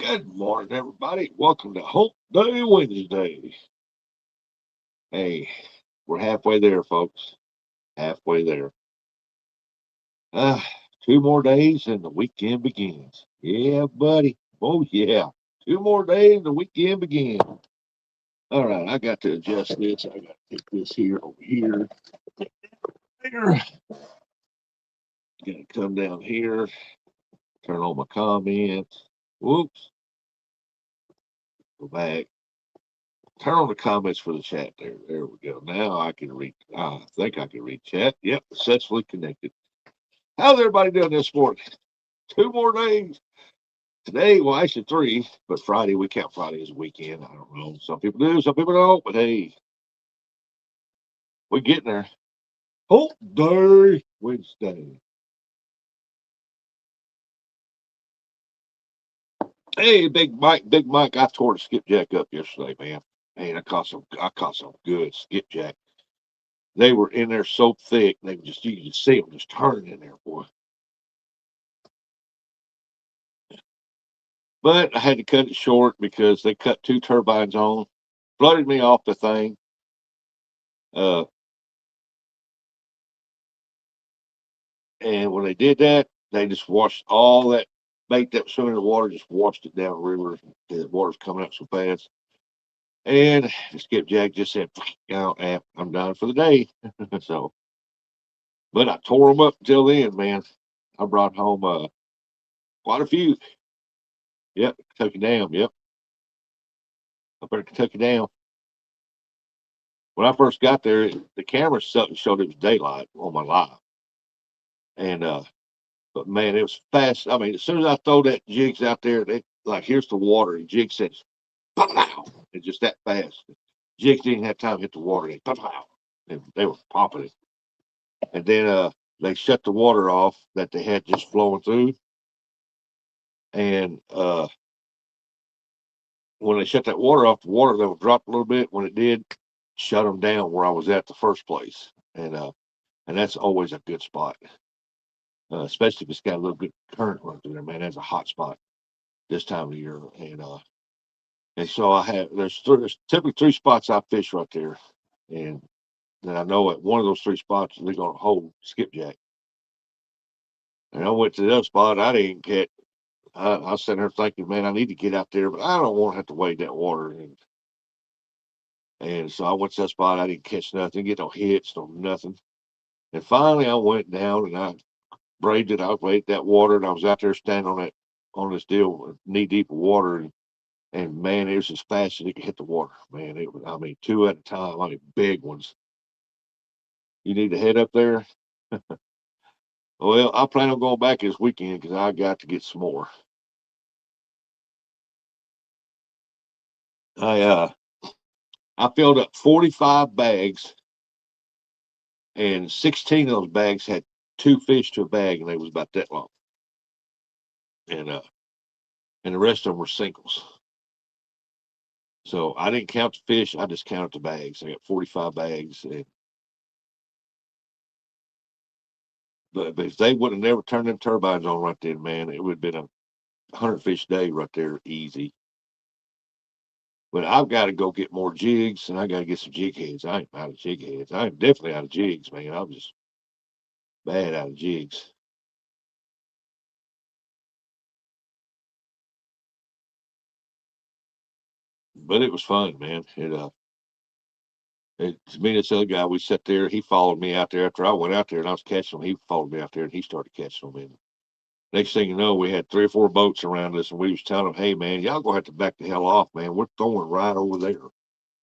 Good morning, everybody. Welcome to Hump Day Wednesday. Hey, we're halfway there, folks. Halfway there. Uh, 2 more days and the weekend begins. Yeah, buddy. Oh, yeah. 2 more days and the weekend begins. All right, I got to adjust this. I got to take this here over here. There. Got to come down here, turn on my comments. Whoops. Go back. Turn on the comments for the chat there. There we go. Now I can read. I think I can read chat. Yep, successfully connected. How's everybody doing this morning? 2 more days. Today, well, actually three, but Friday, we count Friday as a weekend. I don't know. Some people do, some people don't, but hey, we're getting there. Hump Day Wednesday. Hey, Big Mike, I tore the skipjack up yesterday, man. Man, I caught some good skipjack. They were in there so thick, you could just see them just turning in there, boy. But I had to cut it short because they cut two turbines on, flooded me off the thing. Uh, and when they did that, they just washed all that bait that was swimming in the water, just washed it down the river. The water's coming up so fast. And the skipjack just said, "Out, I'm done for the day." So, but I tore them up until then, man. I brought home quite a few. Yep, Kentucky Dam. Yep, up there at Kentucky Dam. When I first got there, the camera showed it was daylight on my live. And but man, it was fast. I mean, as soon as I throw that jigs out there, they like here's the water, and jig says, "Pow!" It's just that fast. Jigs didn't have time to hit the water. Pow! And they were popping it, and then they shut the water off that they had just flowing through, and when they shut that water off, the water level dropped a little bit. When it did, shut them down where I was at the first place, and that's always a good spot, especially if it's got a little good current running through there. Man, that's a hot spot this time of year, and so I have there's typically three spots I fish right there, and then I know at one of those three spots they're gonna hold skipjack. And I went to the other spot, I didn't catch. I was sitting there thinking, man, I need to get out there, but I don't want to have to wade that water. And so I went to that spot, I didn't catch nothing, get no hits, no nothing. And finally, I went down and I braved it. I waded that water, and I was out there standing on this deal knee deep of water, and man, it was as fast as it could hit the water. Man, it was, I mean, two at a time. I mean, big ones. You need to head up there. Well, I plan on going back this weekend because I got to get some more. I I filled up 45 bags, and 16 of those bags had two fish to a bag, and they was about that long. And and the rest of them were singles. So I didn't count the fish. I just counted the bags. I got 45 bags. But if they would have never turned them turbines on right then, man, it would have been a 100 fish day right there, easy. But I've got to go get more jigs, and I got to get some jig heads. I ain't out of jig heads. I'm definitely out of jigs, man. I'm just bad out of jigs. But it was fun, man. Me and this other guy, we sat there. He followed me out there after I went out there, and I was catching them. He followed me out there, and he started catching them. And next thing you know, we had three or four boats around us, and we was telling them, "Hey, man, y'all gonna have to back the hell off, man. We're going right over there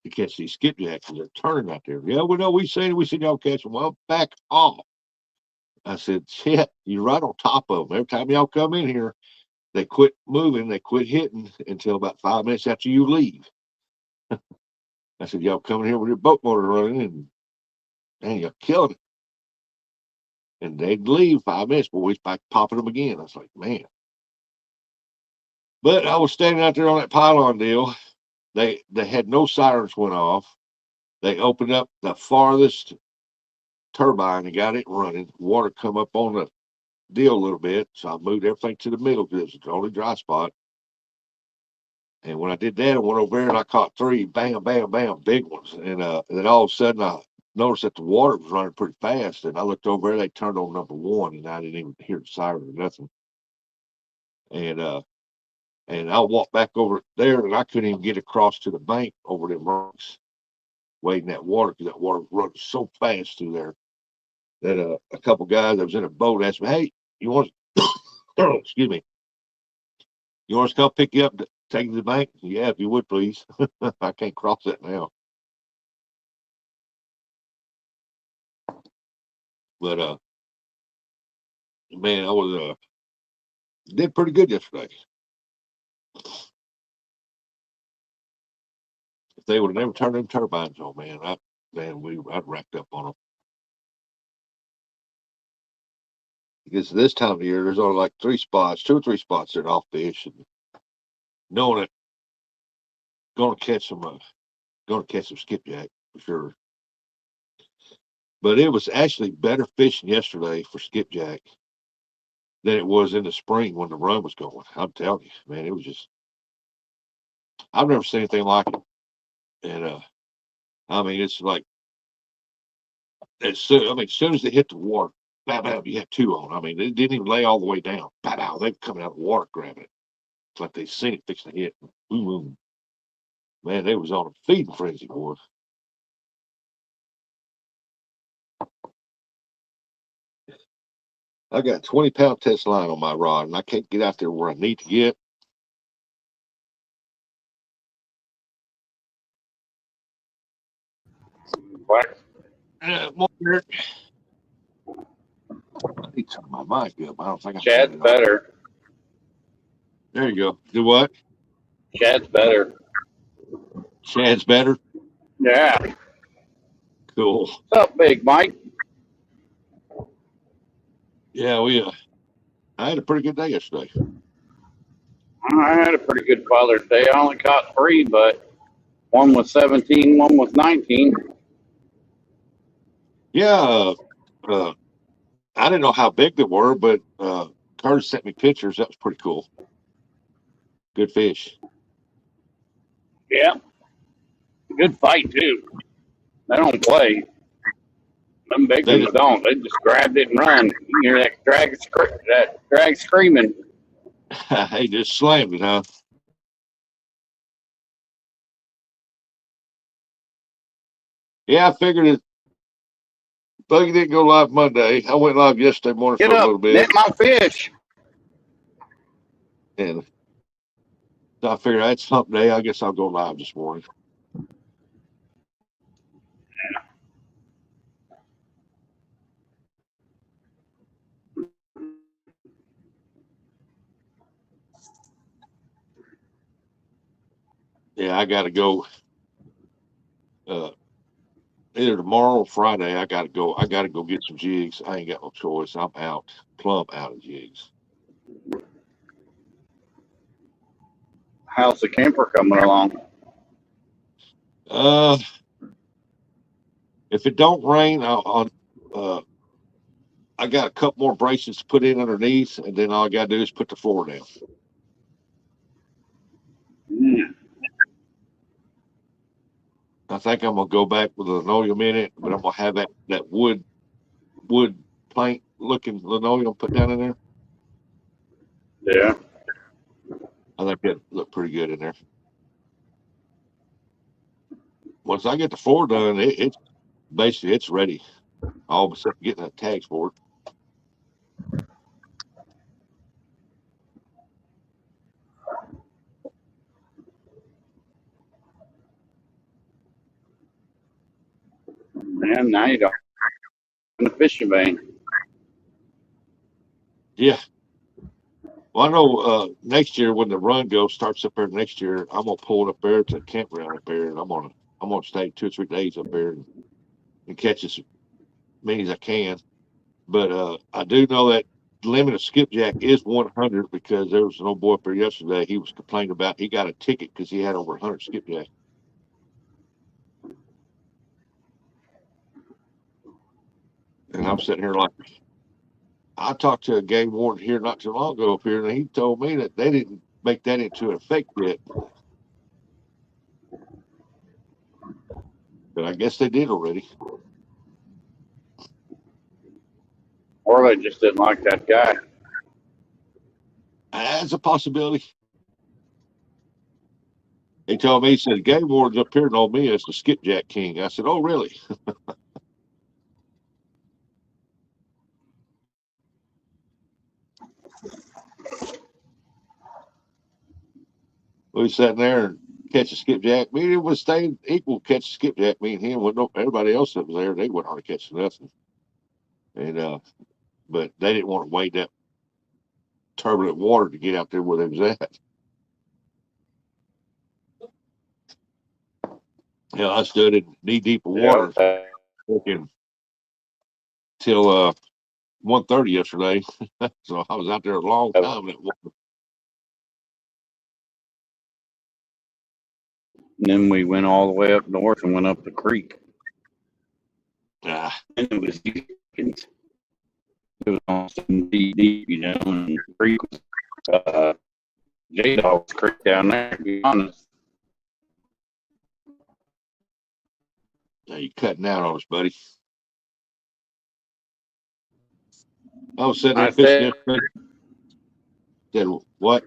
to catch these skipjacks, and they're turning out there." "Yeah, we know. We seen y'all catch them." "Well, back off." I said, "Shit, you're right on top of them. Every time y'all come in here, they quit moving, they quit hitting until about 5 minutes after you leave." I said, "Y'all coming here with your boat motor running, and man, you're killing it." And they'd leave 5 minutes, but we was back popping them again. I was like, man. But I was standing out there on that pylon deal. They had no sirens went off. They opened up the farthest turbine and got it running. Water come up on the deal a little bit, so I moved everything to the middle because it's the only dry spot. And when I did that, I went over there and I caught 3, bam, bam, bam, big ones. And then all of a sudden I noticed that the water was running pretty fast. And I looked over there, they turned on number 1, and I didn't even hear the siren or nothing. And I walked back over there, and I couldn't even get across to the bank over them rocks, wading that water, because that water was running so fast through there that a couple guys that was in a boat asked me, "Hey, you want excuse me, you want us to come pick you up to take you to the bank?" Yeah, if you would, please. I can't cross that now. But man, I was did pretty good yesterday. If they would have never turned them turbines on, I'd racked up on them. Because this time of year, there's only like 2 or 3 spots that are off fish, and knowing it, going to catch some skipjack for sure. But it was actually better fishing yesterday for skipjack than it was in the spring when the run was going. I'm telling you, man, it was just, I've never seen anything like it. And I mean, it's like as soon as they hit the water, bam, bam, you had 2 on. I mean, they didn't even lay all the way down. Bam, bam, they were coming out of the water grabbing it. It's like they seen it fixing to hit. Boom, boom. Man, they was on a feeding frenzy, boy. I got 20-pound test line on my rod, and I can't get out there where I need to get. What? More Eric. I need to turn my mic up. I don't think I Chad's turned it on. better. There you go. Do what? Chad's better. Chad's better. Yeah. Cool. What's up, Big Mike? Yeah, I had a pretty good day yesterday. I had a pretty good Father's Day. I only caught 3, but one was 17, one was 19. Yeah, uh, I didn't know how big they were, but Curtis sent me pictures. That was pretty cool. Good fish. Yeah. Good fight, too. They don't play. Them big They ones don't. They just grabbed it and run. You hear that drag screaming. they just slammed it, huh? Yeah, I figured it. Buggy didn't go live Monday. I went live yesterday morning Get for a up, little bit, net my fish. and so I figured it's hump day. I guess I'll go live this morning. Yeah, I got to go. Uh, Either tomorrow or Friday. I got to go. I got to go get some jigs. I ain't got no choice. I'm out, plumb out of jigs. How's the camper coming along? Uh, if it don't rain, uh, I got a couple more braces to put in underneath, and then all I got to do is put the floor down. Mm. I think I'm gonna go back with linoleum in it, but I'm gonna have that wood plank looking linoleum put down in there. Yeah. I think that look pretty good in there. Once I get the floor done, it's basically it's ready. All except getting the tags for it. Man, now you don't in the fishing vein. Yeah. Well, I know next year when the run goes starts up there next year, I'm gonna pull it up there to the campground up there, and I'm gonna stay 2 or 3 days up there and catch as many as I can. But I do know that the limit of skipjack is 100 because there was an old boy up there yesterday. He was complaining about he got a ticket because he had over 100 skipjack. And I'm sitting here like, I talked to a game warden here not too long ago up here, and he told me that they didn't make that into an effect yet. But I guess they did already. Or they just didn't like that guy. That's a possibility. He told me, he said, game wardens up here know me as the skipjack king. I said, oh, really? We sat there and catch a skipjack. Me, it was staying equal catch a skipjack. Me and him, everybody else that was there, they wouldn't hardly catch nothing. And but they didn't want to wade that turbulent water to get out there where they was at. I stood in knee deep of water looking till 1:30 yesterday. So I was out there a long time. And then we went all the way up north and went up the creek. Ah, And it was almost 7 feet deep, and the creek was J-Dog's Creek down there, to be honest. now you cutting out on us, buddy. I was sitting there fishing yesterday. Said what?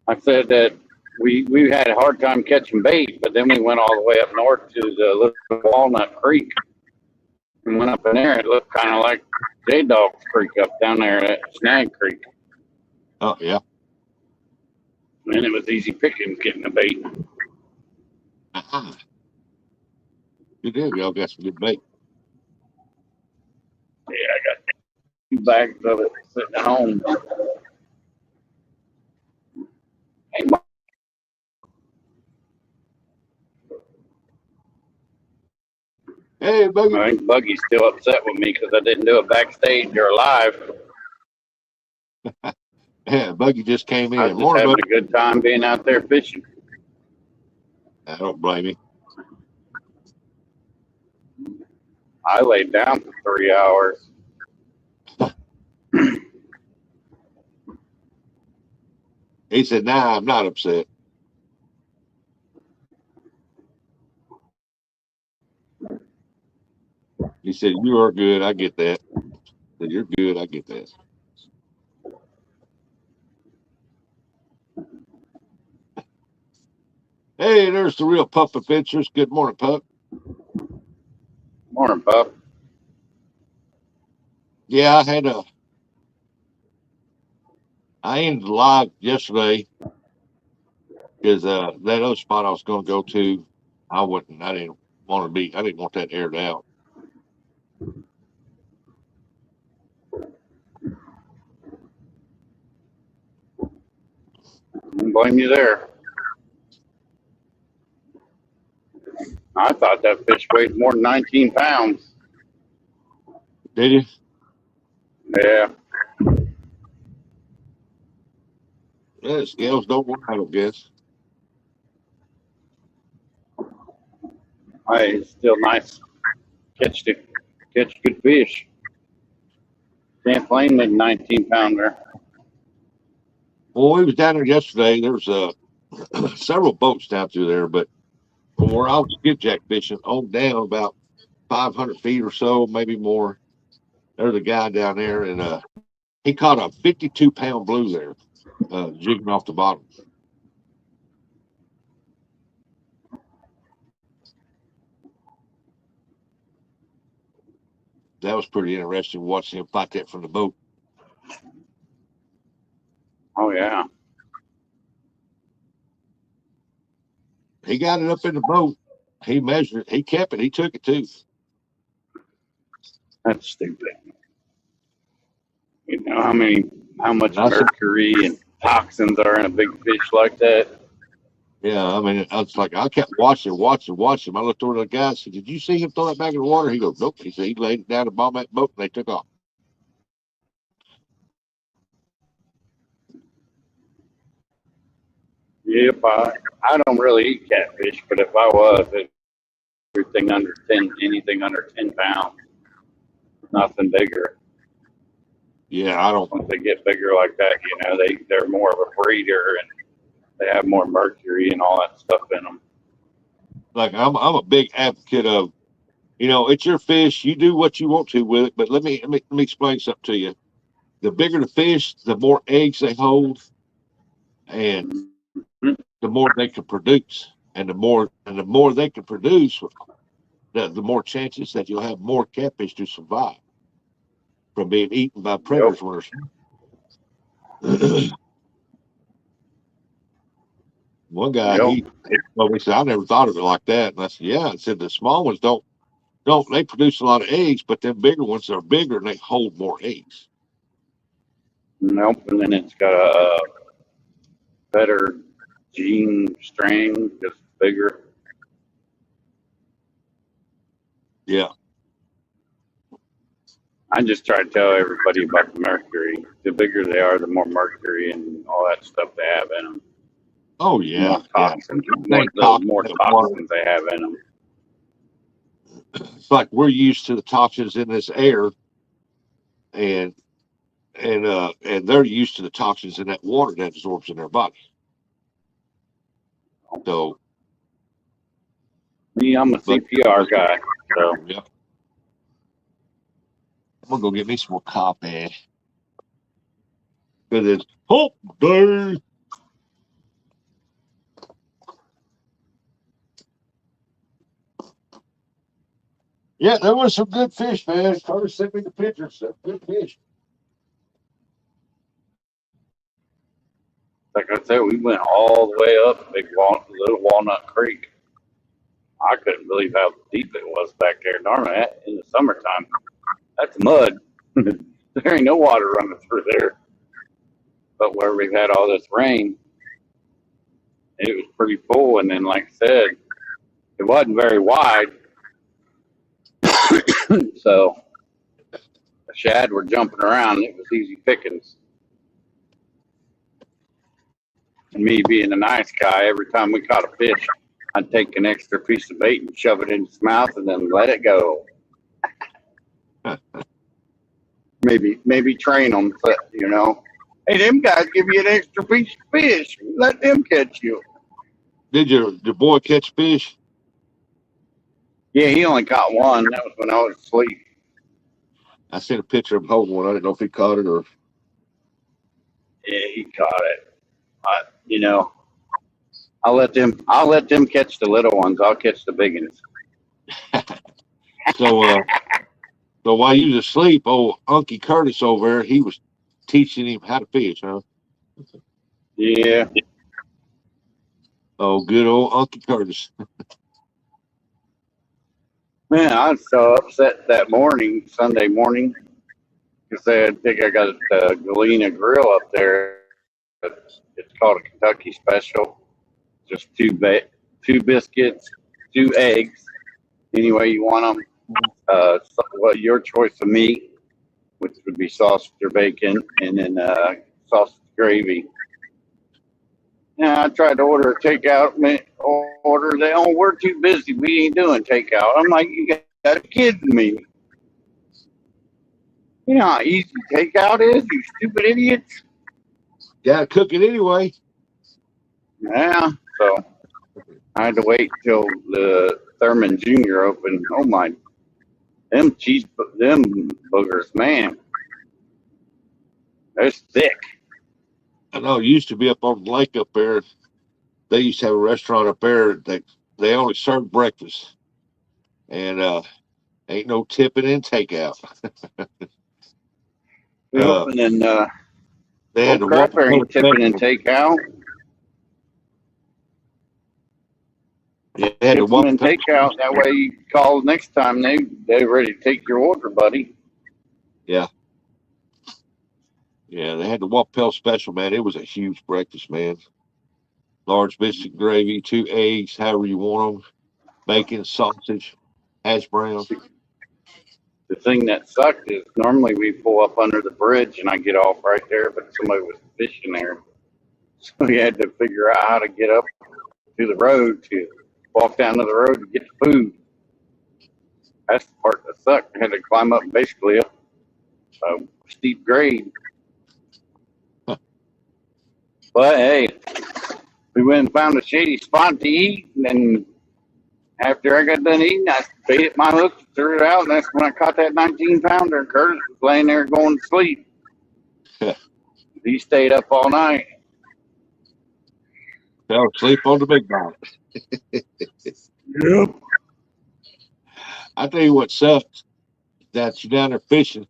I said that we had a hard time catching bait, but then we went all the way up north to the Little Walnut Creek and went up in there. It looked kind of like J-Dog's Creek up down there at Snag Creek. Oh, yeah. And it was easy picking getting the bait. Uh-huh. You did. Y'all got some good bait. Yeah, I got 2 bags of it sitting at home. Hey, Hey, Buggy. I think Buggy's still upset with me because I didn't do it backstage or live. Yeah, Buggy just came in. I was just having a good time being out there fishing. I don't blame you. I laid down for 3 hours. He said, nah, I'm not upset. He said, you are good. I get that. I said, you're good. I get that. Hey, there's the real Pup Adventures. Good morning, Pup. Morning, Pup. Yeah, I ended live yesterday because that other spot I was going to go to, I didn't want that aired out. I don't blame you there. I thought that fish weighed more than 19 pounds. Did you? Yeah. Yeah, scales don't lie, I guess. Hey, it's still nice. Catch good fish. Can't blame that 19 pounder. Well, we was down there yesterday. There was several boats down through there, but from where I was skipjack fishing on down about 500 feet or so, maybe more, there's a guy down there, and he caught a 52-pound blue there, jigging off the bottom. That was pretty interesting watching him fight that from the boat. Oh, yeah. He got it up in the boat. He measured it. He kept it. He took it too. That's stupid. You know how much mercury and toxins are in a big fish like that? Yeah, I mean, I was like, I kept watching. I looked over to the guy and said, did you see him throw that back in the water? He goes, nope. He said he laid it down and bombed that boat and they took off. Yep, I don't really eat catfish, but if I was, anything under 10 pounds, nothing bigger. Yeah, I don't. Once they get bigger like that, they're more of a breeder and they have more mercury and all that stuff in them. like I'm a big advocate of, it's your fish. You do what you want to with it. But let me explain something to you. The bigger the fish, the more eggs they hold, and the more they can produce. And the more they can produce, the more chances that you'll have more catfish to survive from being eaten by Yep. predators when they're one guy Yep. he told me, he said, I never thought of it like that. And I said, yeah. I said the small ones don't they produce a lot of eggs, but them bigger ones are bigger and they hold more eggs. Nope. And then it's got a better gene strain, just bigger. Yeah. I just try to tell everybody about the mercury. The bigger they are, the more mercury and all that stuff they have in them. Oh The more yeah. Yeah. toxins, They the toxins more in the water. toxins they have in them. It's like we're used to the toxins in this air, and and they're used to the toxins in that water that absorbs in their body. So, Me, I'm a but CPR guy, so yeah, I'm gonna go get me some more coffee. Because it's hump day. Yeah, there was some good fish, man. Carter sent me the pictures. Some good fish. like I said, we went all the way up Little Walnut Creek. I couldn't believe how deep it was back there. Normally, in the summertime, that's mud. There ain't no water running through there. But where we've had all this rain, it was pretty full. And then, like I said, it wasn't very wide, so the shad were jumping around. It was easy pickings. And me being a nice guy, every time we caught a fish, I'd take an extra piece of bait and shove it in his mouth and then let it go. Maybe train them, Hey, them guys give you an extra piece of fish. Let them catch you. Did your boy catch fish? Yeah, he only caught one. That was when I was asleep. I sent a picture of him holding one. I didn't know if he caught it or. Yeah, he caught it. But I'll let them catch the little ones. I'll catch the big ones. So, so while you was asleep, old Unky Curtis over there, he was teaching him how to fish, huh? Yeah. Oh, good old Unky Curtis. Man, I was so upset that morning, Sunday morning, because I think I got a Galena grill up there. It's called a Kentucky Special. Just two biscuits, two eggs, any way you want them. Your choice of meat, which would be sausage or bacon, and then sausage gravy. Yeah, I tried to order a takeout. Order. We're too busy. We ain't doing takeout. I'm like, you got to kidding me. You know how easy takeout is, you stupid idiots. Gotta cook it anyway. Yeah. So I had to wait till the Thurman Jr. opened. Oh my, them boogers, man, they're thick. I know it used to be up on the lake up there. They used to have a restaurant up there that they only served breakfast. And ain't no tipping in takeout. Yep. And then, They had oh to crap, walk there ain't tipping and takeout. Yeah, they had to Tip them walk and takeout. That way, you call next time they ready to take your order, buddy. Yeah. Yeah, they had the Wapel special, man. It was a huge breakfast, man. Large biscuit gravy, two eggs, however you want them, bacon, sausage, hash browns. The thing that sucked is normally we pull up under the bridge and I get off right there, but somebody was fishing there. So we had to figure out how to get up to the road to walk down to the road to get the food. That's the part that sucked. I had to climb up basically up a steep grade. But hey, we went and found a shady spot to eat, and then After I got done eating, I baited my hook, threw it out, and that's when I caught that 19-pounder. Curtis was laying there going to sleep. He stayed up all night. Fell asleep on the big bite. Yep. I tell you what sucks. That you down there fishing.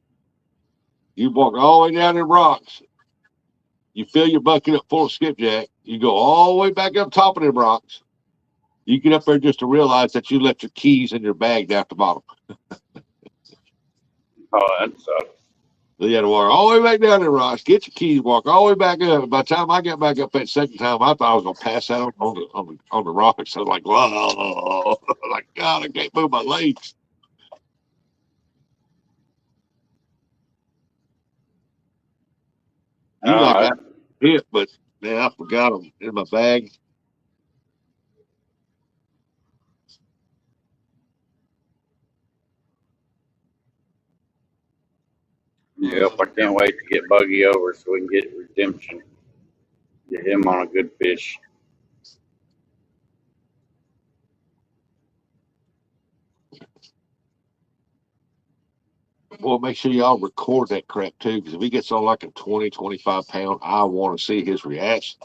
You walk all the way down them rocks. You fill your bucket up full of skipjack. You go all the way back up top of them rocks. You get up there just to realize that you left your keys in your bag down at the bottom. Oh, that sucks. So you had to walk all the way back down the rocks, get your keys, walk all the way back up. By the time I got back up that second time, I thought I was gonna pass out on the rocks. I was like, whoa, like God, I can't move my legs. You like Uh, I hit, but man, I forgot them in my bag. yep, I can't wait to get Buggy over so we can get redemption. Get him on a good fish. Boy, make sure y'all record that crap too, because if he gets on like a 20, 25 pound, I want to see his reaction.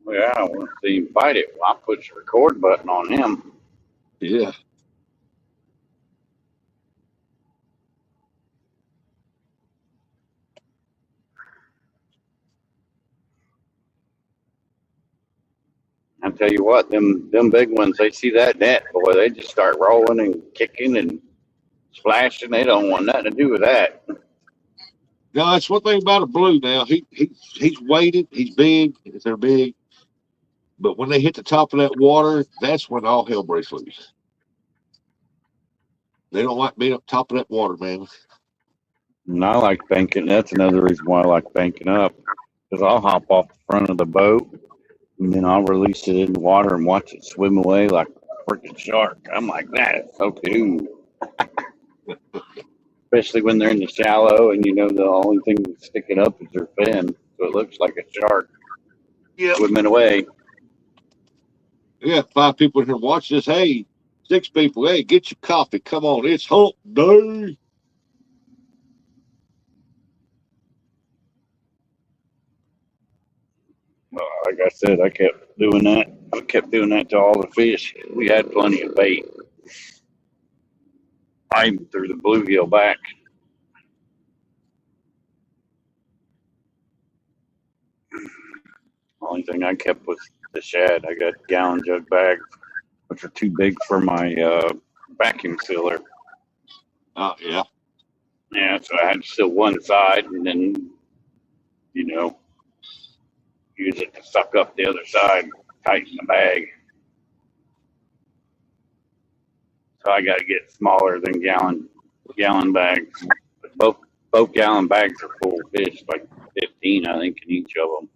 Well, yeah, I want to see him fight it. Well, I put the record button on him. Yeah. I tell you what, them big ones, they see that net, boy, they just start rolling and kicking and splashing. They don't want nothing to do with that. No, that's one thing about a blue now. He's weighted, he's big, they're big. But when they hit the top of that water, that's when all hell breaks loose. They don't like being up top of that water, man. And I like banking. That's another reason why I like banking up, because I'll hop off the front of the boat and then I'll release it in the water and watch it swim away like a freaking shark. I'm like, that is so cool. Especially when they're in the shallow and you know the only thing sticking up is their fin, so it looks like a shark swimming away. Yeah, 5 people in here watching this. Hey, 6 people. Hey, get your coffee. Come on, it's hump day. Like I said, I kept doing that. I kept doing that to all the fish. We had plenty of bait. I even threw the bluegill back. Only thing I kept was the shad. I got gallon jug bags, which are too big for my vacuum sealer. Oh, yeah. Yeah, so I had to seal one side and then, you know, use it to suck up the other side, tighten the bag. So I got to get smaller than gallon bags. But both gallon bags are full of fish, like 15, I think, in each of them.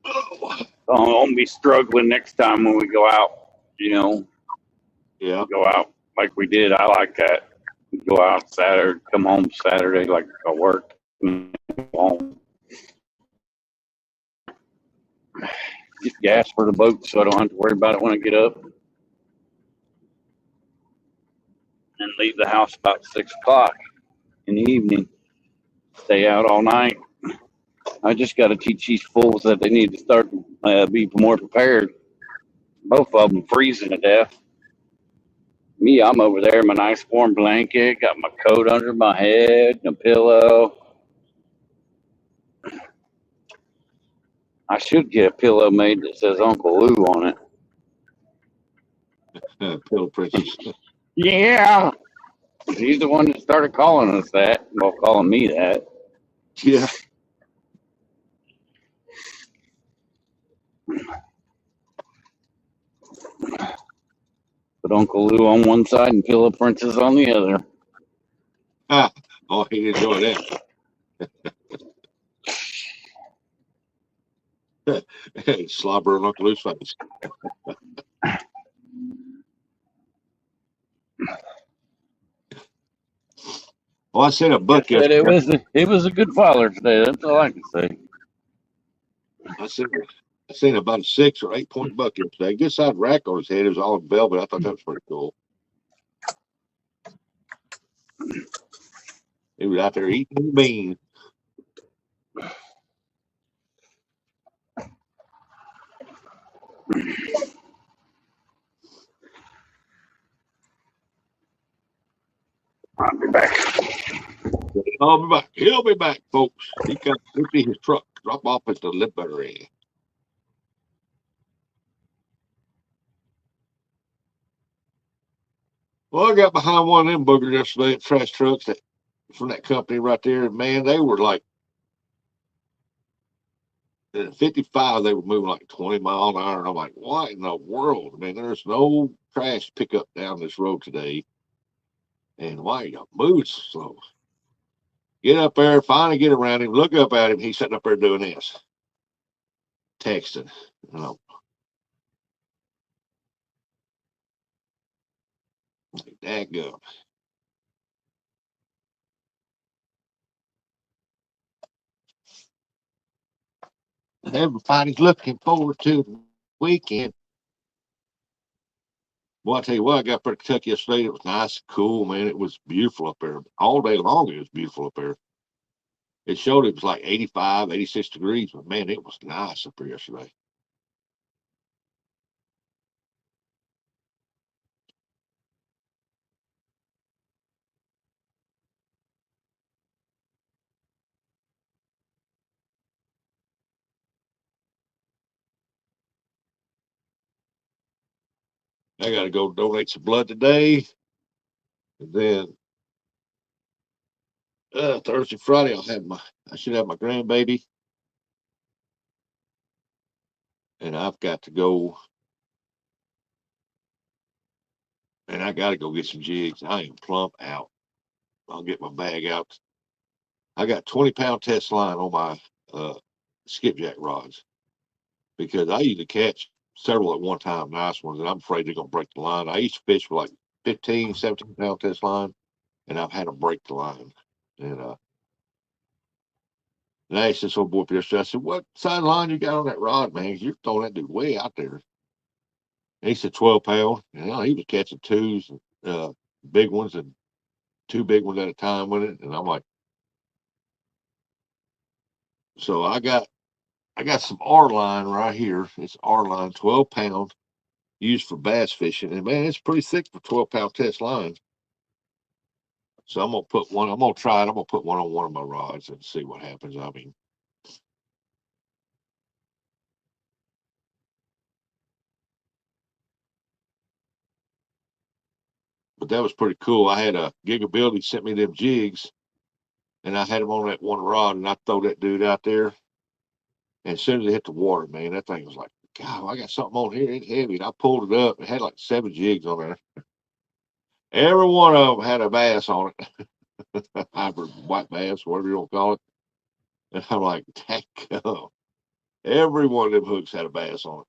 Oh, So I won't be struggling next time when we go out. You know, yeah. go out like we did. I like that. We go out Saturday, come home Saturday like I work. Home. Get gas for the boat so I don't have to worry about it when I get up. And leave the house about 6 o'clock in the evening. Stay out all night. I just got to teach these fools that they need to start be more prepared. Both of them freezing to death. Me, I'm over there in my nice warm blanket, got my coat under my head, and a pillow. I should get a pillow made that says Uncle Lou on it. Pillow princess. Yeah. He's the one that started calling us that. Well, calling me that. Yeah. But Uncle Lou on one side and Pillow Princess on the other. Ah, oh, he enjoyed that. Slobber on Uncle Lou's face. Oh, I sent a book Said yesterday. it was a good Father's Day. That's all I can say. I sent I seen about a 6 or 8 point buck yesterday. Good sized rack on his head. It was all in velvet. I thought that was pretty cool. He was out there eating beans. I'll be back. I'll be back. He'll be back, folks. He got to empty his truck, drop off at the delivery. Well, I got behind one of them boogers yesterday at trash trucks that from that company right there. Man, they were like at 55, they were moving like 20 miles an hour. And I'm like, what in the world? Man, there's no trash pickup down this road today. And why are you moving so slow? Get up there, finally get around him, look up at him. He's sitting up there doing this, texting. You know, like, dadgum. Everybody's looking forward to the weekend. Well, I tell you what, I got up there to Kentucky yesterday. It was nice, cool, man. It was beautiful up there. All day long, it was beautiful up there. It showed it was like 85, 86 degrees, but man, it was nice up there yesterday. I got to go donate some blood today. And then Thursday, Friday, I should have my grandbaby. And I've got to go, and I got to go get some jigs. I am plump out. I'll get my bag out. I got 20-pound test line on my skipjack rods because I used to catch several at one time, nice ones, and I'm afraid they're going to break the line. I used to fish with like 15, 17-pound test line, and I've had them break the line. And I asked this old boy up yesterday, I said, what side line you got on that rod, man? You're throwing that dude way out there. And he said 12-pound. And he was catching twos, big ones, and two big ones at a time with it. And I'm like, so I got some R line right here. It's R line, 12-pound, used for bass fishing. And man, it's pretty thick for 12-pound test line. So I'm gonna try it. I'm gonna put one on one of my rods and see what happens. I mean, but that was pretty cool. I had a Gigability sent me them jigs, and I had them on that one rod, and I throw that dude out there. And as soon as it hit the water, man, that thing was like, God, I got something on here. It's heavy. And I pulled it up. It had like 7 jigs on there. Every one of them had a bass on it, hybrid white bass, whatever you want to call it. And I'm like, "Dadgum." Every one of them hooks had a bass on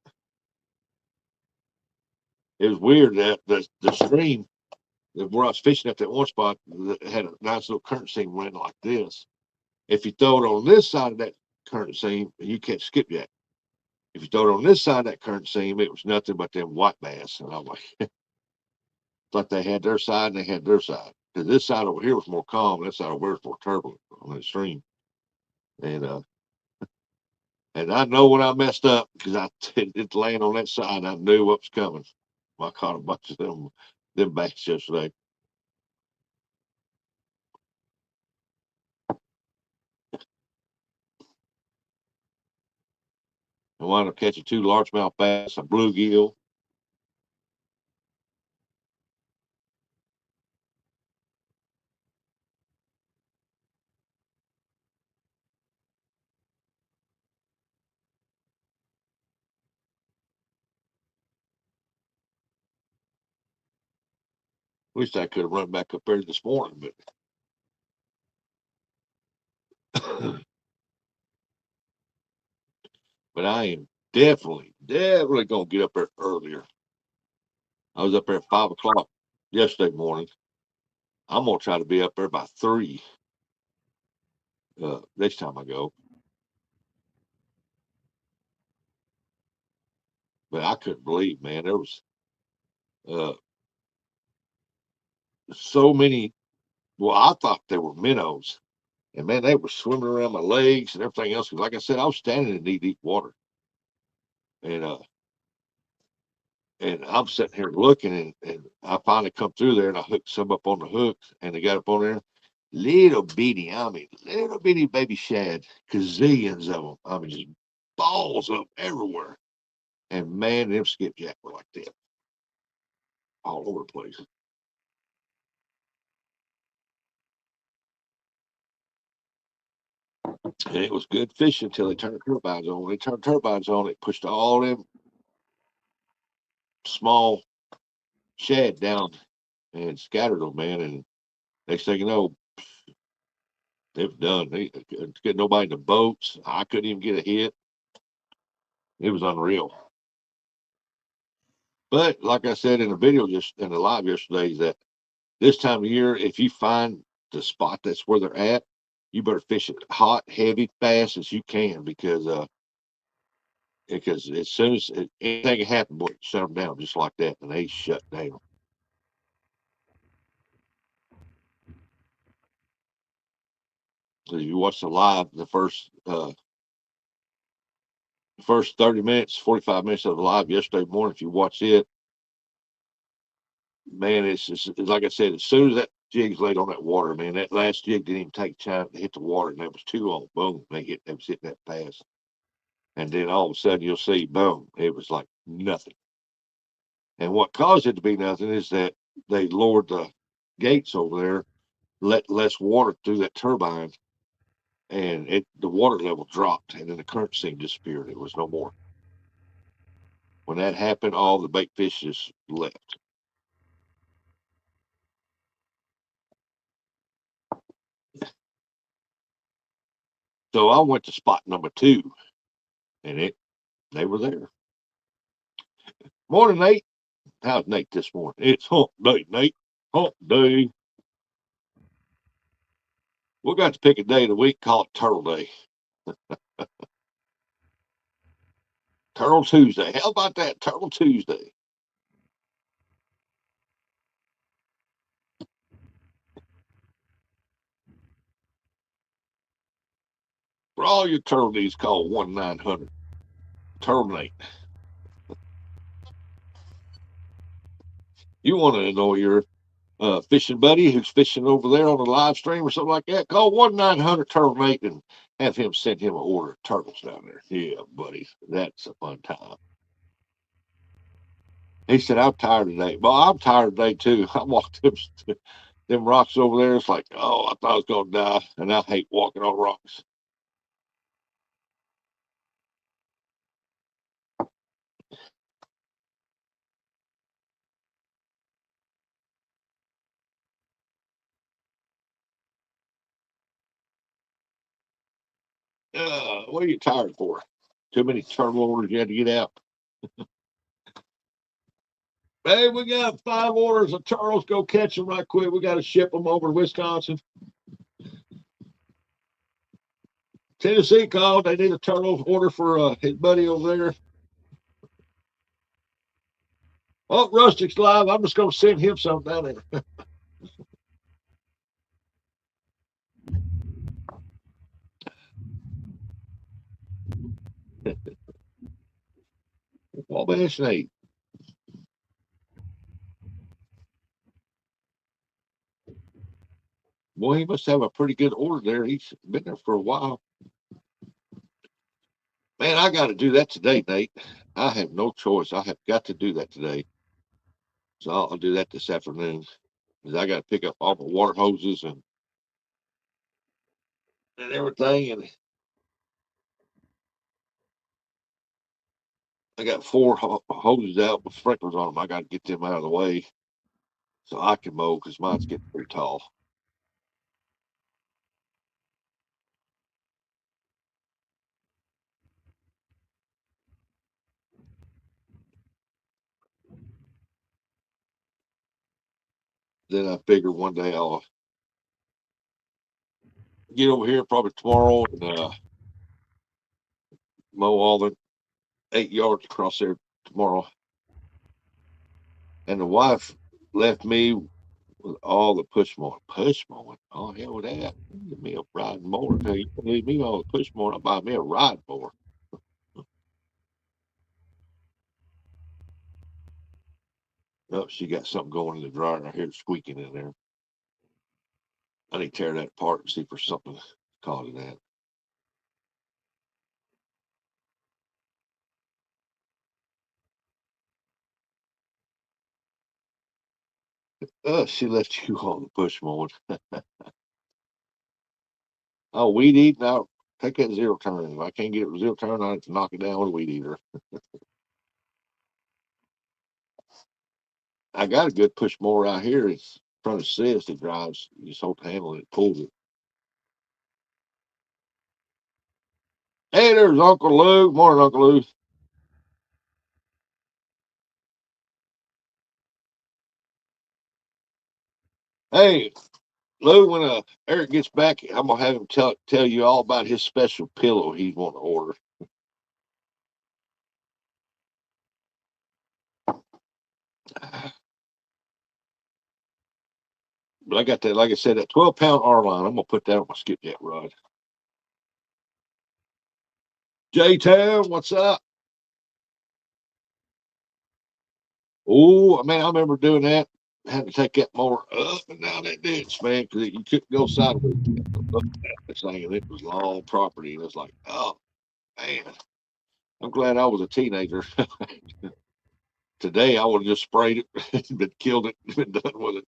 it. It was weird that the stream where I was fishing at that one spot had a nice little current seam running like this. If you throw it on this side of that current seam, you catch skipjack. If you throw it on this side of that current seam, it was nothing but them white bass. And I'm like, thought they had their side and they had their side. Because this side over here was more calm, this side over here was more turbulent on the stream. And and I know when I messed up because I did land on that side, I knew what was coming. I caught a bunch of them bass yesterday. I wound up catching 2 largemouth bass, a bluegill. Wish I could have run back up there this morning, but but I am definitely gonna get up there earlier. I was up there at 5 o'clock yesterday morning. I'm gonna try to be up there by 3 next time I go. But I couldn't believe, man, there was uh, so many. Well, I thought they were minnows, and man, they were swimming around my legs and everything else. Because, like I said, I was standing in knee deep water, and I'm sitting here looking, and I finally come through there, and I hooked some up on the hook, and they got up on there, little bitty, I mean, little bitty baby shad, gazillions of them. I mean, just balls up everywhere. And man, them skipjack were like that all over the place. And it was good fishing until they turned the turbines on. When they turned turbines on, it pushed all them small shad down and scattered them, man. And next thing you know, they was done. They couldn't get nobody in the boats. I couldn't even get a hit. It was unreal. But like I said in the video, just in the live yesterday, is that this time of year, if you find the spot that's where they're at, you better fish it hot, heavy, fast as you can, because as soon as anything can happen, boy, shut them down just like that, and they shut down. So you watch the live, the first 30 minutes, 45 minutes of the live yesterday morning. If you watch it, man, it's just it's like I said. As soon as that jig's laid on that water, man, that last jig didn't even take time to hit the water, and that was two on. Boom, they was hitting that fast, and then all of a sudden you'll see, boom, it was like nothing. And what caused it to be nothing is that they lowered the gates over there, let less water through that turbine, and the water level dropped, and then the current seam disappeared. It was no more. When that happened, all the bait fish just left. So I went to spot number two, and they were there. Morning, Nate. How's Nate this morning? It's hump day, Nate. Hump day. We got to pick a day of the week, call it Turtle Day. Turtle Tuesday. How about that? Turtle Tuesday. For all your turtle needs, call 1-900 Turtle Nate. You want to annoy your fishing buddy who's fishing over there on a live stream or something like that, call 1-900 Turtle Nate and have him send him an order of turtles down there. Yeah, buddy, that's a fun time. He said, I'm tired today. Well, I'm tired today too. I walked them rocks over there. It's like, oh, I thought I was going to die. And I hate walking on rocks. What are you tired for? Too many turtle orders you had to get out. Hey, we got 5 orders of turtles. Go catch them right quick. We got to ship them over to Wisconsin. Tennessee called. They need a turtle order for his buddy over there. Oh, Rustic's live. I'm just going to send him something down there. Wabash Nate. Boy, he must have a pretty good order there. He's been there for a while. Man, I got to do that today, Nate. I have no choice. I have got to do that today. So I'll do that this afternoon. Because I got to pick up all my water hoses and everything. And I got 4 hoses out with sprinklers on them. I got to get them out of the way so I can mow because mine's getting pretty tall. Then I figure one day I'll get over here probably tomorrow and mow all the 8 yards across there tomorrow. And the wife left me with all the push mowing. Push mowing? Oh, hell with that. Give me a riding mower. Hey, you can leave me all the push mowing. I'll buy me a ride mower. Oh, she got something going in the dryer. I hear it squeaking in there. I need to tear that apart and see if there's something causing that. She left you on the push mowing. Oh, weed eat? No, take that zero turn. If I can't get it with zero turn, I have to knock it down with a weed eater. I got a good push mower out here. It's front assist. It drives. You just hold the handle and it pulls it. Hey, there's Uncle Lou. Morning, Uncle Lou. Hey, Lou, when Eric gets back, I'm gonna have him tell you all about his special pillow he's wanting to order. But I got that, like I said, that 12-pound R line. I'm gonna put that on my skipjack rod. J Town, what's up? Oh man, I remember doing that. Had to take that mower up and down that ditch, man, because you couldn't go sideways. This thing, and it was long property, and it's like, oh man, I'm glad I was a teenager. Today, I would have just sprayed it, been killed it, been done with it.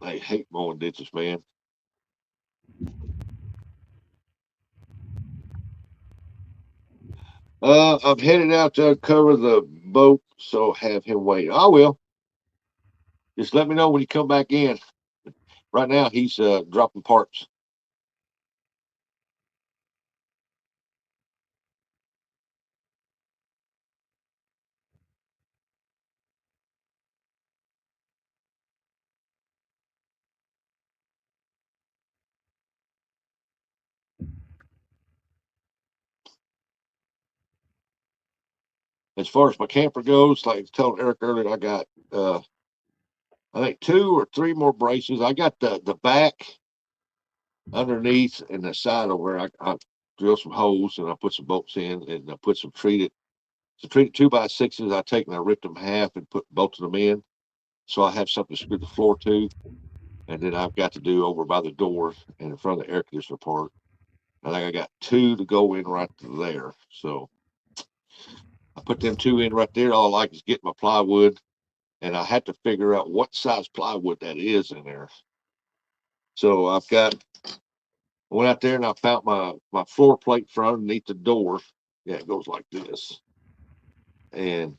I hate mowing ditches, man. I'm headed out to uncover the boat, so have him wait. I will. Just let me know when you come back in. Right now, he's dropping parts. As far as my camper goes, like I told Eric earlier, I got I think 2 or 3 more braces. I got the back underneath and the side over. I drilled some holes and I put some bolts in and I put some treated 2x6s. I take and I ripped them half and put bolted them in, so I have something to screw the floor to. And then I've got to do over by the door and in front of the air conditioner part. I think I got 2 to go in right there. So I put them 2 in right there. All I like is get my plywood, and I had to figure out what size plywood that is in there. So I went out there and I found my floor plate from underneath the door. Yeah, it goes like this, and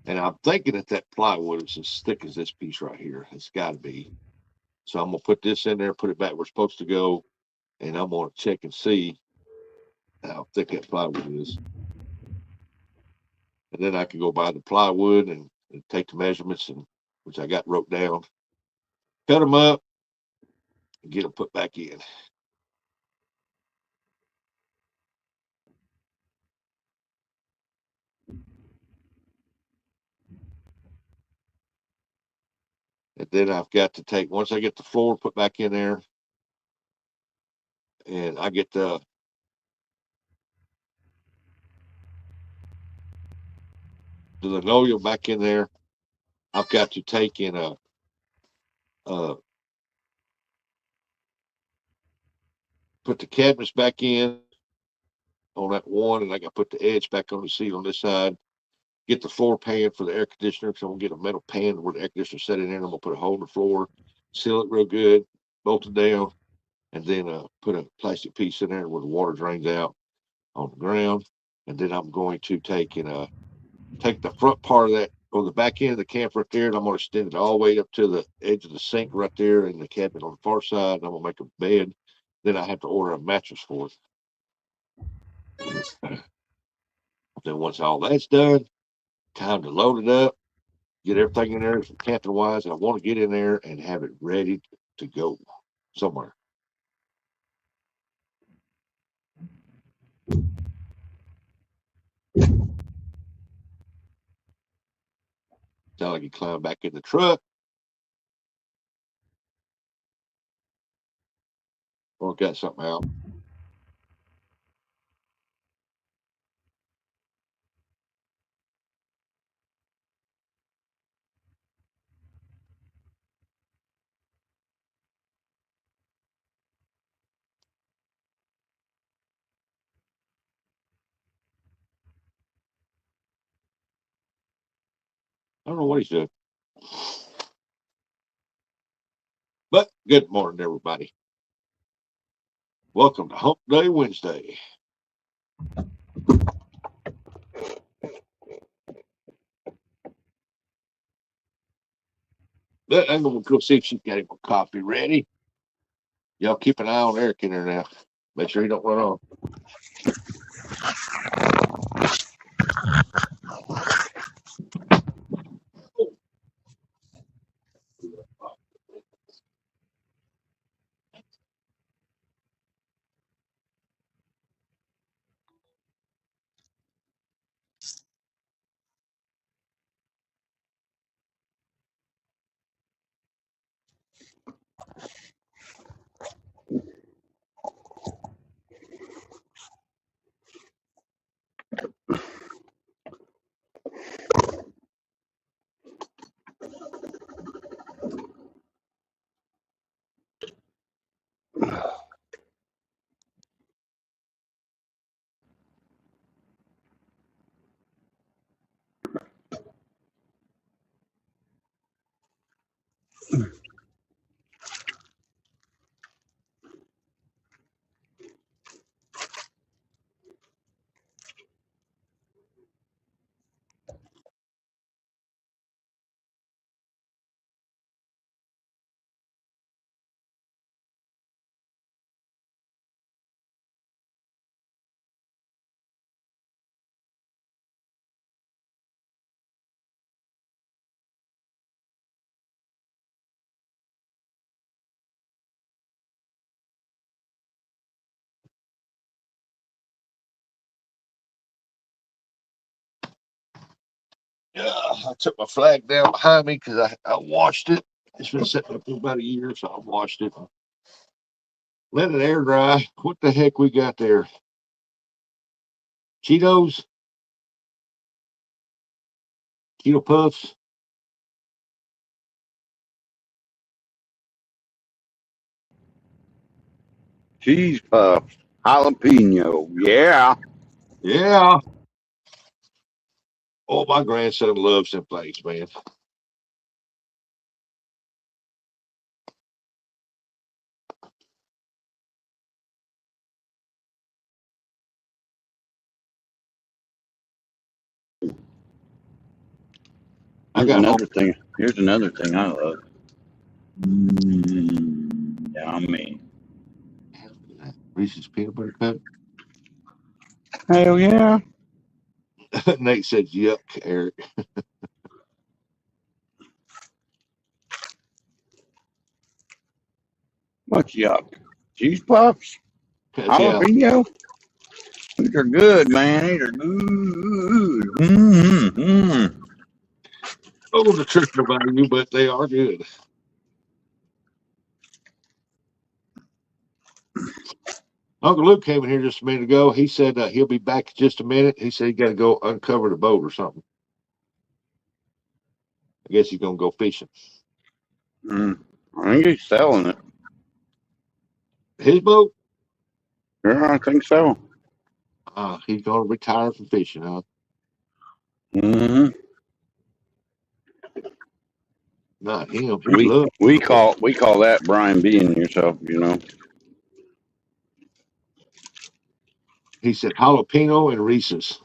I'm thinking that that plywood is as thick as this piece right here. It's got to be. So I'm gonna put this in there, put it back where it's supposed to go, and I'm gonna check and see how thick that plywood is. And then I can go buy the plywood and take the measurements, and which I got wrote down, cut them up, and get them put back in. And then I've got to take, once I get the floor put back in there, and I get the linoleum back in there, I've got to take in uh, put the cabinets back in on that one, and I got to put the edge back on the seat on this side. Get the floor pan for the air conditioner, because I'm gonna get a metal pan where the air conditioner set in there, and I'm gonna put a hole in the floor, seal it real good, bolt it down, and then put a plastic piece in there where the water drains out on the ground. And then I'm going to take the front part of that or the back end of the camp right there, and I'm going to extend it all the way up to the edge of the sink right there in the cabinet on the far side. And I'm going to make a bed. Then I have to order a mattress for it. Then once all that's done, time to load it up, get everything in there from camping wise. I want to get in there and have it ready to go somewhere. Sound like he climbed back in the truck. Or got something out. I don't know what he's doing. But good morning, everybody. Welcome to Hump Day Wednesday. But I'm going to go see if she's got any more coffee ready. Y'all keep an eye on Eric in there now. Make sure he don't run off. Yeah, I took my flag down behind me because I washed it. It's been sitting up for about a year, so I washed it. Let it air dry. What the heck we got there? Cheetos? Cheeto Puffs? Cheese puffs, jalapeno. Yeah. Yeah. Oh, my grandson loves them things, man. I Here's got home. another thing. Here's another thing I love. Yummy. Reese's peanut butter cup. Hell yeah. Nate said, yuck, Eric. What's yuck? Cheese puffs? Yeah. Jalapeno? These are good, man. These are good. Mm-hmm. Oh, nutritional value, but they are good. Uncle Luke came in here just a minute ago. He said he'll be back in just a minute. He said he got to go uncover the boat or something. I guess he's going to go fishing. I think he's selling it. His boat? Yeah, I think so. He's going to retire from fishing, huh? Mm-hmm. Not him. He We loves we it. call we call that Brian being yourself, you know. He said jalapeno and Reese's.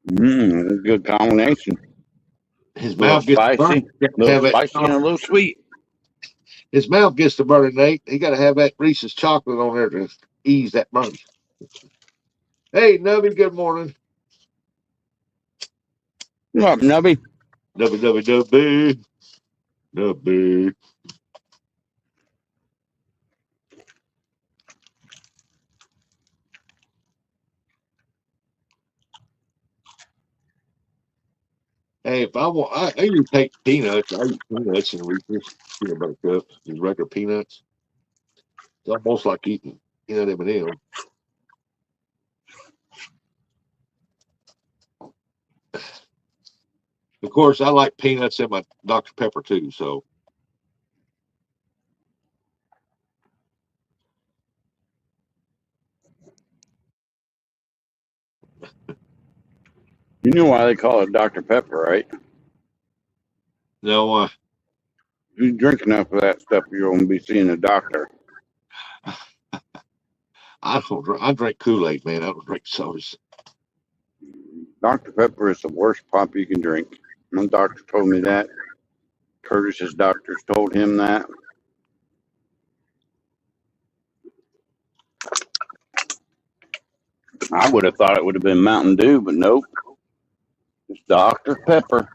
That's a good combination. His A little mouth gets to burn. spicy, He a got to little have that spicy, and a little sweet. His mouth gets to burning, Nate. He got to have that Reese's chocolate on there to ease that burn. Hey, Nubby, good morning. What's up, Nubby? Nubby, Nubby, Nubby. Nubby. Hey, if I want, I even take peanuts. I eat peanuts and Reese's peanut butter cups, just regular peanuts. It's almost like eating peanut M&M. Of course, I like peanuts in my Dr. Pepper too. So You know why they call it Dr. Pepper, right? no, If you drink enough of that stuff, you're going to be seeing a doctor. I don't. I drink Kool-Aid, man. I don't drink sodas. Dr. Pepper is the worst pop you can drink. My doctor told me that. Curtis's doctors told him that. I would have thought it would have been Mountain Dew, but nope. It's Dr. Pepper.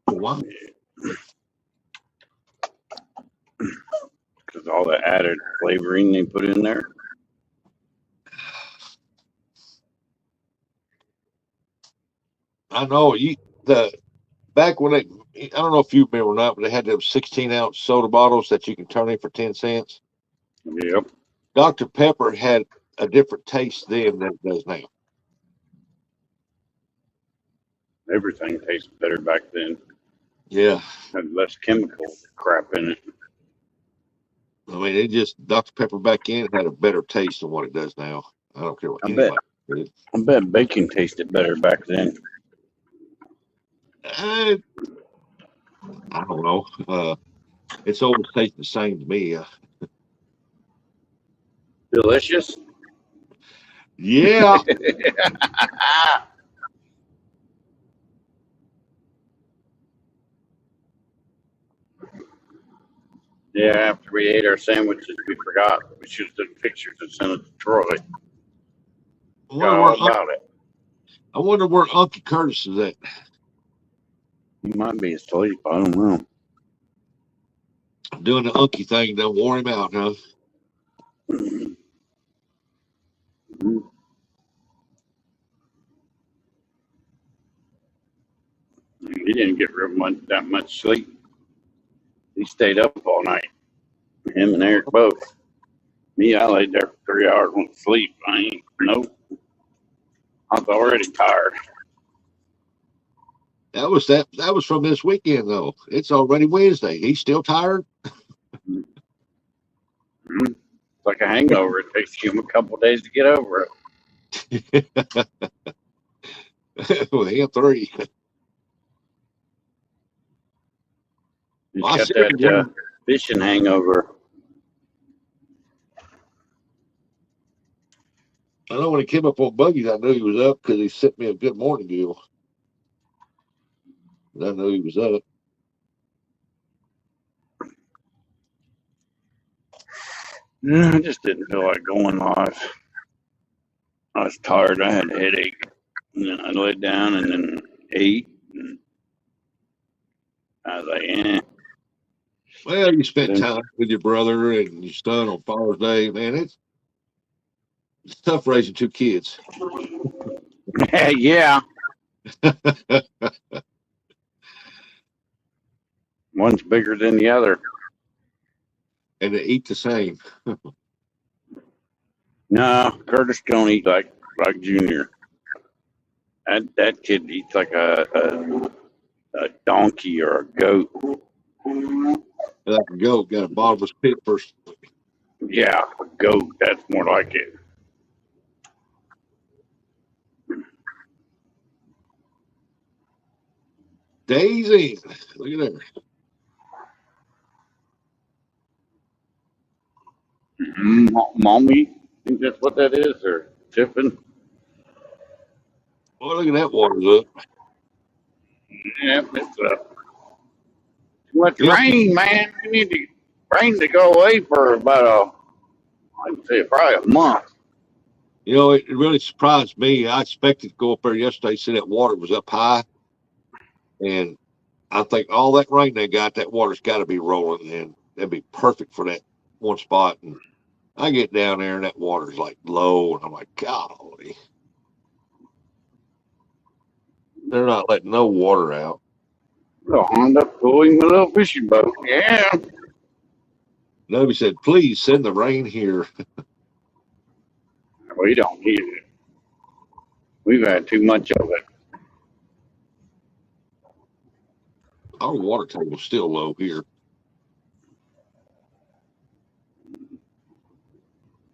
What? Because all the added flavoring they put in there. I know the back when they. I don't know if you remember or not, but they had those 16-ounce soda bottles that you can turn in for 10 cents. Yep. Dr. Pepper had a different taste then than it does now. Everything tasted better back then. Yeah. Had less chemical crap in it. I mean, it just Dr. Pepper back in had a better taste than what it does now. I don't care what I bet. anybody says. I bet bacon tasted better back then. I, I don't know. It's always tasted the same to me. Delicious. Yeah. Yeah, after we ate our sandwiches, we forgot we should have taken pictures and sent it to Troy. I Got wonder all where about it. I wonder where Uncle Curtis is at. He might be asleep. I don't know. Doing the Unky thing, don't wore him out, huh? He didn't get that much sleep. He stayed up all night. Him and Eric both. Me, I laid there for 3 hours, went to sleep. I ain't, nope. I was already tired. That was from this weekend though. It's already Wednesday. He's still tired. It's like a hangover. It takes you a couple of days to get over it. Well, him three. He's Well, I got see him that fishing hangover. I know when he came up on buggies, I knew he was up because he sent me a good morning deal. I knew he was up. I just didn't feel like going live. I was tired. I had a headache. And then I laid down and then ate. And I was like, Well, you spent Then, time with your brother and your son on Father's Day. Man, it's tough raising two kids. yeah. One's bigger than the other. And they eat the same. No, Curtis don't eat like Junior. That kid eats like a donkey or a goat. Like a goat got a bottomless pit first. Yeah, a goat. That's more like it. Days in. Look at there. Mommy, think that's what that is, or Tiffin? Well, look at that water's up. Yeah, it's too much Yep. rain, man. We need the rain to go away for about I'd say probably a month. You know, it really surprised me. I expected to go up there yesterday, see that water was up high. And I think all that rain they got, that water's got to be rolling. And that'd be perfect for that one spot. And I get down there and that water's like low. And I'm like, golly. They're not letting no water out. Little Honda pulling the little fishing boat. Yeah. Nobody said, please send the rain here. We don't need it. We've had too much of it. Our water table's still low here.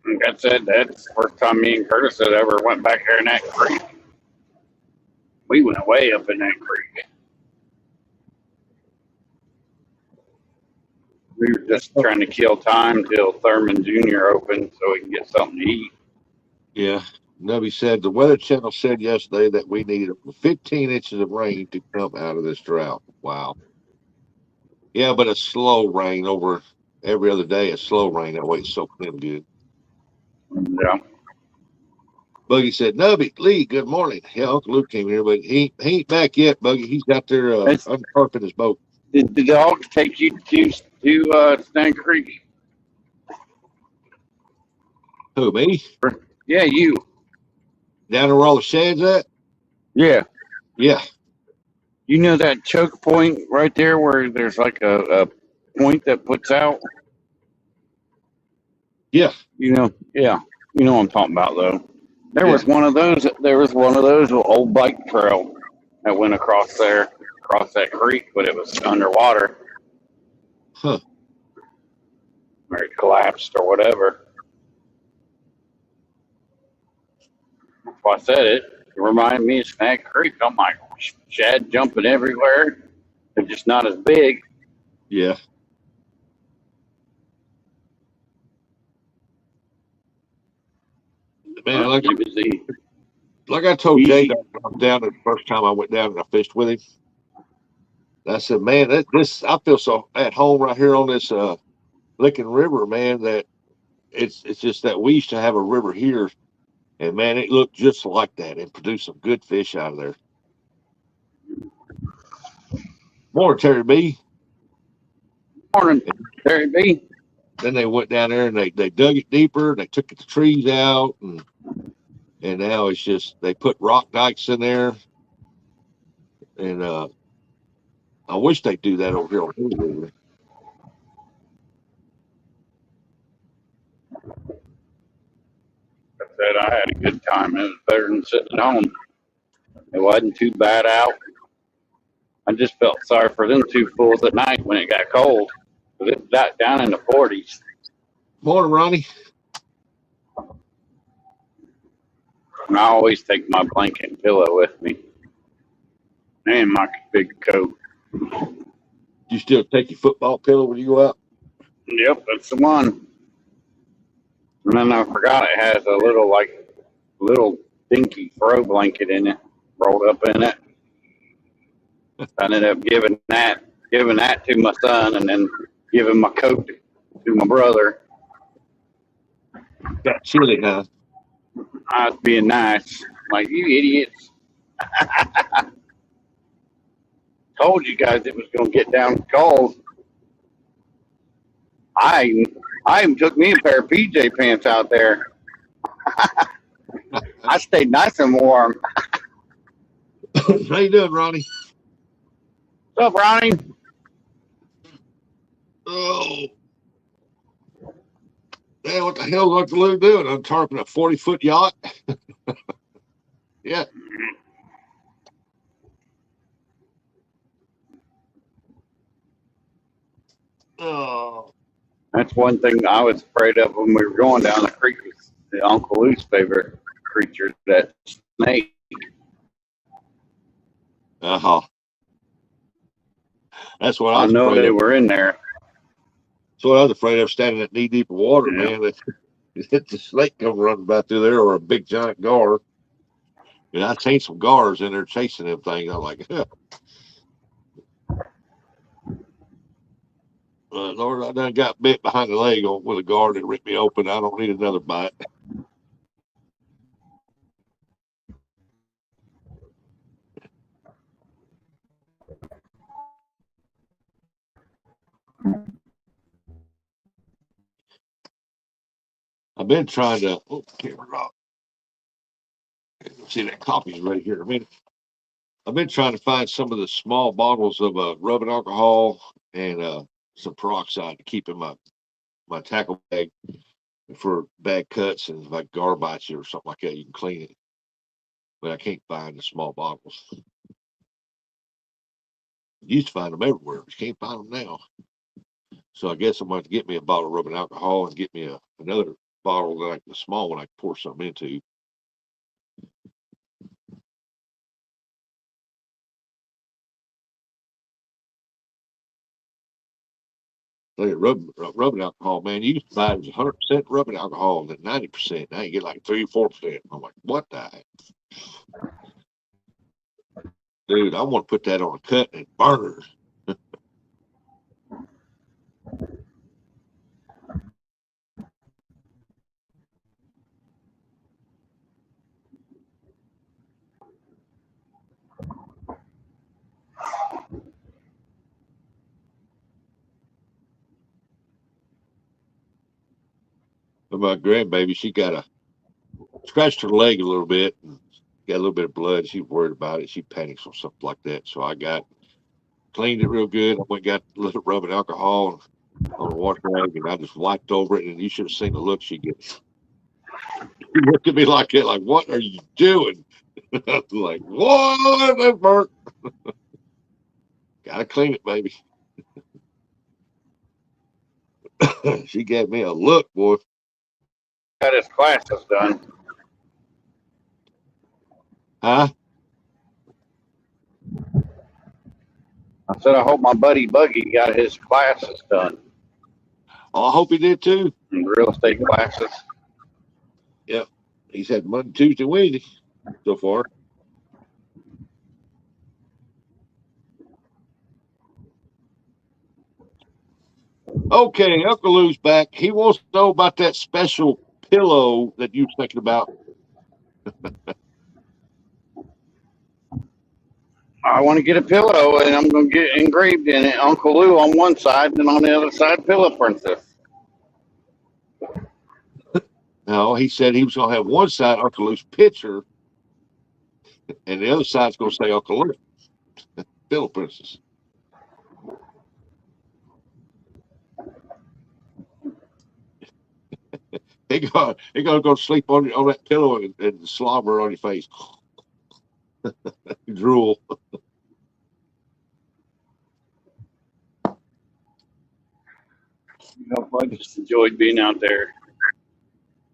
Like I said, that's the first time me and Curtis had ever went back there in that creek. We went way up in that creek. We were just trying to kill time till Thurman Jr. opened so we can get something to eat. Yeah. Nobody said the Weather Channel said yesterday that we needed 15 inches of rain to come out of this drought. Wow. Yeah, but a slow rain over every other day. A slow rain that way it's soaking in good. Yeah. Buggy said, Nubby, Lee, good morning. Yeah, Uncle Luke came here, but he ain't back yet, Buggy. He's out there untarping his boat. Did the dogs take you to Snag Creek? Who, me? Yeah, you. Down there where all the shed's at? Yeah. Yeah. You know that choke point right there where there's like a point that puts out? Yeah. You know, yeah. You know what I'm talking about though. There Yeah. was one of those old bike trail that went across there, across that creek, but it was underwater. Huh. Or it collapsed or whatever. That's why I said it. It reminded me of Snag Creek. I'm like, shad jumping everywhere. They're just not as big. Yeah. Man, like I told Jay down the first time I went down and I fished with him. I said, man, I feel so at home right here on this Licking River, man, that it's just that we used to have a river here, and man, it looked just like that and produced some good fish out of there. Morning, Terry B. Morning, Terry B. Then they went down there and they dug it deeper and they took the trees out and now it's just they put rock dikes in there and I wish they'd do that over here on Hill River. I said I had a good time. It was better than sitting at home. It wasn't too bad out. I just felt sorry for them two fools at night when it got cold. Because it got down in the 40s. Morning, Ronnie. And I always take my blanket and pillow with me. And my big coat. You still take your football pillow when you go out? Yep, that's the one. And then I forgot it has a little dinky throw blanket in it, rolled up in it. I ended up giving that to my son, and then giving my coat to my brother. Got chilly, huh? I was being nice, like you idiots. Told you guys it was gonna get down cold. I even took me a pair of PJ pants out there. I stayed nice and warm. How you doing, Ronnie? What's up, Ronnie? Oh, man, what the hell is Uncle Lou doing? I'm tarping a 40-foot yacht. Yeah. Oh. That's one thing I was afraid of when we were going down the creek. Was the Uncle Lou's favorite creature, that snake. Uh-huh. That's what I I was know afraid they of. were in there. That's what I was afraid of, standing at knee-deep water, Yeah. man. It's a snake come running about through there or a big giant gar. And I've seen some gars in there chasing them things. I'm like, Lord, I done got bit behind the leg with a gar that ripped me open. I don't need another bite. I've been trying to. Oh, camera off. See that coffee's ready here in a minute. I've been trying to find some of the small bottles of rubbing alcohol and some peroxide to keep in my tackle bag for bad cuts, and if like gar bites you or something like that, you can clean it. But I can't find the small bottles. You used to find them everywhere, but you can't find them now. So I guess I'm going to get me a bottle of rubbing alcohol and get me another bottle, like the small one I can pour something into. Look at rubbing alcohol, man. You used to buy it was 100% rubbing alcohol, and then 90%. Now you get like 3 or 4%. I'm like, what the heck? Dude, I want to put that on a cut and burn. But my grandbaby, she scratched her leg a little bit and got a little bit of blood. She was worried about it. She panics or something like that. So I cleaned it real good. I went and got a little rubbing alcohol on a wash rag, and I just wiped over it. And you should have seen the look she gets. She looked at me like that, like, what are you doing? I was like, what? That burnt. Gotta clean it, baby. She gave me a look, boy. Got his classes done. Huh? I said, I hope my buddy Buggy got his classes done. Oh, I hope he did too. Real estate classes. Yep. He's had Monday, Tuesday, Wednesday so far. Okay, Uncle Lou's back. He wants to know about that special pillow that you were thinking about. I want to get a pillow, and I'm going to get engraved in it Uncle Lou on one side, and on the other side, Pillow Princess. No, he said he was going to have one side Uncle Lou's picture, and the other side's going to say Uncle Lou, Pillow Princess. He gonna go sleep on that pillow and slobber on your face, drool. I just enjoyed being out there.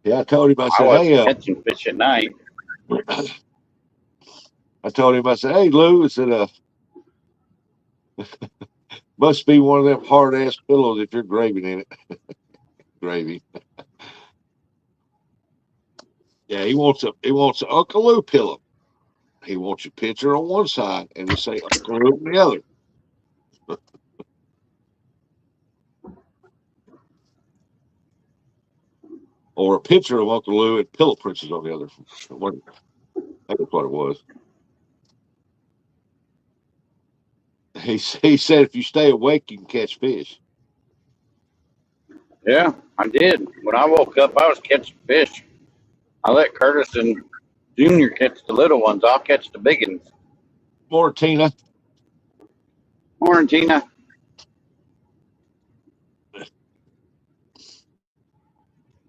Yeah, I told him. I I said, wasn't hey, catching fish at night. I told him. I said, hey, Lou. I said, must be one of them hard ass pillows if you're graving in it. Gravy. Yeah, he wants an Uncle Lou pillow. He wants your picture on one side and to say Uncle Lou on the other. Or a picture of Uncle Lou and Pillow Princess on the other. That's what it was. He said if you stay awake, you can catch fish. Yeah, I did. When I woke up, I was catching fish. I let Curtis and Junior catch the little ones. I'll catch the big ones. More Tina. Morning, Tina.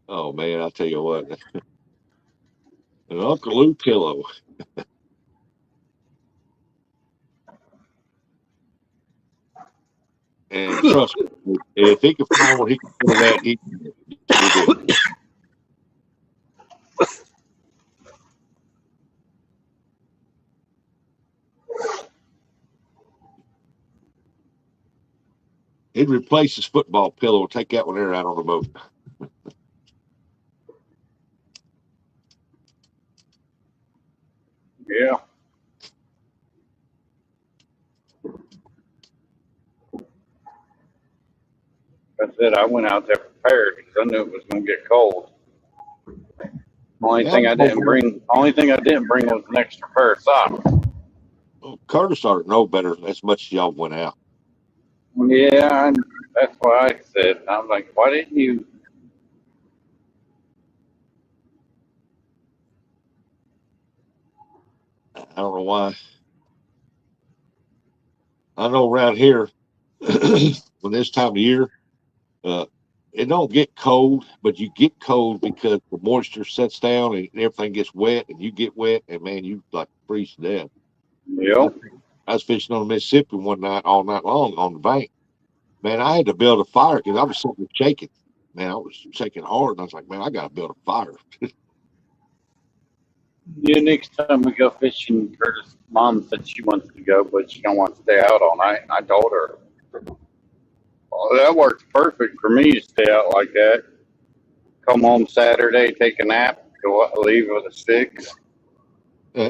Oh man, I'll tell you what. An Uncle Lou pillow. And trust me, if he can find what he can put that, he did. He'd replace his football pillow, take that one there out on the boat. Yeah. I said I went out there prepared because I knew it was going to get cold. Only thing I didn't bring was an extra pair of socks. Well, Curtis ought to know better as much as y'all went out. Yeah, that's what I said. I'm like, why didn't you? I don't know why. I know around here, when this time of year, uh, it don't get cold, but you get cold because the moisture sets down and everything gets wet, and you get wet, and man, you like freeze to death. I, Yep. I was fishing on the Mississippi one night, all night long on the bank. Man, I had to build a fire because I was sitting there shaking. Man, I was shaking hard, and I was like, man, I got to build a fire. Yeah, next time we go fishing, Curtis' mom said she wants to go, but she don't want to stay out all night. And I told her, oh, that works perfect for me to stay out like that. Come home Saturday, take a nap, go out, leave with a 6,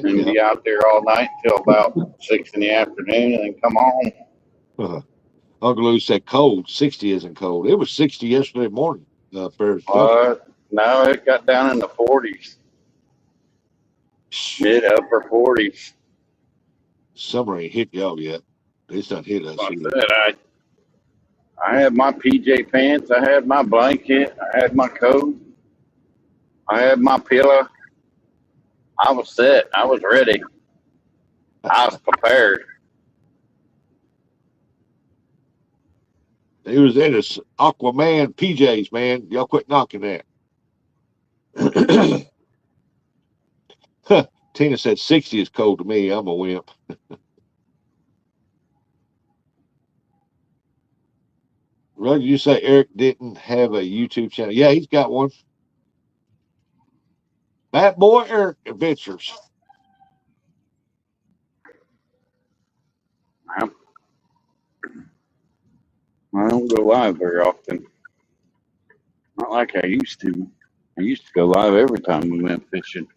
and Yeah. be out there all night till about 6 in the afternoon, and then come home. Uh, Uncle Lou said cold. 60 isn't cold. It was 60 yesterday morning. Fair stuff. No, it got down in the 40s, mid upper 40s. Summer ain't hit y'all yet. It's not hit us Like I either. said, I had my PJ pants, I had my blanket, I had my coat, I had my pillow. I was set. I was ready. I was prepared. He was in his Aquaman PJs, man. Y'all quit knocking that. Tina said 60 is cold to me. I'm a wimp. Roger, you say Eric didn't have a YouTube channel. Yeah, he's got one. That boy Eric Adventures. I don't go live very often. Not like I used to. I used to go live every time we went fishing.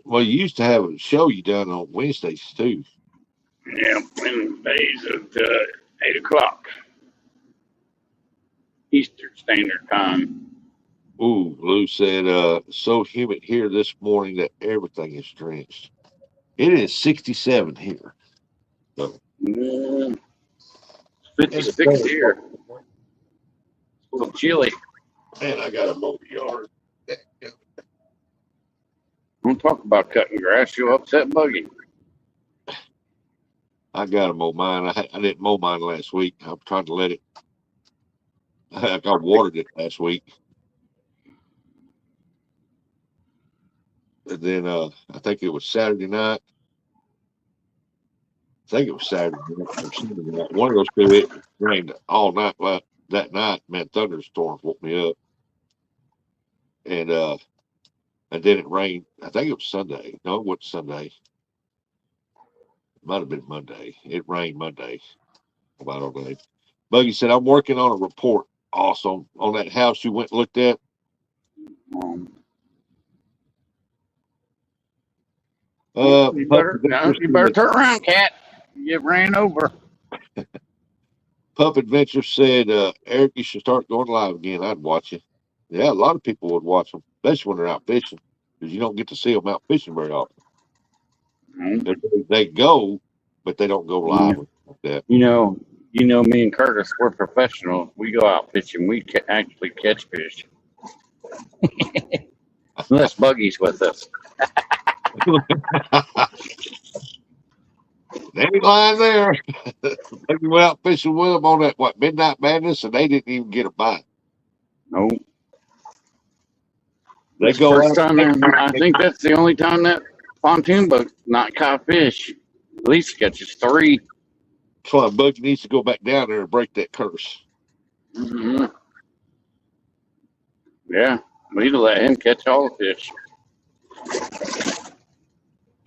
Well, you used to have a show you done on Wednesdays too. Yeah, Wednesdays at 8 o'clock Eastern Standard Time. Ooh, Lou said, so humid here this morning that everything is drenched. It is 67 here. So, Mm, and 56 here. It's a little chilly. I got a motor yard. Don't talk about cutting grass. You'll upset Buggy. I got to mow mine. I didn't mow mine last week. I'm trying to let it. I watered it last week. And then I think it was Saturday night. I think it was Saturday night or Sunday night. One of those two, it rained all night that night. Man, thunderstorms woke me up. And and then it rained. I think it was Sunday. No, it wasn't Sunday. It might have been Monday. It rained Monday. About all day. Buggy said, I'm working on a report also on that house you went and looked at. Um, Uh, you Pup better no, Adventure you better said, turn around, cat. You get ran over. Pup Adventure said, Eric, you should start going live again. I'd watch you. Yeah, a lot of people would watch them, especially when they're out fishing, because you don't get to see them out fishing very often. Mm. They go, but they don't go live like that. You know, you know, me and Curtis, we're professionals. We go out fishing. We actually catch fish, unless Buggy's with us. They ain't lying there. They went out fishing with them on that Midnight Madness, and they didn't even get a bite. No, They that's the go first out. time. I think that's the only time that pontoon boat not caught fish. At least catches 3. That's why Bug needs to go back down there and break that curse. Mm-hmm. Yeah, we need to let him catch all the fish.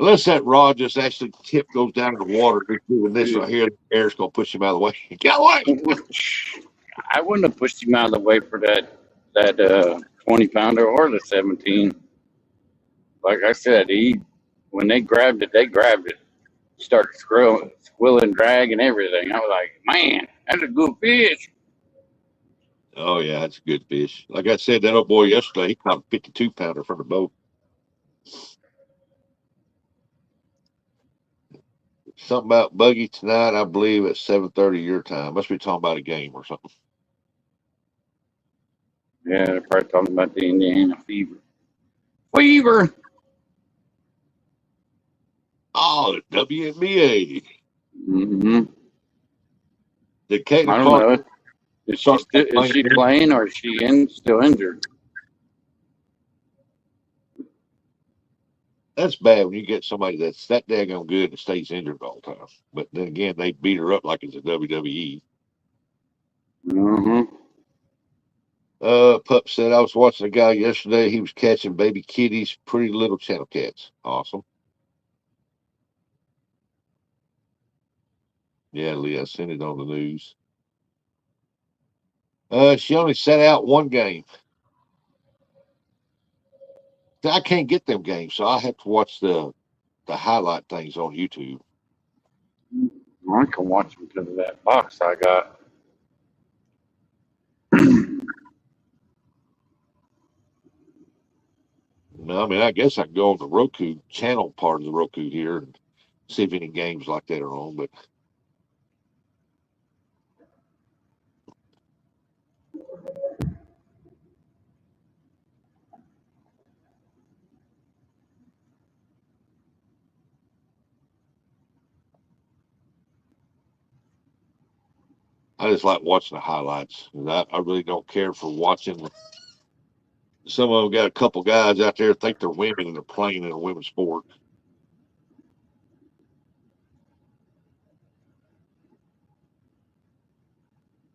Unless that rod just actually tip goes down in the water, he's doing this right here. The air's gonna push him out of the way. Get away! I wouldn't have pushed him out of the way for that 20-pounder or the 17. Like I said, when they grabbed it, they grabbed it. Started squilling, drag, and everything. I was like, man, that's a good fish. Oh yeah, that's a good fish. Like I said, that old boy yesterday, he caught a 52-pounder from the boat. Something about Buggy tonight, I believe at 7:30 your time. Must be talking about a game or something. Yeah, they're probably talking about the Indiana fever. Fever. Oh, the WNBA. Mm-hmm. Did I Caitlin don't Clark know. Is she start still playing again? playing or is she still injured? That's bad when you get somebody that's that daggone good and stays injured all the time. But then again, they beat her up like it's a WWE. Mm-hmm. Pup said I was watching a guy yesterday. He was catching baby kitties, pretty little channel cats. Awesome. Yeah, Lee, I seen it on the news. She only sat out one game. I can't get them games, so I have to watch the highlight things on YouTube. I can watch them because of that box I got. No, I mean, I guess I can go on the Roku channel part of the Roku here and see if any games like that are on. But I just like watching the highlights. And I really don't care for watching. Some of them got a couple guys out there think they're women and they're playing in a women's sport.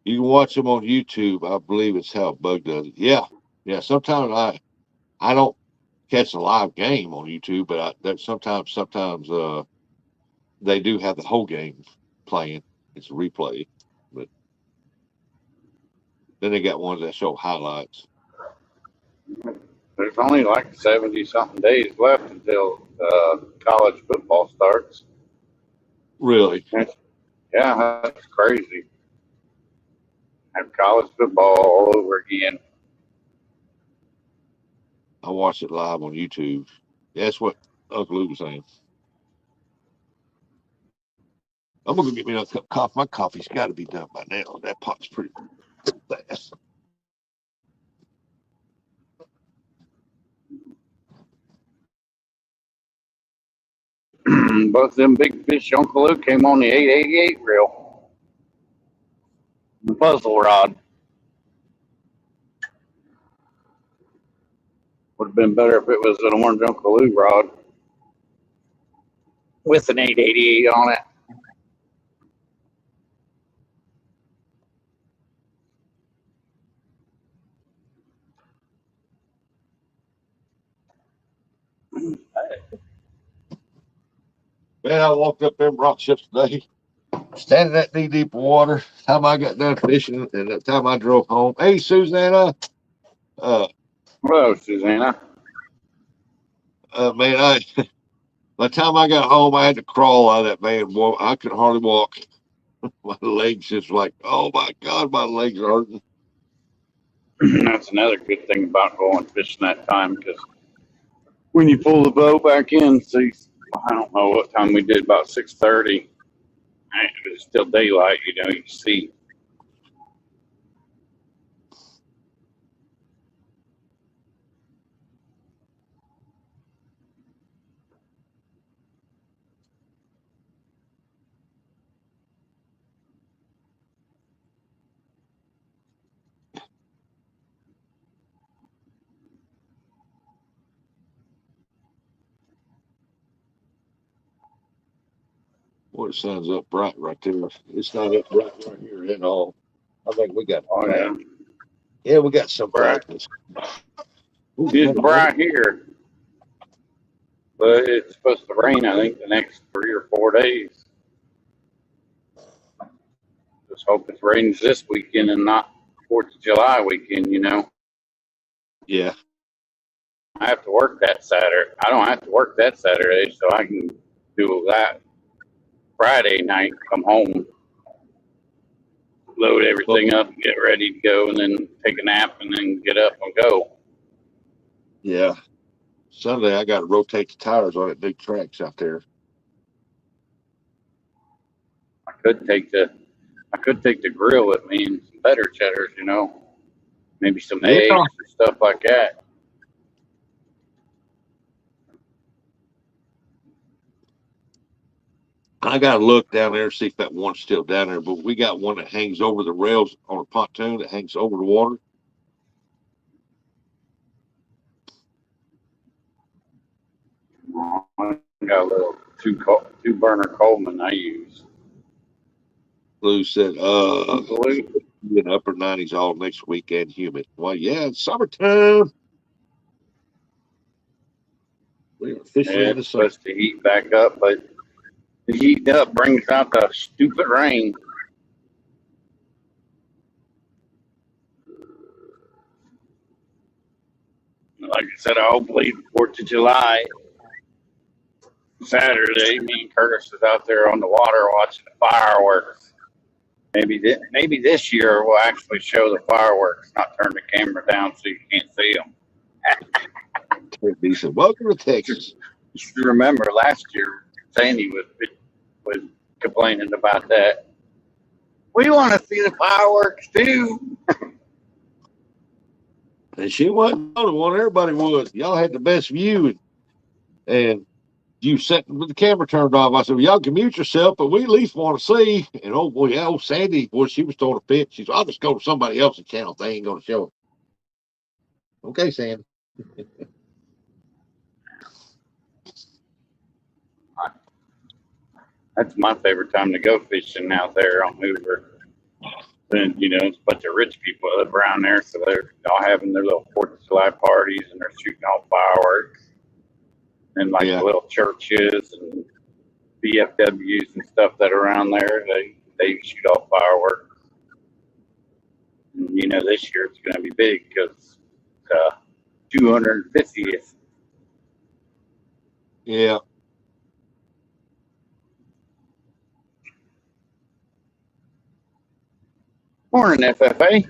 You can watch them on YouTube. I believe it's how Bug does it. Yeah, yeah. Sometimes I don't catch a live game on YouTube, but that sometimes they do have the whole game playing. It's a replay, but then they got ones that show highlights. There's only like 70 something days left until college football starts. Really, Yeah, that's crazy. Have college football all over again. I watched it live on YouTube. That's what Uncle Lou was saying. I'm gonna go get me another cup of coffee. My coffee's got to be done by now. That pot's pretty fast. Both them big fish Uncle Luke came on the 888 reel. The puzzle rod. Would have been better if it was an orange Uncle Lou rod with an 888 on it. Man, I walked up them rocks yesterday, standing that knee deep of water. Time I got done fishing, and the time I drove home. Hey, Susanna. Uh, Hello, Susanna. man, by the time I got home, I had to crawl out of that man. Boy, I could hardly walk. My legs just like, oh my God, my legs are hurting. That's another good thing about going fishing that time because when you pull the boat back in, see, I don't know what time we did, about 6:30. It was still daylight, you know, you see. Boy, the sun's up bright right there. It's not up bright right here at all. I think we got Oh, bright. yeah. Yeah, we got some Bright. brightness. Ooh, It's another minute. bright here, but it's supposed to rain, I think, the next 3 or 4 days. Just hope it rains this weekend and not 4th of July weekend, you know. Yeah. I have to work that Saturday. I don't have to work that Saturday, so I can do that Friday night, come home, load Well, everything up, get ready to go, and then take a nap and then get up and go. yeah. Sunday, I got to rotate the tires on that big tracks out there. I could take the I could take the grill with me and some better cheddars, you know, maybe some Yeah. eggs or stuff like that. I gotta look down there and see if that one's still down there. But we got one that hangs over the rails on a pontoon that hangs over the water. I got a little two burner Coleman I use. Lou said, Blue. in upper 90s all next week and humid. Well, yeah, it's summertime. We're officially Yeah, in the it's summer. supposed to heat back up, but the heat up brings out the stupid rain. Like I said, hopefully 4th of July, Saturday, me and Curtis is out there on the water watching the fireworks. Maybe this year we'll actually show the fireworks, not turn the camera down so you can't see them. He said, welcome to Texas. Just remember last year, Sandy was complaining about that. We want to see the fireworks too. And she wasn't the one, everybody was. Y'all had the best view, and you sat with the camera turned off. I said, well, y'all can mute yourself, but we at least want to see. And oh boy, yeah, old Sandy, boy, she was throwing a fit. She said, I'll just go to somebody else's channel. They ain't going to show it. Okay, Sandy. That's my favorite time to go fishing out there on Hoover. Then, it's a bunch of rich people that live around there, so they're all having their little 4th of July parties and they're shooting off fireworks. And like the little churches and BFWs and stuff that are around there, they shoot off fireworks. And, this year it's going to be big because it's 250th. Yeah. Morning, FFA.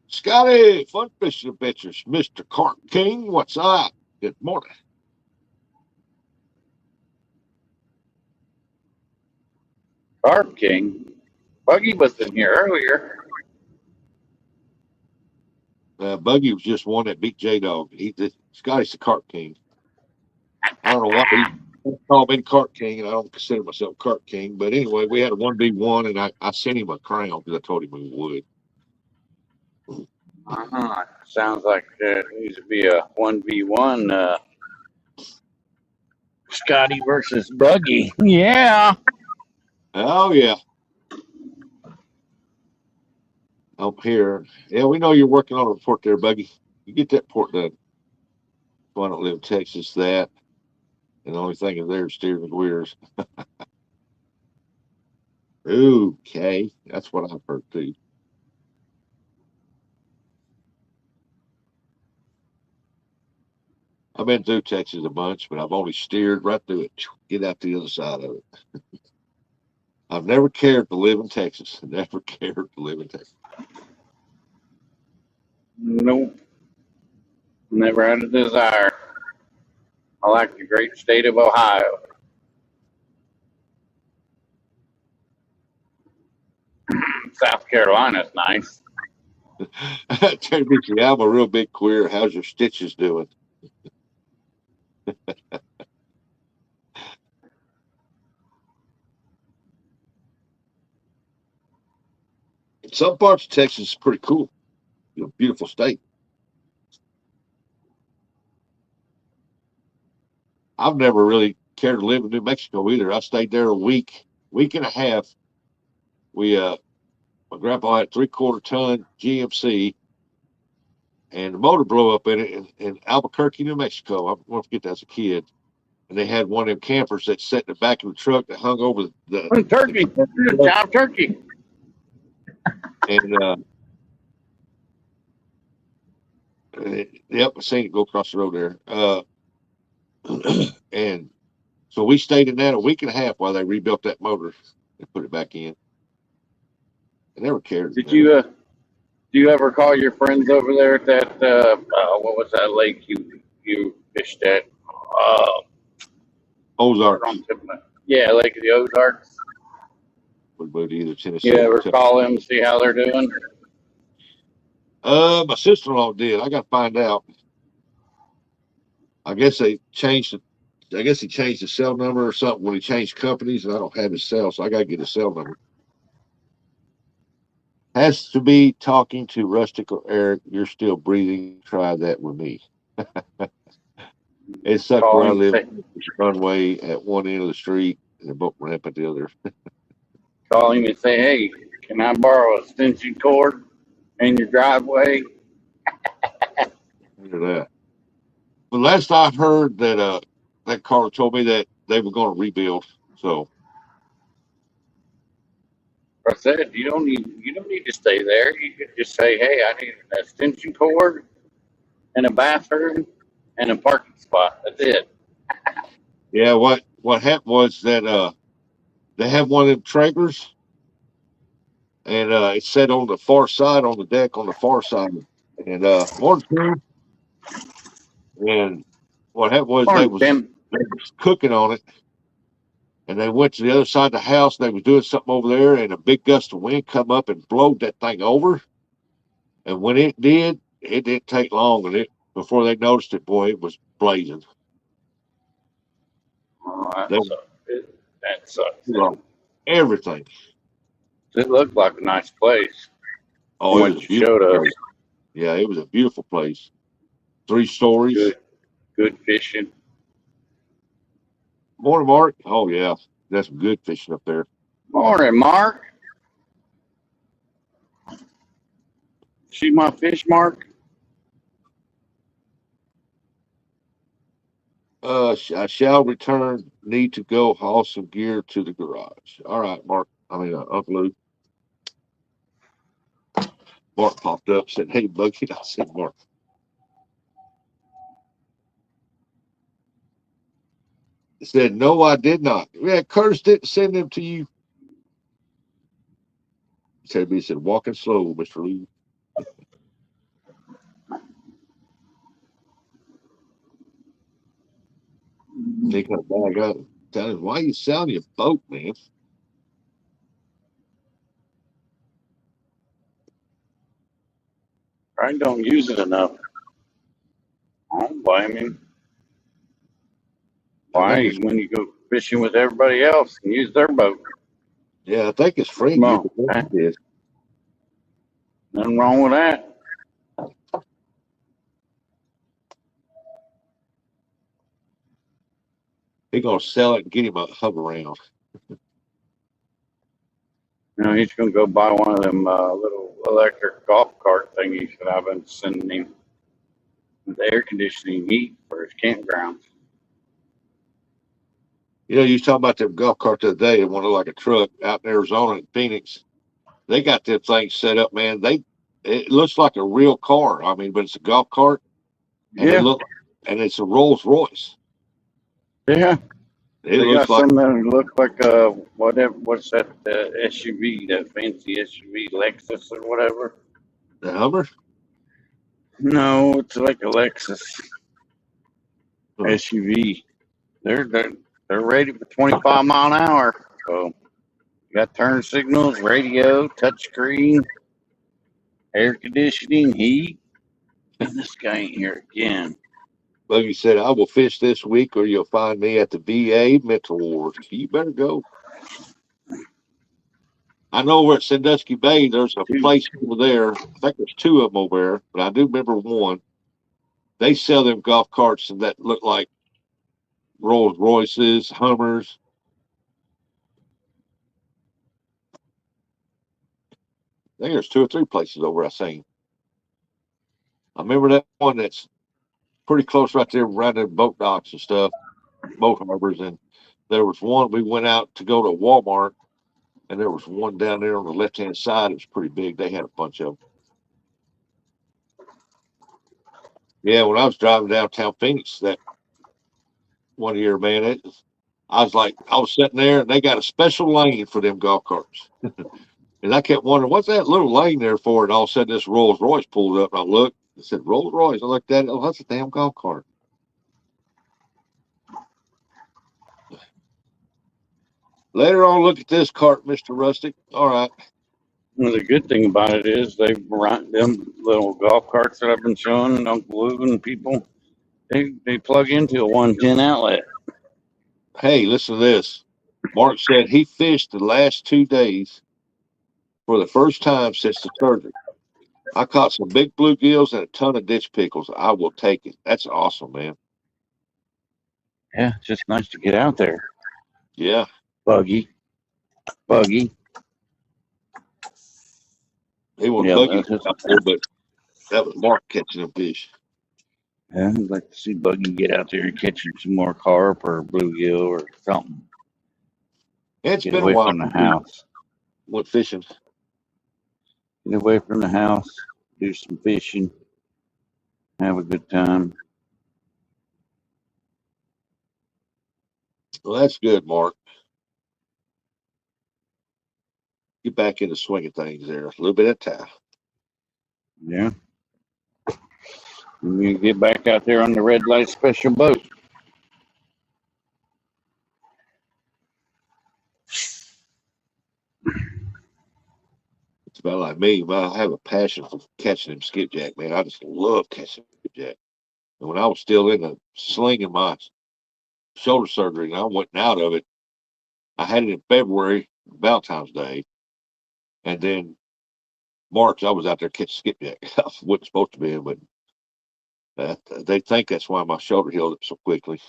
Scotty, Fun Fishing Adventures, Mr. Carp King, what's up? Good morning. Carp King. Buggy was in here earlier. Buggy was just one that beat J Dog. Scotty's the Carp King. I don't know why he called me Carp King, and I don't consider myself Carp King. But anyway, we had a 1v1, and I sent him a crown because I told him we would. Sounds like it needs to be a 1v1 Scotty versus Buggy. Yeah. Oh, yeah. Up here. Yeah, we know you're working on a report there, Buggy. You get that report done. I don't live in Texas, that. And the only thing is there is steering and weirs. Okay. That's what I've heard, too. I've been through Texas a bunch, but I've only steered right through it. Get out the other side of it. I've never cared to live in Texas. Never cared to live in Texas. Nope. Never had a desire. I like the great state of Ohio. South Carolina's nice. I'm a real big queer. How's your stitches doing? Some parts of Texas is pretty cool. Beautiful state. I've never really cared to live in New Mexico either. I stayed there a week and a half. My grandpa had 3/4 ton GMC, and the motor blew up in it in Albuquerque, New Mexico. I won't forget that as a kid. And they had one of them campers that sat in the back of the truck that hung over the turkey. Good job, turkey. And yep, I seen it go across the road there. And so we stayed in that a week and a half while they rebuilt that motor and put it back in. I never cared. Did you do you ever call your friends over there at that what was that lake you fished at? Ozarks. Yeah, Lake of the Ozarks. Would go to either Tennessee. You ever call them to see how they're doing? My sister-in-law did. I got to find out. I guess they changed it. I guess he changed his cell number or something when he changed companies, and I don't have his cell, so I got to get his cell number. Has to be talking to Rustic or Eric. You're still breathing. Try that with me. It sucked Call where I him, live. say, Runway at one end of the street and a boat ramp at the other. call him and say, hey, can I borrow a extension cord in your driveway? Look at that. But last I heard that car told me that they were going to rebuild. So I said, you don't need to stay there. You could just say, hey, I need an extension cord and a bathroom and a parking spot. That's it. yeah, what happened was that they have one of them Traegers, and it sat on the far side on the deck on the far side, and morning Tim. And what happened was Morning, Tim. they was cooking on it, and they went to the other side of the house. And they was doing something over there, and a big gust of wind come up and blowed that thing over. And when it didn't take long, and it before they noticed it, boy, it was blazing. Oh, that They sucks. That sucks. lost everything. It looked like a nice place Oh, from it was what a you showed beautiful us. place. Yeah, it was a beautiful place. 3 stories. Good, good fishing. Morning, Mark. Oh yeah, that's some good fishing up there. Morning, Mark. See my fish, Mark? I shall return. Need to go haul some gear to the garage. All right, Mark. I mean, Uncle Lou. Mark popped up, said, "Hey, Bucky." I said, "Mark." He said, "No, I did not. Yeah, Curtis didn't send them to you." He said, "Walking slow, Mister Lou." He got back up. Tell him, why you selling your boat, man? I don't use it enough. I don't blame him. I think Why? it's When you go fishing with everybody else and use their boat. yeah, I think his friend used Well, the best. nothing wrong with that. He gonna sell it and get him a hub around. He's going to go buy one of them little electric golf cart thingies that I've been sending him with air conditioning heat for his campgrounds. You know, you was talking about them golf cart the other day, and one looked like a truck out in Arizona in Phoenix. They got them things set up, man. It looks like a real car. I mean, but it's a golf cart, and Yeah, it's a Rolls Royce. yeah. It They looks got like some that look like whatever. What's that SUV? That fancy SUV, Lexus or whatever. the Hummer. No, it's like a Lexus Huh. SUV. They're rated for 25 mile an hour. So you got turn signals, radio, touchscreen, air conditioning, heat. And this guy ain't here again. Buggy said, "I will fish this week, or you'll find me at the VA Mental Ward. You better go." I know we're at Sandusky Bay. There's a Dude, place over there. I think there's 2 of them over there, but I do remember one. They sell them golf carts that look like Rolls Royces, Hummers. I think there's 2 or 3 places over I seen. I remember that one that's pretty close right there around the boat docks and stuff, boat harbors. And there was one we went out to go to Walmart, and there was one down there on the left hand side. It was pretty big. They had a bunch of them. Yeah, when I was driving downtown Phoenix that one year, man, I was sitting there, and they got a special lane for them golf carts. And I kept wondering, what's that little lane there for? And all of a sudden, this Rolls Royce pulled up, and I looked. It said Rolls Royce. I looked at it. Oh, that's a damn golf cart. Later on, look at this cart, Mr. Rustic. All right. well, the good thing about it is they've run them little golf carts that I've been showing Uncle Lou and people. They plug into a 110 outlet. Hey, listen to this. Mark said he fished the last 2 days for the first time since the surgery. I caught some big bluegills and a ton of ditch pickles. I will take it. That's awesome, man. Yeah, it's just nice to get out there. Yeah. Buggy, buggy. He was Yeah, buggy that's just, out there, but that was Mark catching them fish. yeah, I'd like to see Buggy get out there and catch him some more carp or bluegill or something. It's Get been a away while from the since we house. went fishing. Get away from the house. Do some fishing. Have a good time. Well, that's good, Mark. Get back in the swing of things there. A little bit at a time. Yeah. And you get back out there on the red light special boat. It's about like me. I have a passion for catching them skipjack, man. I just love catching skipjack. And when I was still in the sling in my shoulder surgery and I went out of it, I had it in February, Valentine's Day. And then March, I was out there catching skipjack. I wasn't supposed to be, but they think that's why my shoulder healed up so quickly.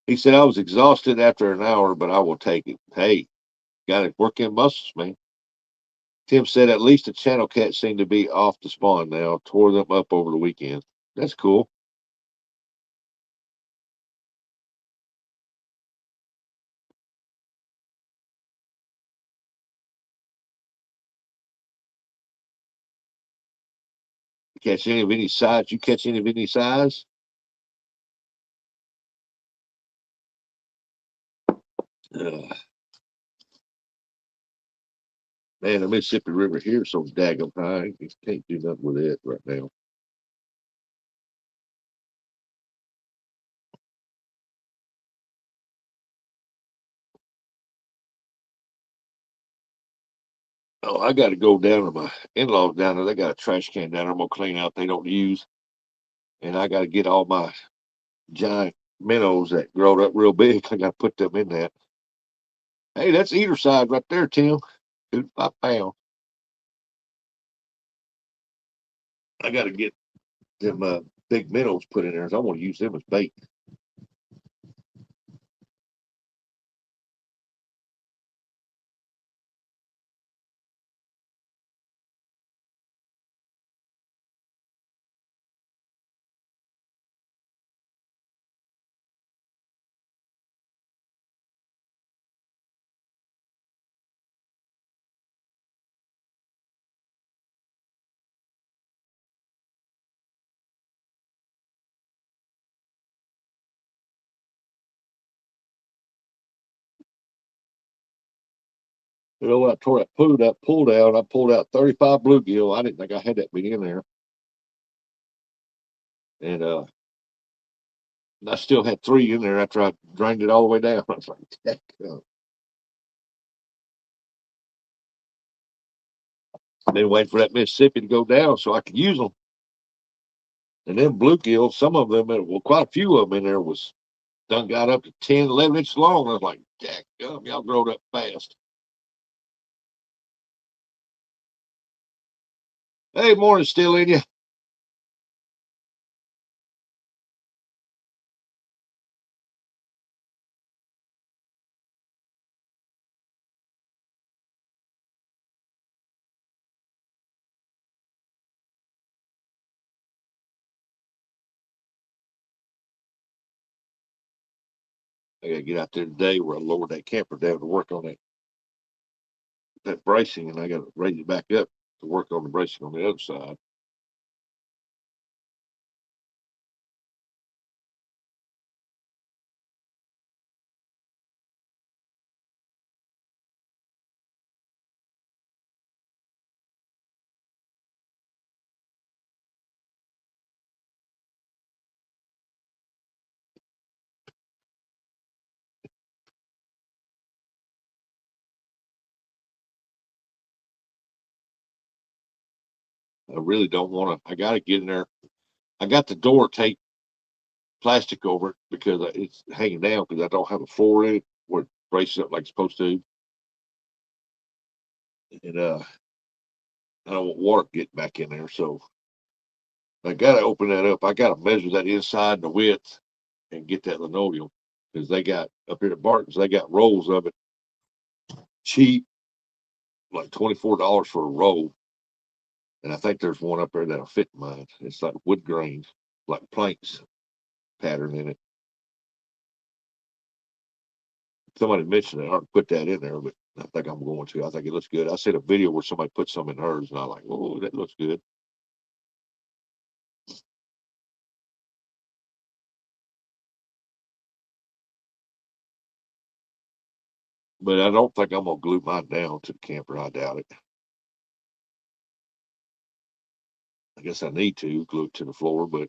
He said I was exhausted after an hour, but I will take it. Hey, got to work in muscles, man. Tim said at least the channel cats seem to be off the spawn now. Tore them up over the weekend. That's cool. Catch any of any size? You catch any of any size? Uh, man, the Mississippi River here is so daggum high. You can't do nothing with it right now. Oh, I got to go down to my in-laws down there. They got a trash can down there. I'm gonna clean out. They don't use, and I got to get all my giant minnows that growed up real big. I got to put them in that. Hey, that's eater side right there, Tim. 2 to 5 pounds. I got to get them big minnows put in there. So I want to use them as bait. You know, when I tore that pull down, I pulled out 35 bluegill. I didn't think I had that many in there. And I still had 3 in there after I drained it all the way down. I was like, heck, been waiting for that Mississippi to go down so I could use them. And then bluegill, some of them, well, quite a few of them in there was done got up to 10, 11 inches long. I was like, jack y'all growed up fast. Hey, morning, still in you. I gotta get out there today where I lowered that camper down to work on that bracing, and I gotta raise it back up to work on the bracing on the other side. I really don't want to. I gotta get in there. I got the door taped plastic over it because it's hanging down because I don't have a floor in it where it braces up like it's supposed to. And I don't want water getting back in there. So I got to open that up. I got to measure that inside and the width and get that linoleum because they got up here at Barton's, they got rolls of it cheap, like $24 for a roll. And I think there's one up there that'll fit mine. It's like wood grain, like planks pattern in it. Somebody mentioned it. I ought to put that in there, but I think I'm going to. I think it looks good. I seen a video where somebody put some in hers, and I like, oh, that looks good. But I don't think I'm gonna glue mine down to the camper. I doubt it. I guess I need to glue it to the floor, but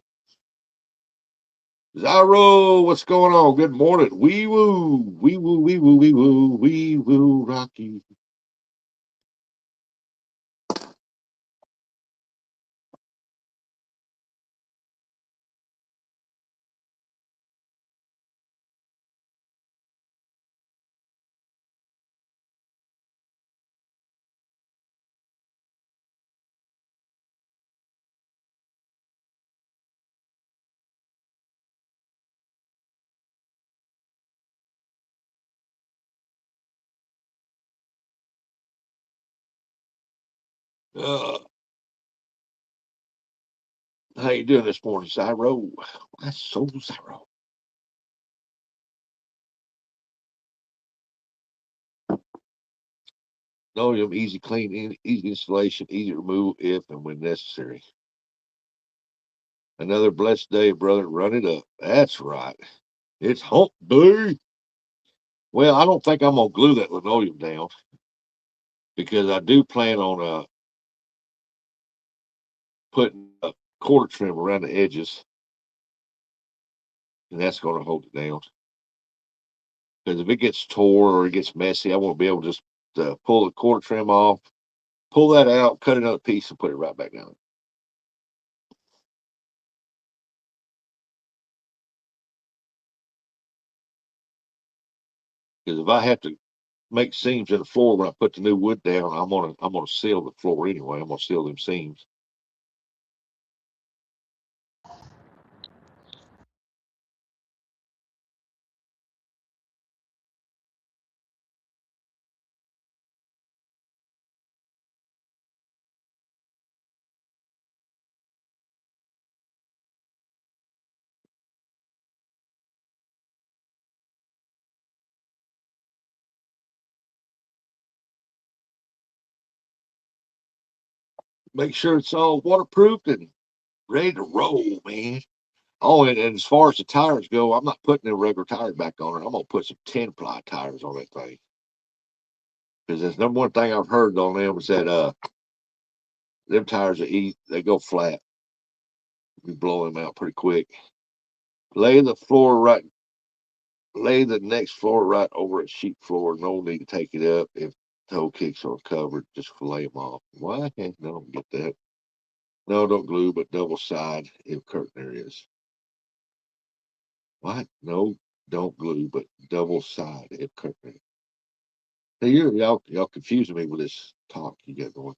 Zyro, what's going on? Good morning. Wee woo, wee woo, wee woo, wee woo, wee woo, Rocky. Uh, how you doing this morning, Zyro? That's so Zyro. No, easy clean, easy installation, easy removal if and when necessary. Another blessed day, brother. Run it up. That's right. It's hump day. Well, I don't think I'm gonna glue that linoleum down because I do plan on putting a quarter trim around the edges, and that's gonna hold it down. Because if it gets tore or it gets messy, I won't be able to just pull the quarter trim off, pull that out, cut another piece, and put it right back down. Because if I have to make seams in the floor when I put the new wood down, I'm gonna seal the floor anyway. I'm gonna seal them seams. Make sure it's all waterproofed and ready to roll, man. Oh, and as far as the tires go, I'm not putting the regular tires back on it. I'm gonna put some 10-ply tires on that thing. Because that's number one thing I've heard on them is that them tires they go flat. You blow them out pretty quick. Lay the floor right lay the next floor right over a sheet floor. No need to take it up if toe kicks are covered. Just fillet them off. Why? No, I don't get that. No, don't glue, but double side if curtain areas. What? No, don't glue, but double side if curtain. Hey, y'all confusing me with this talk you got going.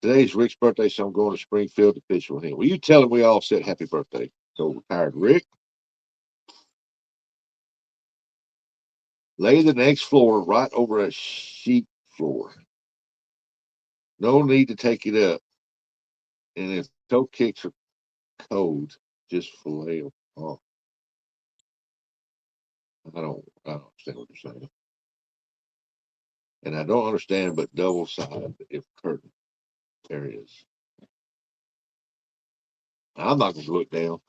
Today's Rick's birthday, so I'm going to Springfield to pitch with him. Will you tell him we all said happy birthday? So retired Rick. Lay the next floor right over a sheet floor. No need to take it up. And if toe kicks are cold, just fillet them off. I don't understand what you're saying. And I don't understand, but double side if curtain areas. I'm not going to look down.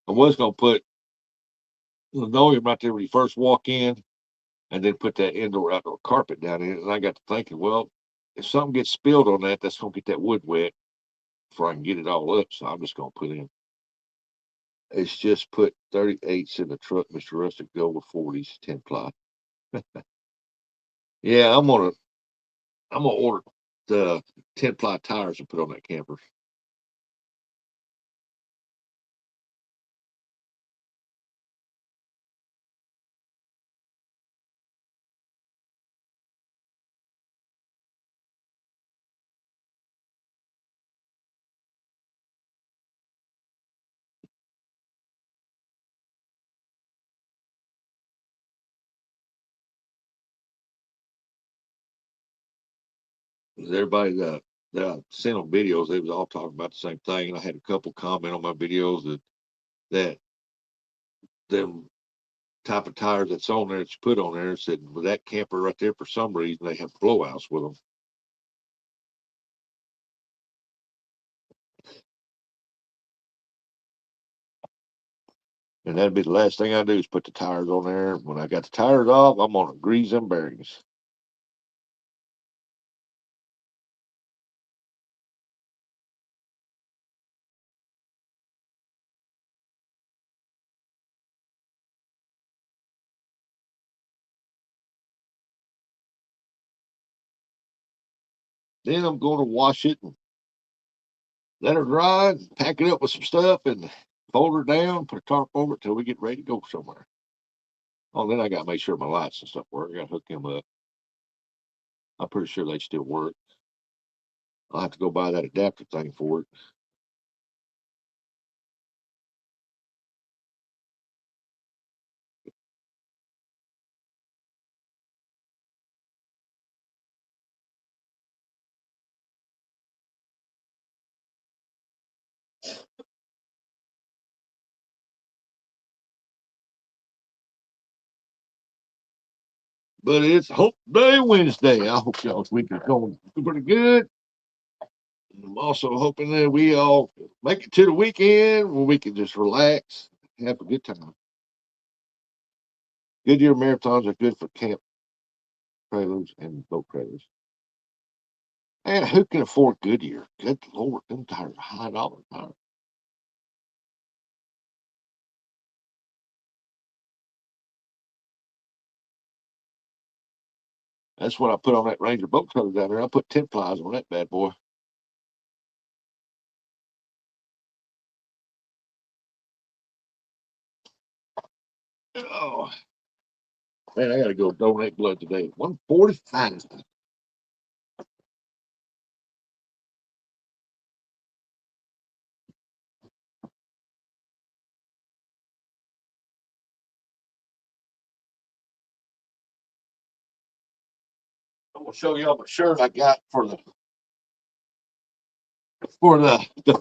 I was going to put linoleum right there when you first walk in and then put that indoor outdoor carpet down in it. And I got to thinking, well, if something gets spilled on that, that's going to get that wood wet before I can get it all up. So I'm just going to put in It's just put 38s in the truck, Mr. Rustic. Go with 40s, 10 ply. Yeah, I'm gonna order the 10 ply tires and put on that camper. Everybody that I sent on videos, they was all talking about the same thing. And I had a couple comment on my videos that them type of tires that's on there that you put on there said, with that camper right there, for some reason they have blowouts with them. And that'd be the last thing I do is put the tires on there. When I got the tires off, I'm gonna grease them bearings. Then I'm going to wash it and let her dry, and pack it up with some stuff, and fold her down, put a tarp over it till we get ready to go somewhere. Oh, then I got to make sure my lights and stuff work. I got to hook them up. I'm pretty sure they still work. I'll have to go buy that adapter thing for it. But it's Hope Day Wednesday. I hope y'all's week is going pretty good. I'm also hoping that we all make it to the weekend where we can just relax, have a good time. Goodyear marathons are good for camp trailers and boat trailers. And who can afford Goodyear? Good Lord, them tires are $high tires. That's what I put on that Ranger boat trailer down there. I put 10 plies on that bad boy. Oh, man, I got to go donate blood today. 145. I'm gonna show y'all my shirt I got for the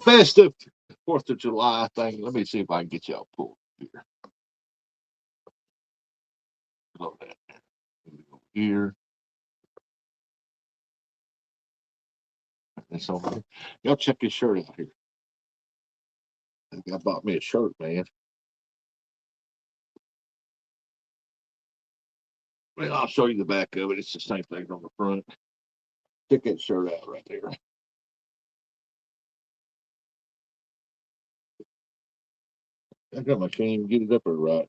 festive 4th of July thing. Let me see if I can get y'all pulled here. Below that. Here. That's on there. Y'all check this shirt out here. I think I bought me a shirt, man. Well, I'll show you the back of it. It's the same thing on the front. Check that shirt out right there. I got my cane. Get it up there right.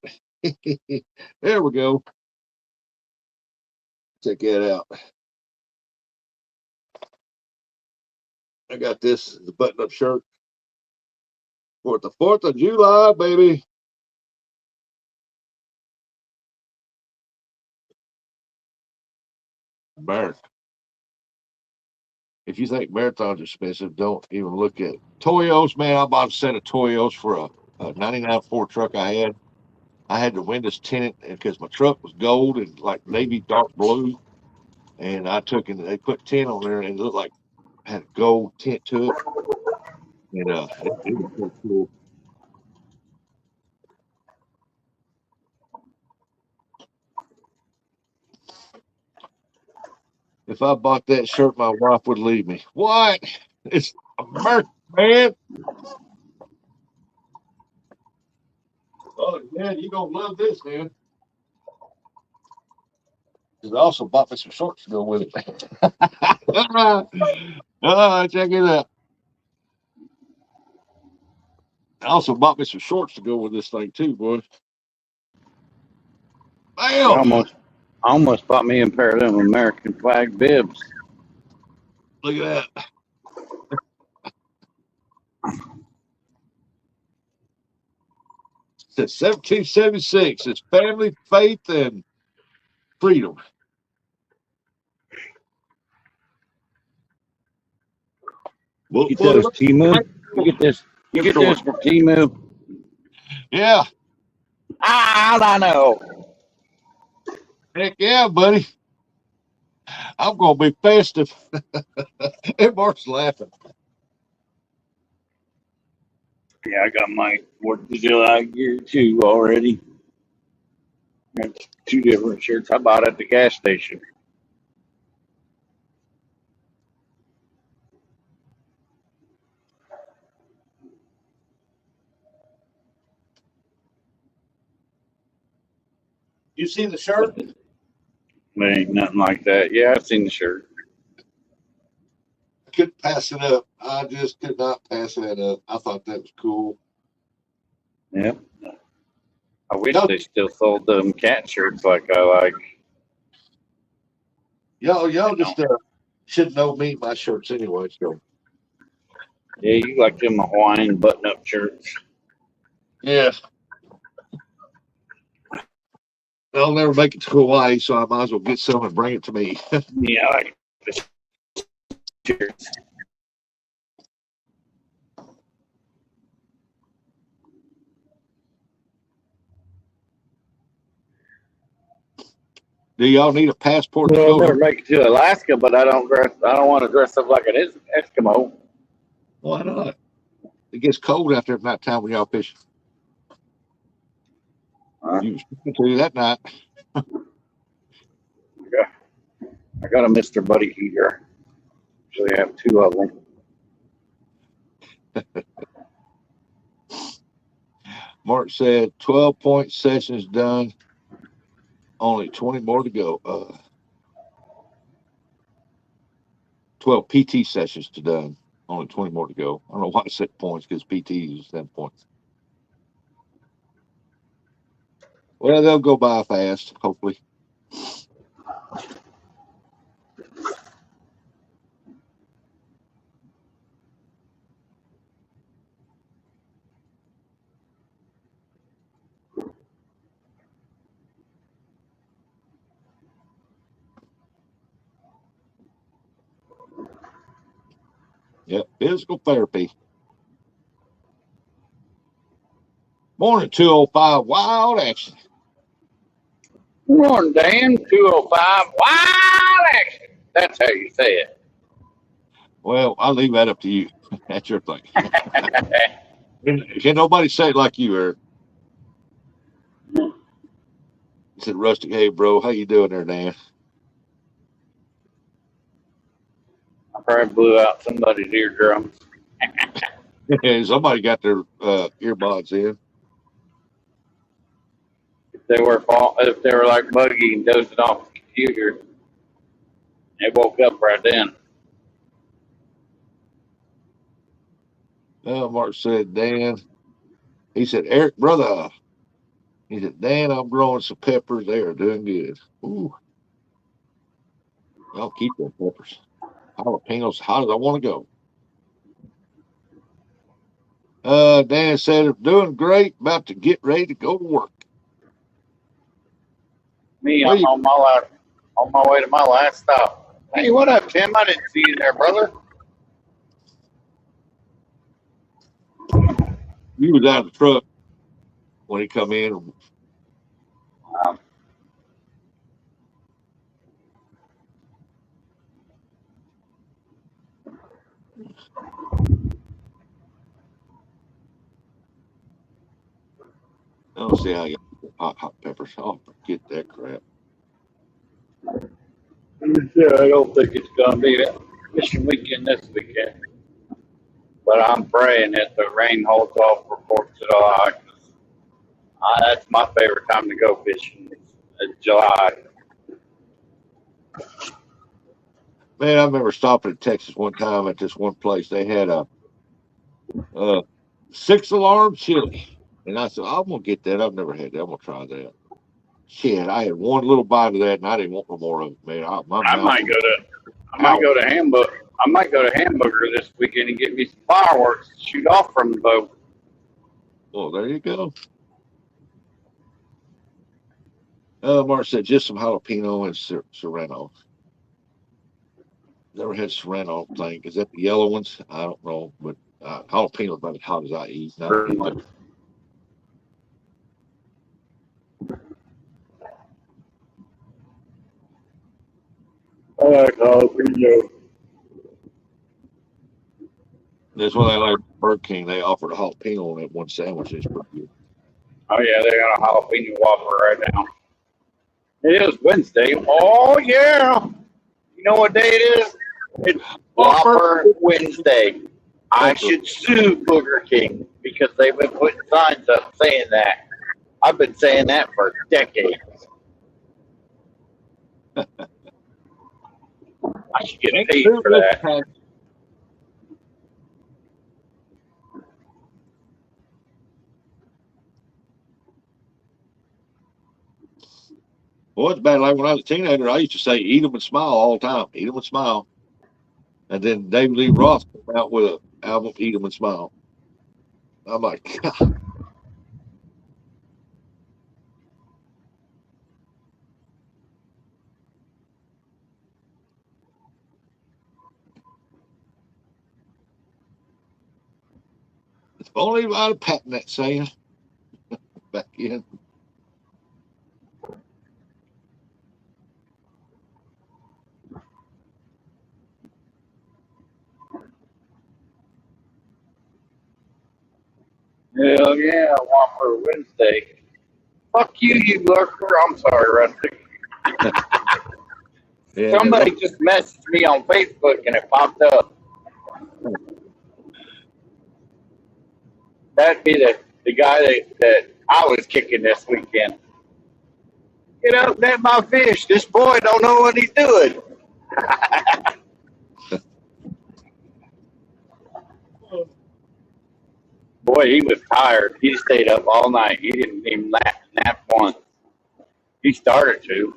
There we go. Check that out. I got this the button-up shirt for the 4th of July, baby. Marathon. If you think marathons are expensive, don't even look at Toyos, man. I bought a set of Toyos for a 99 Ford truck I had. I had the windows tinted because my truck was gold and like navy dark blue. And I took and they put tint on there and it looked like it had a gold tint to it. And it was so cool. If I bought that shirt, my wife would leave me. What? It's America, man. Oh, man, you're going to love this, man. I also bought me some shorts to go with it. Check it out. I also bought me some shorts to go with this thing too, boy. I Bam! almost bought me a pair of them American flag bibs. Look at that. It says 1776. It's family, faith, and freedom. Get those Timu. You get this. You get this for Timu. Yeah. I know. Heck yeah, buddy. I'm going to be festive. And Mark's laughing. Yeah, I got my 4th of July gear too already. Got 2 different shirts I bought at the gas station. You see the shirt? But ain't nothing like that. Yeah, I've seen the shirt. I couldn't pass it up. I just could not pass that up. I thought that was cool. Yep. I wish they still sold them cat shirts like I like. Y'all just should know me my shirts anyway. So Yeah, you like them Hawaiian button-up shirts. yeah, I'll never make it to Hawaii, so I might as well get some and bring it to me. Yeah, I like the shirts. Do y'all need a passport to Well, I'll go? never make it to Alaska, but I don't want to dress up like an Eskimo. Why not? It gets cold out there at night time when y'all fishing. You was to that night. Yeah, I got a Mr. Buddy heater. Actually, I have 2 of them. Mark said 12-point sessions done. Only 20 more to go. 12 PT sessions to done. Only 20 more to go. I don't know why I said points because PT is 10 points. Well, they'll go by fast, hopefully. Yep, physical therapy. Morning, 205, wild action. Good morning, Dan. 205. Wild action. That's how you say it. Well, I'll leave that up to you. That's your thing. Can nobody say it like you, Eric? He said, Rustic, hey, bro, how you doing there, Dan? I probably blew out somebody's eardrums. Somebody got their earbuds in. If they were like Buggy and dozing off the computer, they woke up right then. Mark said, Dan. He said, Eric, brother. He said, Dan, I'm growing some peppers. They are doing good. Ooh. I'll keep those peppers. Jalapenos, how does I want to go? Dan said, I'm doing great. About to get ready to go to work. Me, I'm on my way to my last stop. Hey, what up, Tim? I didn't see you there, brother. You was out of the truck when he come in. Um, I don't see how you hot peppers. Oh, forget that crap. yeah, I don't think it's gonna be a fishing weekend this weekend, but I'm praying that the rain holds off for 4th of July. That's my favorite time to go fishing. It's July. Man, I remember stopping in Texas one time at this one place. They had a 6 alarm chili. And I said, I'm gonna get that. I've never had that. I'm gonna try that. Shit, I had one little bite of that, and I didn't want no more of it, man. My I mouth might was go to I might out. go to Hamburg. I might go to Hamburger this weekend and get me some fireworks to shoot off from the boat. Well, there you go. Mark said just some jalapeno and serrano. Never had serrano thing. Is that the yellow ones? I don't know, but jalapeno about as hot as I eat, and I don't eat that. I like jalapeno. That's what I like Burger King. They offered a jalapeno on that one sandwich. It's pretty good. Oh yeah, they got a jalapeno Whopper right now. It is Wednesday. Oh yeah. You know what day it is? It's Whopper. Whopper Wednesday. I should sue Burger King because they've been putting signs up saying that. I've been saying that for decades. I should get paid for that. Well, it's bad. Like when I was a teenager, I used to say, "Eat them and smile" all the time. Eat them and smile. And then David Lee Roth came out with an album, "Eat them and Smile." I'm like, God. If only I'd have patented that saying back in. Hell yeah, Whopper Wednesday. Fuck you, you lurker. I'm sorry, Rusty. Yeah, Somebody just messaged me on Facebook and it popped up. That'd be the guy that I was kicking this weekend. Get up, net my fish. This boy don't know what he's doing. Boy, he was tired. He stayed up all night. He didn't even nap once. He started to.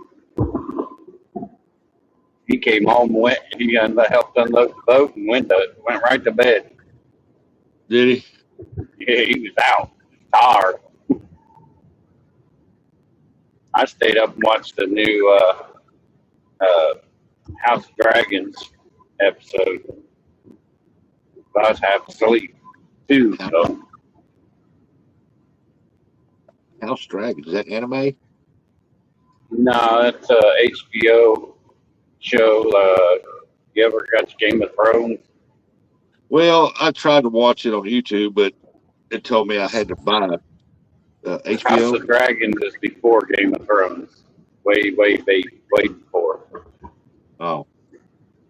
He came home, he helped unload the boat, and went right to bed. did he? Yeah, he was out, tired. I stayed up and watched the new House of Dragons episode. But I was half asleep too. So House Dragon. Is that anime? no, that's a HBO show. You ever got Game of Thrones? Well, I tried to watch it on YouTube, but it told me I had to buy House HBO. of Dragons is before Game of Thrones. Way before. Oh,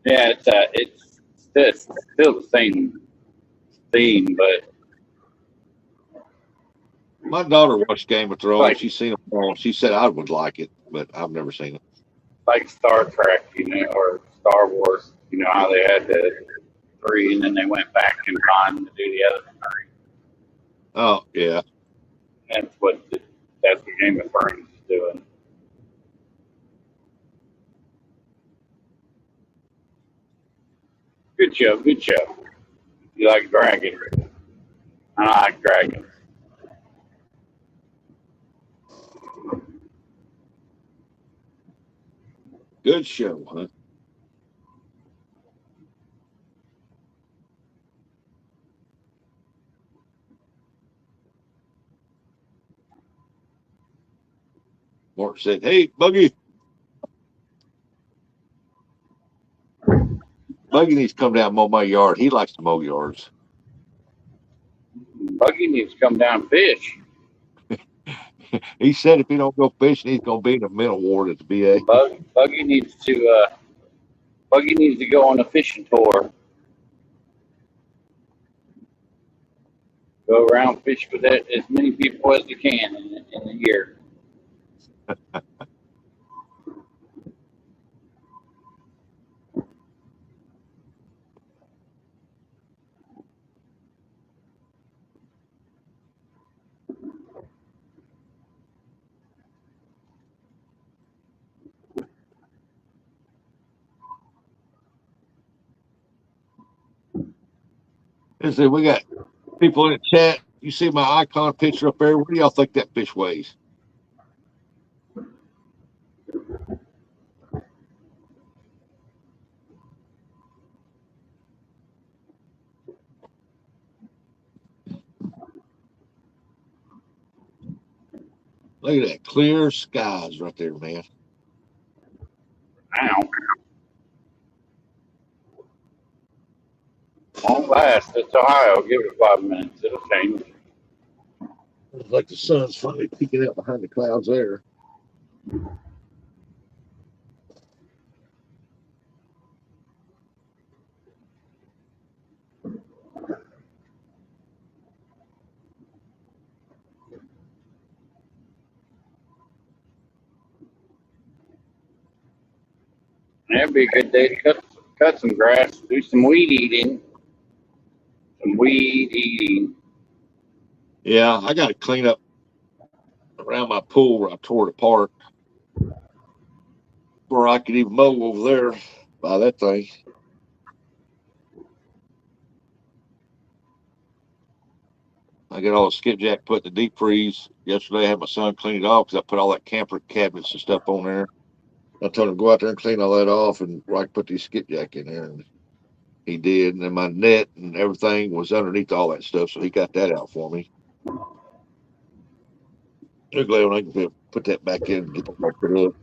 Yeah, it's still the same theme, but my daughter watched Game of Thrones. like She's seen it all. She said I would like it, but I've never seen it. like Star Trek, or Star Wars. You know how they had the three, and then they went back in time to do the other three. Oh, yeah. That's what Game of Thrones is doing. Good show, good show. You like dragons? I like dragons. Good show, huh? Mark said, "Hey, Buggy, Buggy needs to come down and mow my yard. He likes to mow yards." Buggy needs to come down and fish. He said if he don't go fishing, he's going to be in the mental ward at the VA. Buggy needs to go on a fishing tour. Go around fish with as many people as you can in a year. Let's see, we got people in the chat. You see my icon picture up there? What do y'all think that fish weighs? Look at that clear skies right there, man. Now, won't last. It's Ohio. Give it 5 minutes. It'll change. Looks like the sun's finally peeking out behind the clouds there. That'd be a good day to cut some grass, do some weed eating. Some weed eating. Yeah, I got to clean up around my pool where I tore it apart, where I could even mow over there by that thing. I got all the skipjack put in the deep freeze. Yesterday I had my son clean it off because I put all that camper cabinets and stuff on there. I told him to go out there and clean all that off and where I could put these skipjack in there. And he did. And then my net and everything was underneath all that stuff. So he got that out for me. I'm glad when I can put that back in and get that back put up.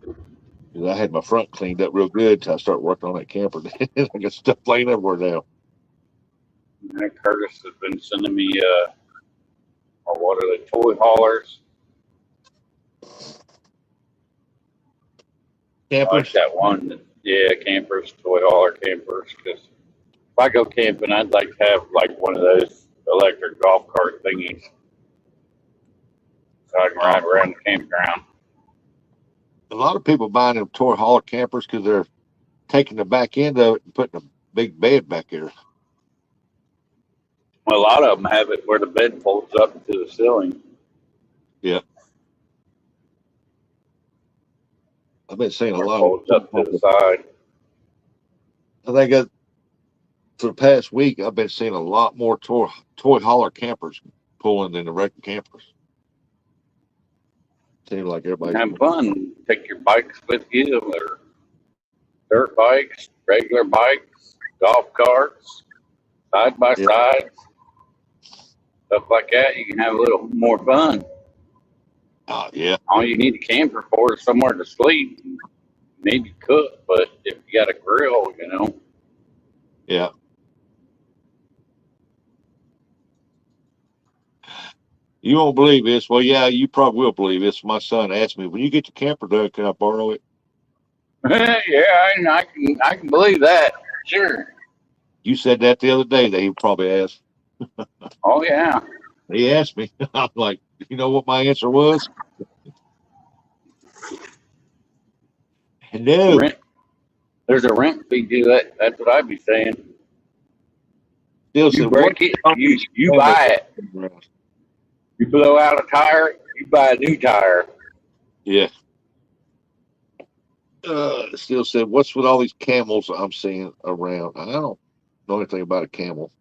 Because I had my front cleaned up real good until I started working on that camper. I got stuff laying everywhere now. And Curtis has been sending me, what are they, toy haulers? Campers? I like that one. Yeah, campers, toy hauler campers. Because if I go camping, I'd like to have like one of those electric golf cart thingies, so I can ride around the campground. A lot of people buying them toy hauler campers because they're taking the back end of it and putting a big bed back there. Well, a lot of them have it where the bed folds up to the ceiling. Yeah. I've been seeing a Or lot folds of up to the side. I think for the past week, I've been seeing a lot more toy hauler campers pulling than the regular campers. Seems like everybody's Have fun. Take your bikes with you, or dirt bikes, regular bikes, golf carts, side by sides, stuff like that. You can have a little more fun. Oh yeah. All you need a camper for is somewhere to sleep, maybe cook. But if you got a grill, Yeah. You won't believe this. Well, yeah, you probably will believe this. My son asked me, when you get your camper done, can I borrow it? Yeah, I can believe that. Sure. You said that the other day that he probably asked. Oh yeah. He asked me. I'm like, you know what my answer was? No. Rent. There's a rent fee to that. That's what I'd be saying. Still You said, break it, you buy it. You blow out a tire, you buy a new tire. Yeah. Still said, what's with all these camels I'm seeing around? I don't know anything about a camel.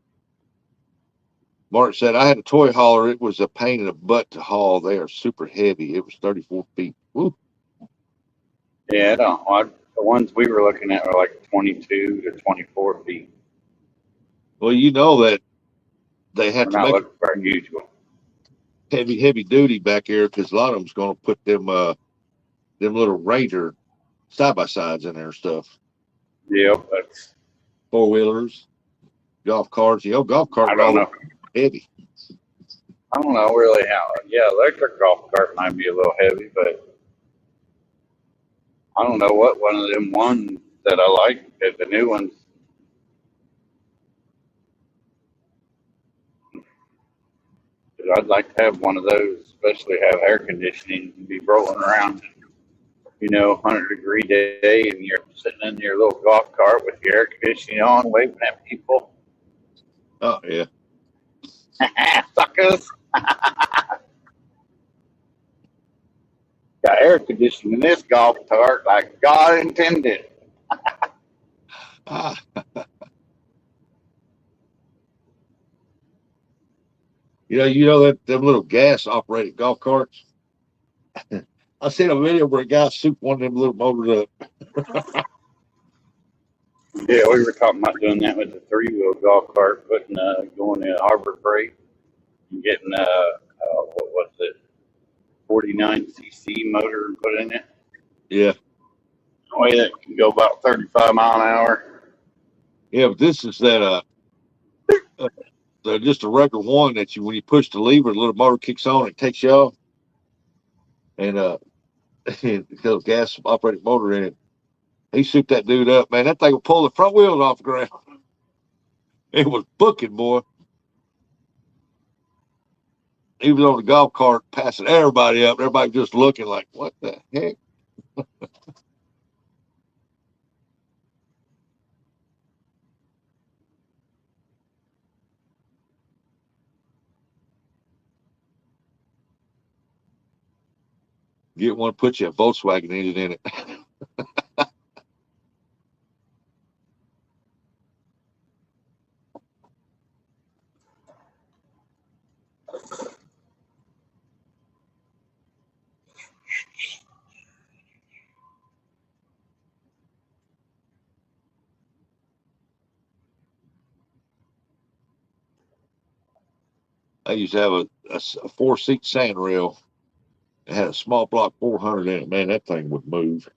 Mark said, I had a toy hauler. It was a pain in the butt to haul. They are super heavy. It was 34 feet. Woo. Yeah, the ones we were looking at were like 22 to 24 feet. Well, you know that they have We're to not make looking for a huge one. heavy duty back here because a lot of them's going to put them little Raider side by sides in there and stuff. Yep, that's 4-wheelers, golf carts. Golf cart. I don't know. Heavy. I don't know really how. Yeah, electric golf cart might be a little heavy, but I don't know what one of them ones that I like. The new ones. I'd like to have one of those, especially have air conditioning and be rolling around, 100-degree day, and you're sitting in your little golf cart with your air conditioning on, waving at people. Oh yeah. Suckers. Got air conditioning in this golf cart like God intended. that them little gas operated golf carts. I seen a video where a guy souped one of them little motors up. Yeah, we were talking about doing that with the 3-wheel golf cart, going to Harbor Freight and getting what was it, 49cc motor and put in it. Yeah. Way that can go about 35 mile an hour. Yeah, but this is that just a regular one that when you push the lever, the little motor kicks on, it takes you off, and it got a gas operated motor in it. He souped that dude up, man. That thing would pull the front wheels off the ground. It was booking, boy. He was on the golf cart passing everybody up. Everybody just looking like, what the heck? Get one, put you a Volkswagen engine in it. I used to have a 4-seat sand rail. It had a small block 400 in it. Man, that thing would move.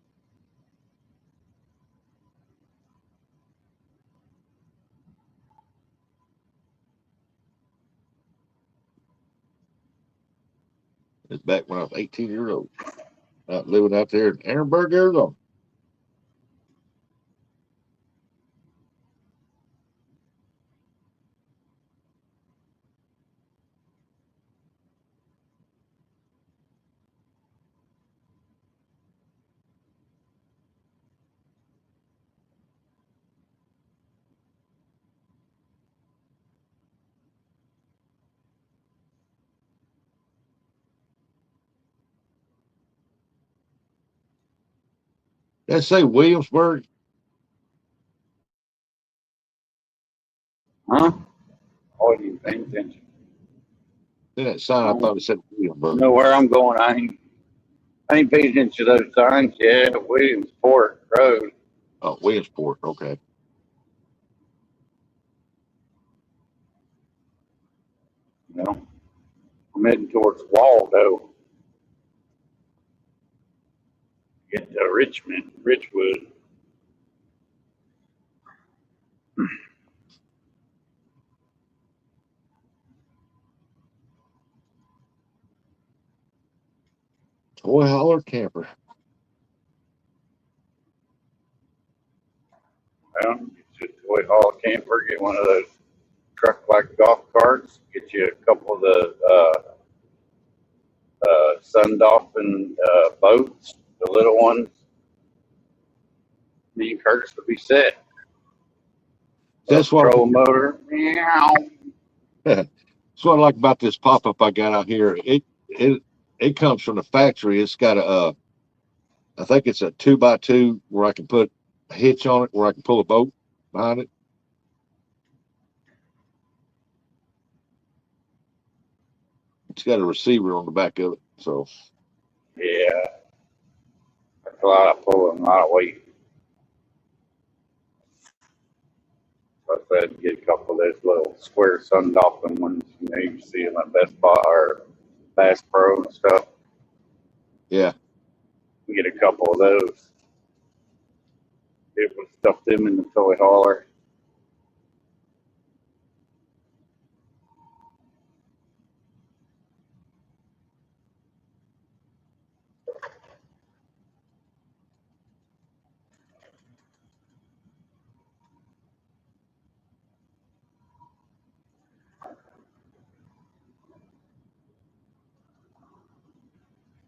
It's back when I was 18 years old. Out living out there in Ehrenberg, Arizona. Let's say Williamsburg. Huh? I wasn't even paying attention. In that sign, I thought it said Williamsburg. Know where I'm going. I ain't paying attention to those signs. Yeah, Williamsport Road. Oh, Williamsport. Okay. I'm heading towards Waldo. Get to Richwood. Toy Hauler Camper. Well, get you a toy haul camper. Get one of those truck-like golf carts. Get you a couple of the sun dolphin boats, the little ones. Me and Curtis will be set. That's Control motor. Meow. That's what I like about this pop-up I got out here. It comes from the factory. It's got I think it's a 2x2 where I can put a hitch on it, where I can pull a boat behind it. It's got a receiver on the back of it. So Yeah. That's a lot of pulling, a lot of weight. So I said get a couple of those little square sun dolphin ones. You see them at Best Buy or Bass Pro and stuff. yeah. Get a couple of those. It would stuff them in the toy hauler.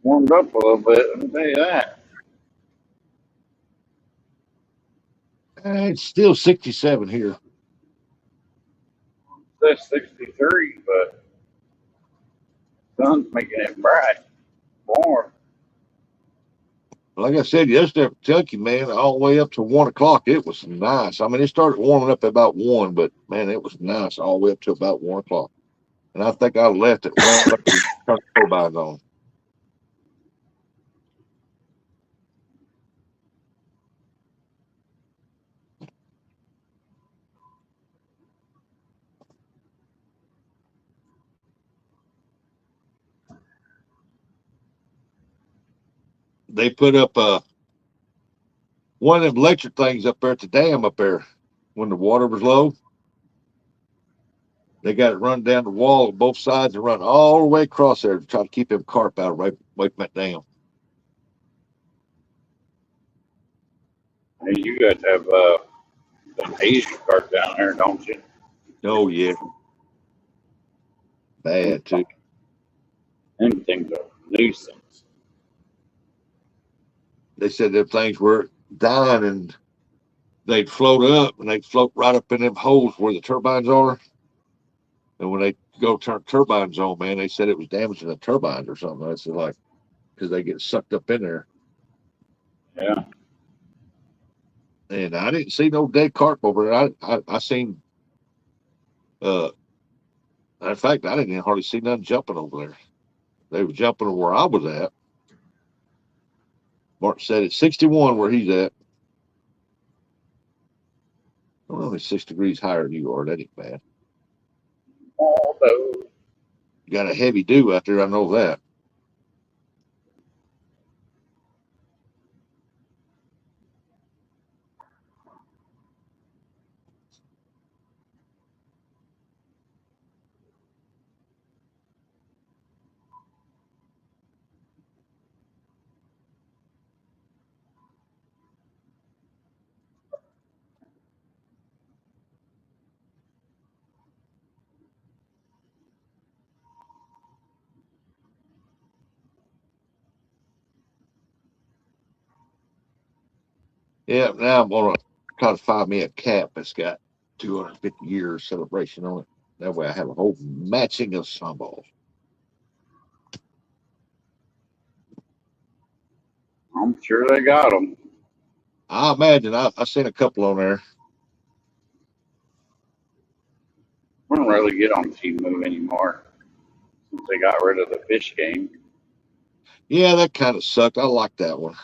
Warmed up a little bit, let me tell you that. It's still 67 here. That's 63, but sun's making it bright, warm. Like I said yesterday, Kentucky, man, all the way up to 1 o'clock, it was nice. I mean, it started warming up at about 1, but man, it was nice all the way up to about 1 o'clock. and I think I left it one turn the turbines on. They put up one of them electric things up there at the dam up there when the water was low. They got it run down the wall on both sides and run all the way across there to try to keep them carp out right away from that dam. Hey, you guys have some Asian carp down there, don't you? Oh yeah, bad too. Them things are nuisance. They said them things were dying and they'd float up and they'd float right up in them holes where the turbines are. And when they go turn turbines on, man, they said it was damaging the turbines or something. I said like because they get sucked up in there. Yeah. And I didn't see no dead carp over there. I seen uh in fact I didn't even hardly see none jumping over there. They were jumping where I was at. Mark said it's 61 where he's at. I'm only 6 degrees higher than you are. That ain't bad. Although, You got a heavy dew out there, I know that. Yeah, now I'm gonna try to find me a cap that's got 250 years celebration on it. That way I have a whole matching of sunballs. I'm sure they got them. I imagine I seen a couple on there. We don't really get on T-Move anymore since they got rid of the fish game. Yeah, that kind of sucked. I like that one.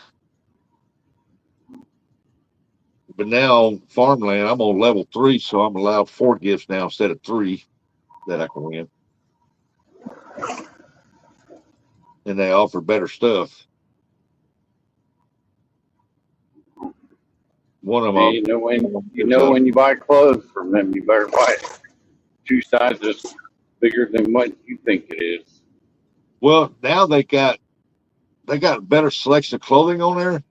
But now on farmland, I'm on level 3, so I'm allowed 4 gifts now instead of 3 that I can win. And they offer better stuff. One of And them you is know when you buy clothes from them, you better buy it 2 sizes bigger than what you think it is. well, now they got a better selection of clothing on there.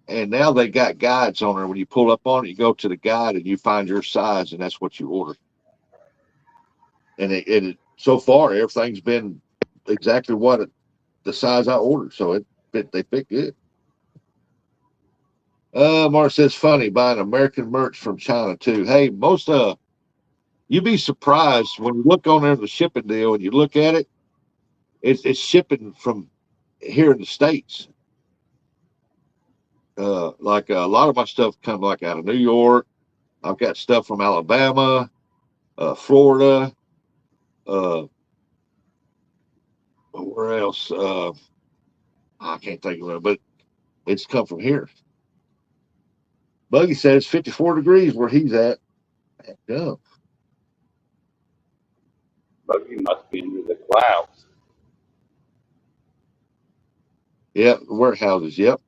And now they got guides on there. When you pull up on it, you go to the guide and you find your size, and that's what you order. And so far, everything's been exactly the size I ordered. So they fit good. Mark says funny buying American merch from China too. Hey, most you'd be surprised when you look on there the shipping deal and you look at it. It's shipping from here in the States. Like a lot of my stuff comes like out of New York. I've got stuff from Alabama, Florida. Uh, where else? I can't think of it, but it's come from here. Buggy says 54 degrees where he's at. Yeah, But you must be into the clouds. yep, warehouses. Yep.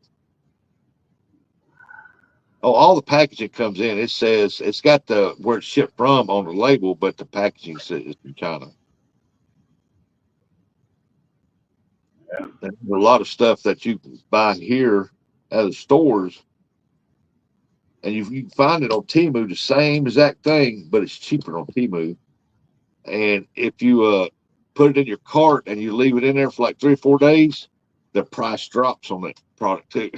Oh, all the packaging comes in. It says it's got the where it's shipped from on the label, but the packaging says it's from China. Yeah. And there's a lot of stuff that you can buy here at the stores, and you can find it on Temu, the same exact thing, but it's cheaper on Temu. And if you put it in your cart and you leave it in there for like 3 or 4 days, the price drops on that product too,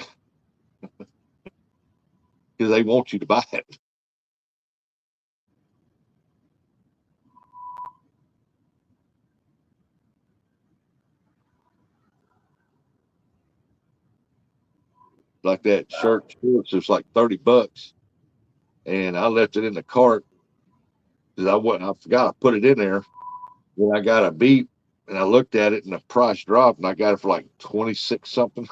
because they want you to buy it. Like that shirt, it's like $30, and I left it in the cart because I forgot I put it in there, Then I got a beep, and I looked at it, and the price dropped, and I got it for like 26 something.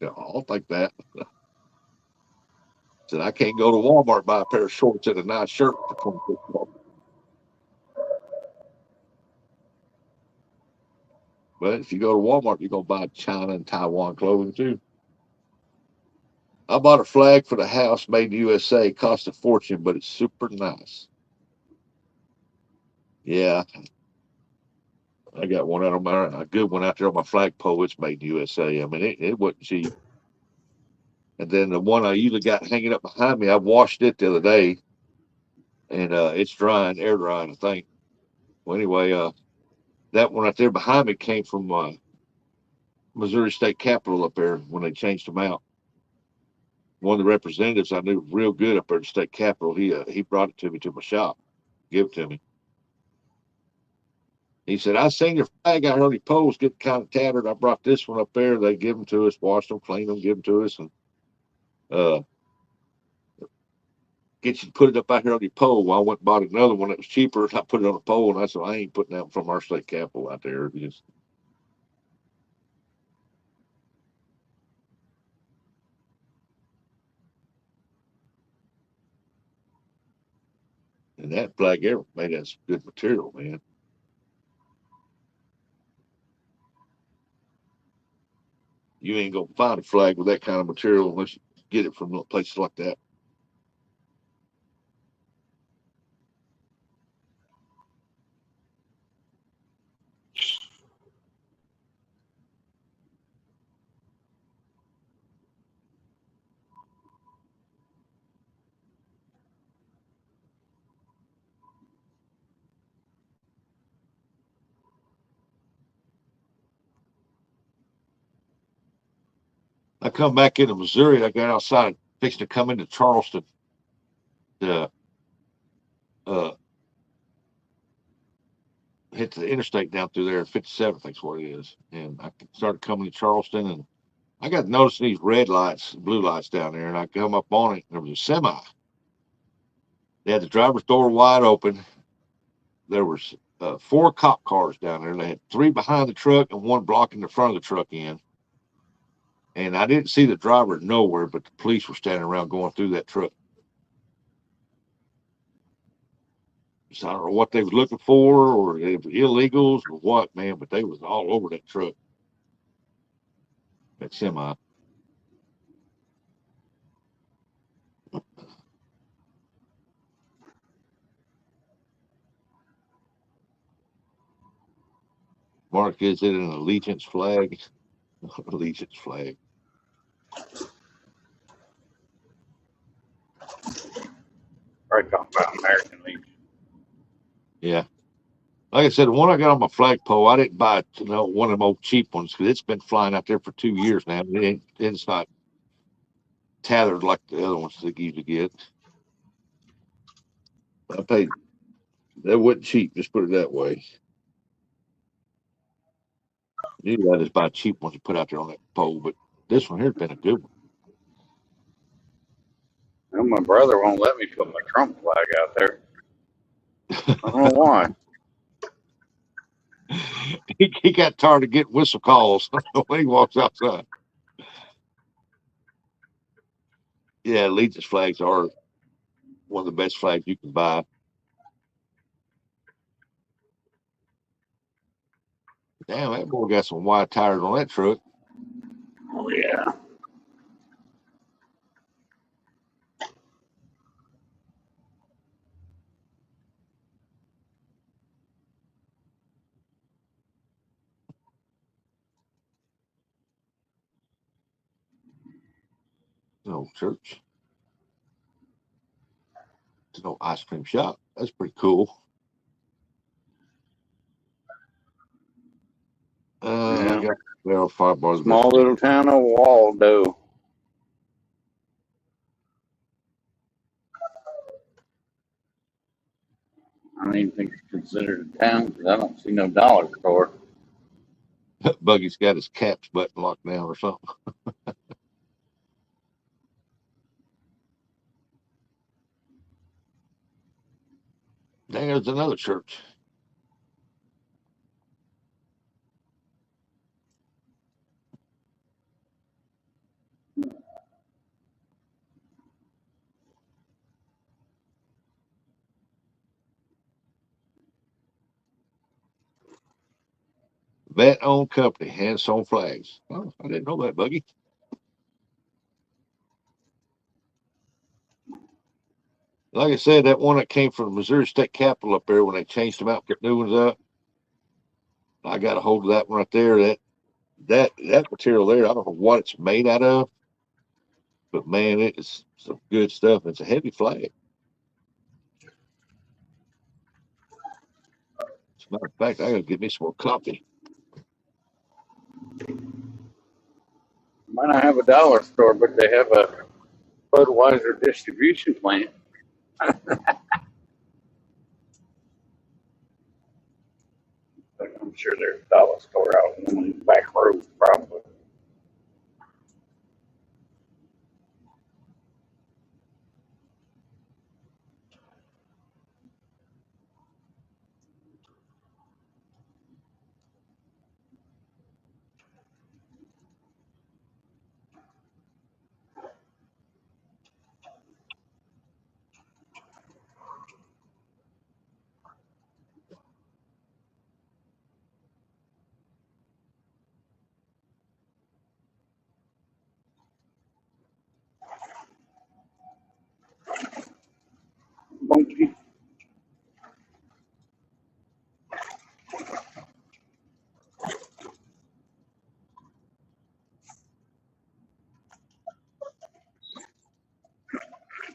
Yeah, I'll take that. Said I can't go to Walmart and buy a pair of shorts and a nice shirt for 26 bucks. But if you go to Walmart, you're gonna buy China and Taiwan clothing too. I bought a flag for the house made in USA. Cost a fortune, but it's super nice. Yeah, I got one out on my a good one out there on my flagpole. It's made in USA. I mean, it wasn't cheap. And then the one I usually got hanging up behind me, I washed it the other day, and it's drying, air drying, I think. Well, anyway, that one right there behind me came from Missouri State Capitol up there when they changed them out. One of the representatives I knew real good up there at the state capitol, he brought it to me to my shop, give it to me. He said, I seen your flag out here on your poles get kind of tattered. I brought this one up there. They give them to us, wash them, clean them, give them to us, and uh, get you to put it up out here on your pole. Well, I went and bought another one that was cheaper. I put it on a pole, and I said, I ain't putting that from our state capitol out there. Just, and that flag ever made that good material, man. You ain't gonna find a flag with that kind of material unless you get it from places like that. I come back into Missouri. I got outside, fixing to come into Charleston to uh, hit the interstate down through there, 57, I think's what it is. And I started coming to Charleston, and I got noticing these red lights, blue lights down there, and I come up on it, and there was a semi. They had the driver's door wide open. There was four cop cars down there. They had three behind the truck and one blocking the front of the truck in. And I didn't see the driver nowhere, but the police were standing around going through that truck. So I don't know what they was looking for, or they were illegals, or what, man. But they was all over that truck, that semi. Mark, is it an allegiance flag? Allegiance flag. Right, talking about American Legion. Yeah. Like I said, the one I got on my flagpole, I didn't buy one of them old cheap ones because it's been flying out there for 2 years now. It's not tattered like the other ones that you usually get. I paid, that wasn't cheap, just put it that way. Usually I just buy cheap ones to put out there on that pole, but this one here's been a good one. Well, my brother won't let me put my Trump flag out there. I don't know why. He got tired of getting whistle calls when he walks outside. Yeah, allegiance flags are one of the best flags you can buy. Damn, that boy got some wide tires on that truck. Oh yeah. No church. There's no ice cream shop. That's pretty cool. I Yeah. got barrel fire bars. Small little town of Waldo. I don't even think it's considered a town because I don't see no dollar store. Buggy's got his caps button locked down or something. Dang, there's another church. vet-owned company, hand-sewn flags. Oh, I didn't know that, Buggy. Like I said, that one that came from the Missouri State Capitol up there when they changed them out, put new ones up. I got a hold of that one right there. That material there, I don't know what it's made out of, but man, it is some good stuff. It's a heavy flag. As a matter of fact, I gotta get me some more coffee. Might not have a dollar store, but they have a Budweiser distribution plant. I'm sure there's a dollar store out in the back road, probably. Monkey.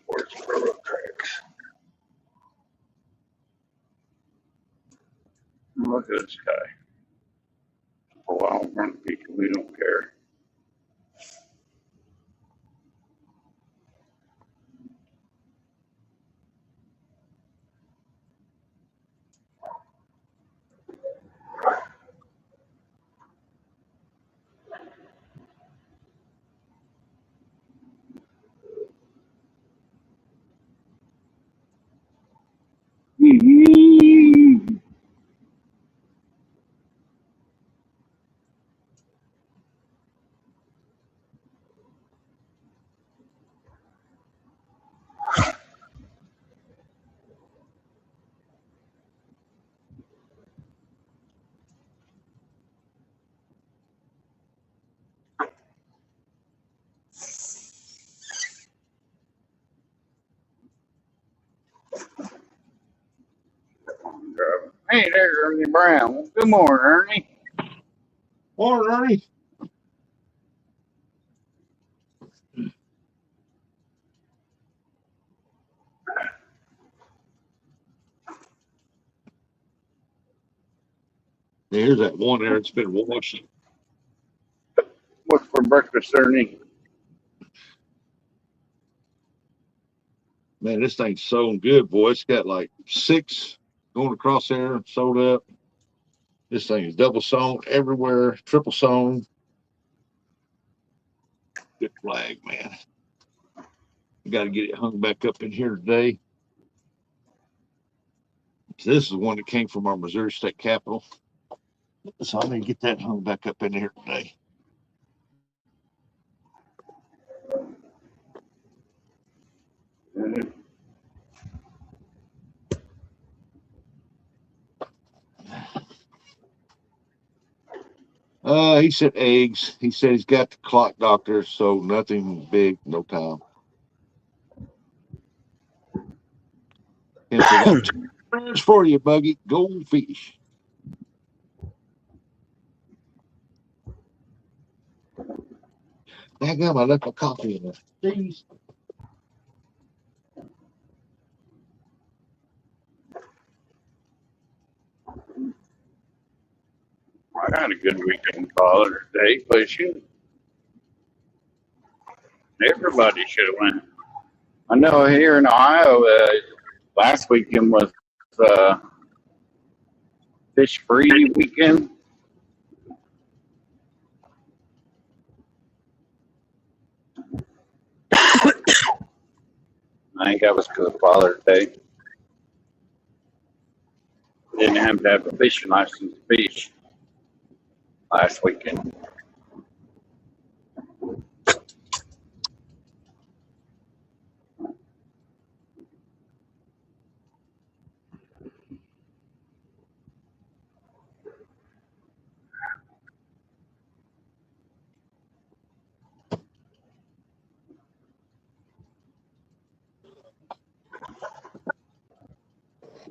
Where's the railroad tracks? Look at this guy. Oh, I don't run people. We don't care. Mm-hmm. Hey, there's Ernie Brown. Good morning, Ernie. Morning, Ernie. There's that one there that's been washed. What's for breakfast, Ernie? Man, this thing's sewn good, boy. It's got like 6 going across there, sewed up. This thing is double sewn everywhere, triple sewn. Good flag, man. We got to get it hung back up in here today. This is the one that came from our Missouri State Capitol. So I need to get that hung back up in here today. He said eggs. He said he's got the clock doctor, so nothing big, no time. And so got 2 prayers for you, Buggy. Goldfish. Daggum, I left my coffee in there. Jeez. I had a good weekend, Father's Day fishing. Everybody should have went. I know here in Ohio, last weekend was uh, fish free weekend. I think that was because of Father's Day. Didn't have to have a fishing license to fish last weekend.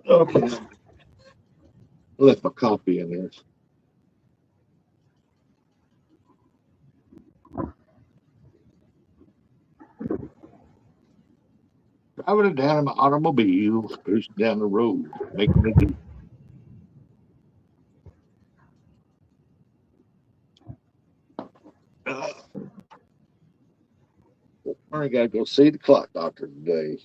Okay. I left my coffee in there. Driving it down in my automobile, cruising down the road, making it do. I got to go see the clock doctor today.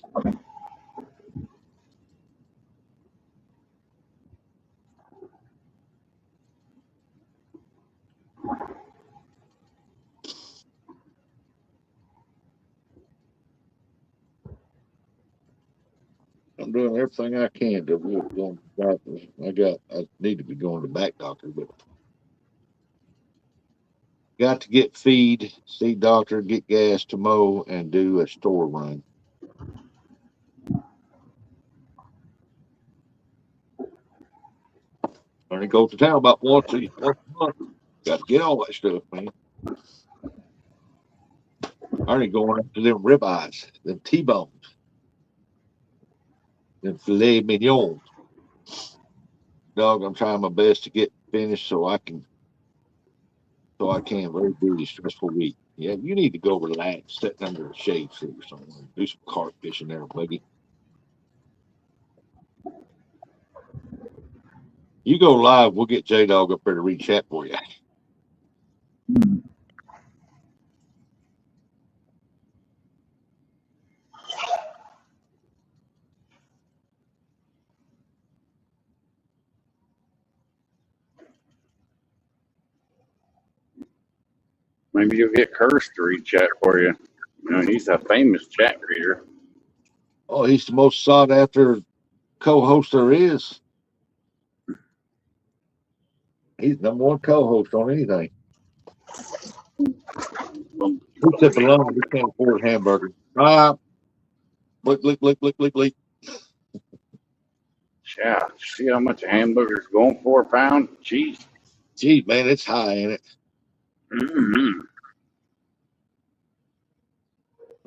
I'm doing everything I can to avoid going to the doctor. I need to be going to the back doctor, but got to get feed, see doctor, get gas to mow, and do a store run. Only go to town about once a month. Got to get all that stuff, man. I already going up to them ribeyes, them T-bones, them filet mignons. Dog, I'm trying my best to get finished so I can. Very busy, stressful week. Yeah, you need to go relax, sit under a shade tree or something. Do some carp fishing there, buddy. You go live, we'll get J Dog up there to read chat for you. Maybe you'll get Curse to read chat for you. You know, he's a famous chat reader. Oh, he's the most sought after co-host there is. He's number one co-host on anything. We tip alone, we can't afford hamburgers. Lick, lick, lick, lick, lick, lick. Yeah, see how much a hamburger's going for a pound? Jeez. Gee, man, it's high in it. Mm-hmm.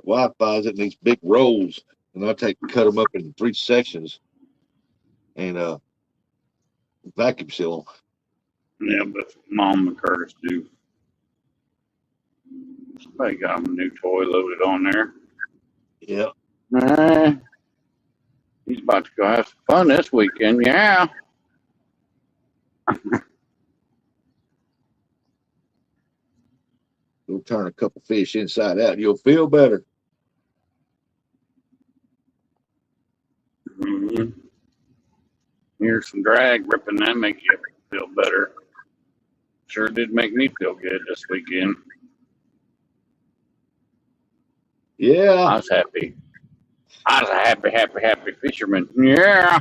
Wife buys it in these big rolls, and I cut them up into 3 sections and vacuum seal them. Yeah, but Mom and Curtis do. Somebody got him a new toy loaded on there. Yeah. He's about to go have some fun this weekend. Yeah. You'll turn a couple fish inside out, and you'll feel better. Mm-hmm. Here's some drag ripping. That make you feel better. Sure did make me feel good this weekend. Yeah. I was happy. I was a happy fisherman. Yeah.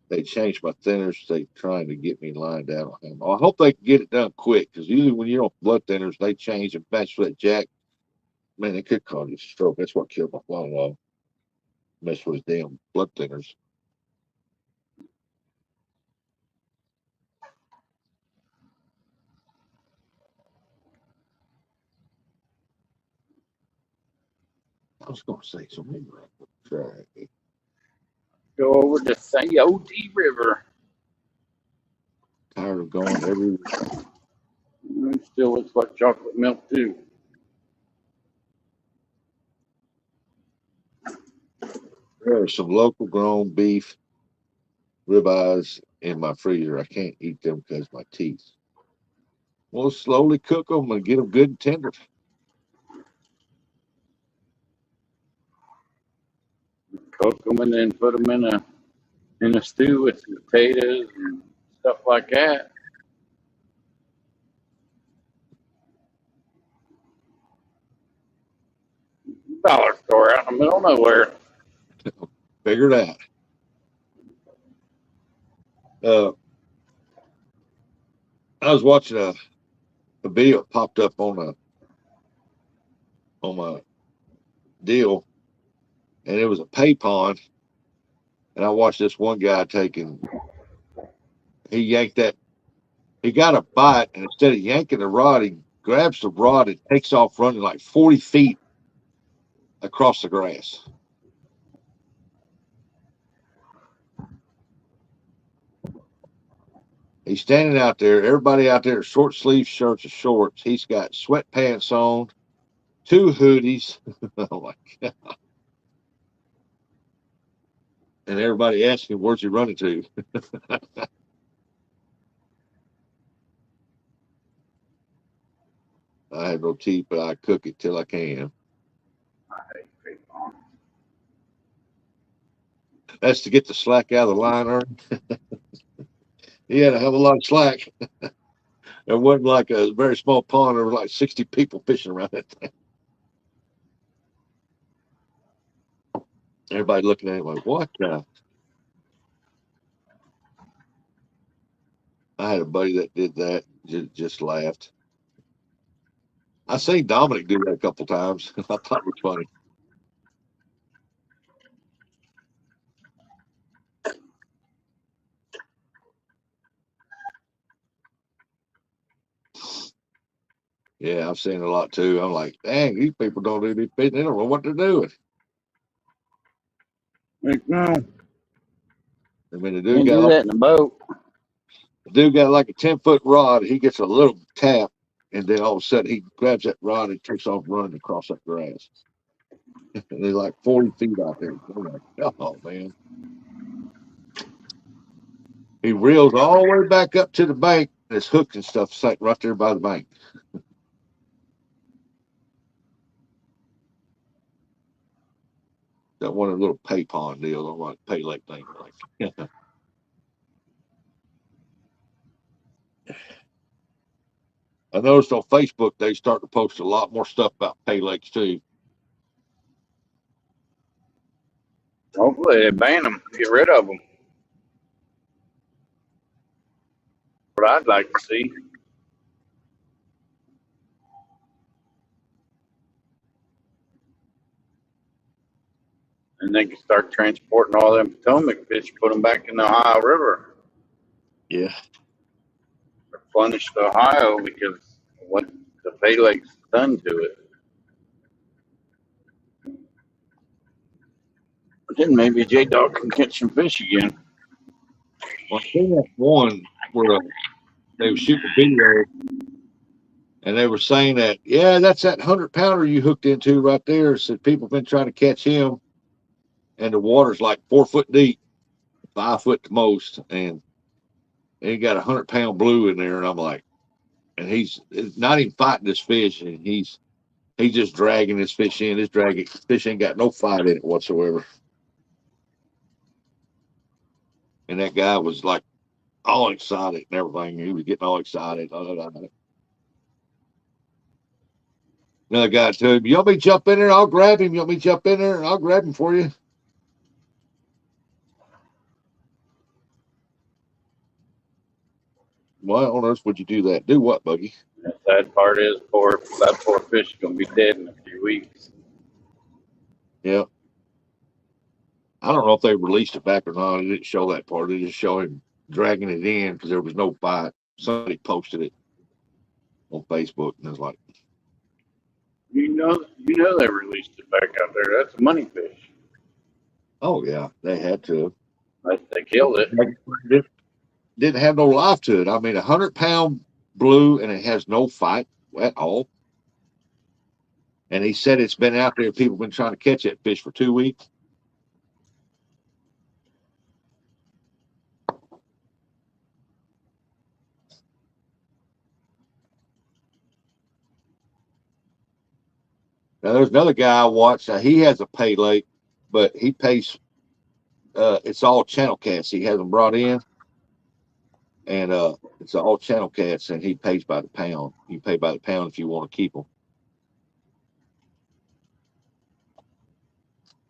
They changed my thinners. They trying to get me lined out on them. I hope they can get it done quick, because usually when you're on blood thinners, they change and match with that jack. Man, it could cause you a stroke. That's what killed my father-in-law. Mess with his damn blood thinners. I was going to say something. Try. Go over to Sayoti River. Tired of going every. It still looks like chocolate milk too. There's some local grown beef ribeyes in my freezer. I can't eat them because my teeth. We'll slowly cook them and get them good and tender. Cook them and then put them in a stew with some potatoes and stuff like that. Dollar store out in the middle of nowhere. Figure it out. I was watching a video popped up on my deal, and it was a pay pond. And I watched this one guy he yanked that, he got a bite, and instead of yanking the rod, he grabs the rod and takes off running like 40 feet across the grass. He's standing out there. Everybody out there, short sleeve shirts or shorts. He's got sweatpants on, two hoodies. Oh my God. And everybody asking, where's he running to? I have no teeth, but I cook it till I can. I hate people. That's to get the slack out of the line, Ernie. He had a hell of a lot of slack. It wasn't like a very small pond. There were like 60 people fishing around that thing. Everybody looking at him like, what? I had a buddy that did that, just laughed. I seen Dominic do that a couple times. I thought it was funny. Yeah, I've seen it a lot too. I'm like, dang, these people don't do this fishing. They don't know what they're doing. No, I mean, can't do that in a boat. the dude got like a 10-foot rod. He gets a little tap, and then all of a sudden he grabs that rod and takes off running across that grass. And they're like 40 feet out there. I'm like, oh man. He reels all the way back up to the bank. There's hooks and stuff sitting right there by the bank. That one of the little pay pond deals, on like pay lake thing. Like, I noticed on Facebook they start to post a lot more stuff about pay lakes too. Hopefully they ban them, get rid of them. What I'd like to see. And they can start transporting all them Potomac fish, put them back in the Ohio River, Yeah. replenish the Ohio because of what the Pay Lake's done to it. But then maybe J Dog can catch some fish again. Well, I seen that one where they were shooting a video and they were saying that, yeah, that's that 100-pounder you hooked into right there. Said people have been trying to catch him, and the water's like 4 foot deep, 5 foot the most, and he got 100-pound blue in there. And I'm like, and he's not even fighting this fish, and he's just dragging this fish in. This dragging fish ain't got no fight in it whatsoever. And that guy was like all excited and everything. He was getting all excited. Another guy told him, "You want me to jump in there? I'll grab him. You want me to jump in there and I'll grab him for you?" Why on earth would you do that? Do what, Buggy? The sad part is, that poor fish is going to be dead in a few weeks. Yeah. I don't know if they released it back or not. It didn't show that part. They just show him dragging it in because there was no fight. Somebody posted it on Facebook and it was like, You know they released it back out there. That's a money fish. oh yeah, they had to. They killed it. It didn't have no life to it. I mean, 100-pound blue and it has no fight at all. And he said it's been out there. People have been trying to catch that fish for 2 weeks. Now, there's another guy I watched. He has a pay lake, but he pays. It's all channel cats. He has them brought in, and it's all channel cats, and he pays by the pound. You pay by the pound if you want to keep them.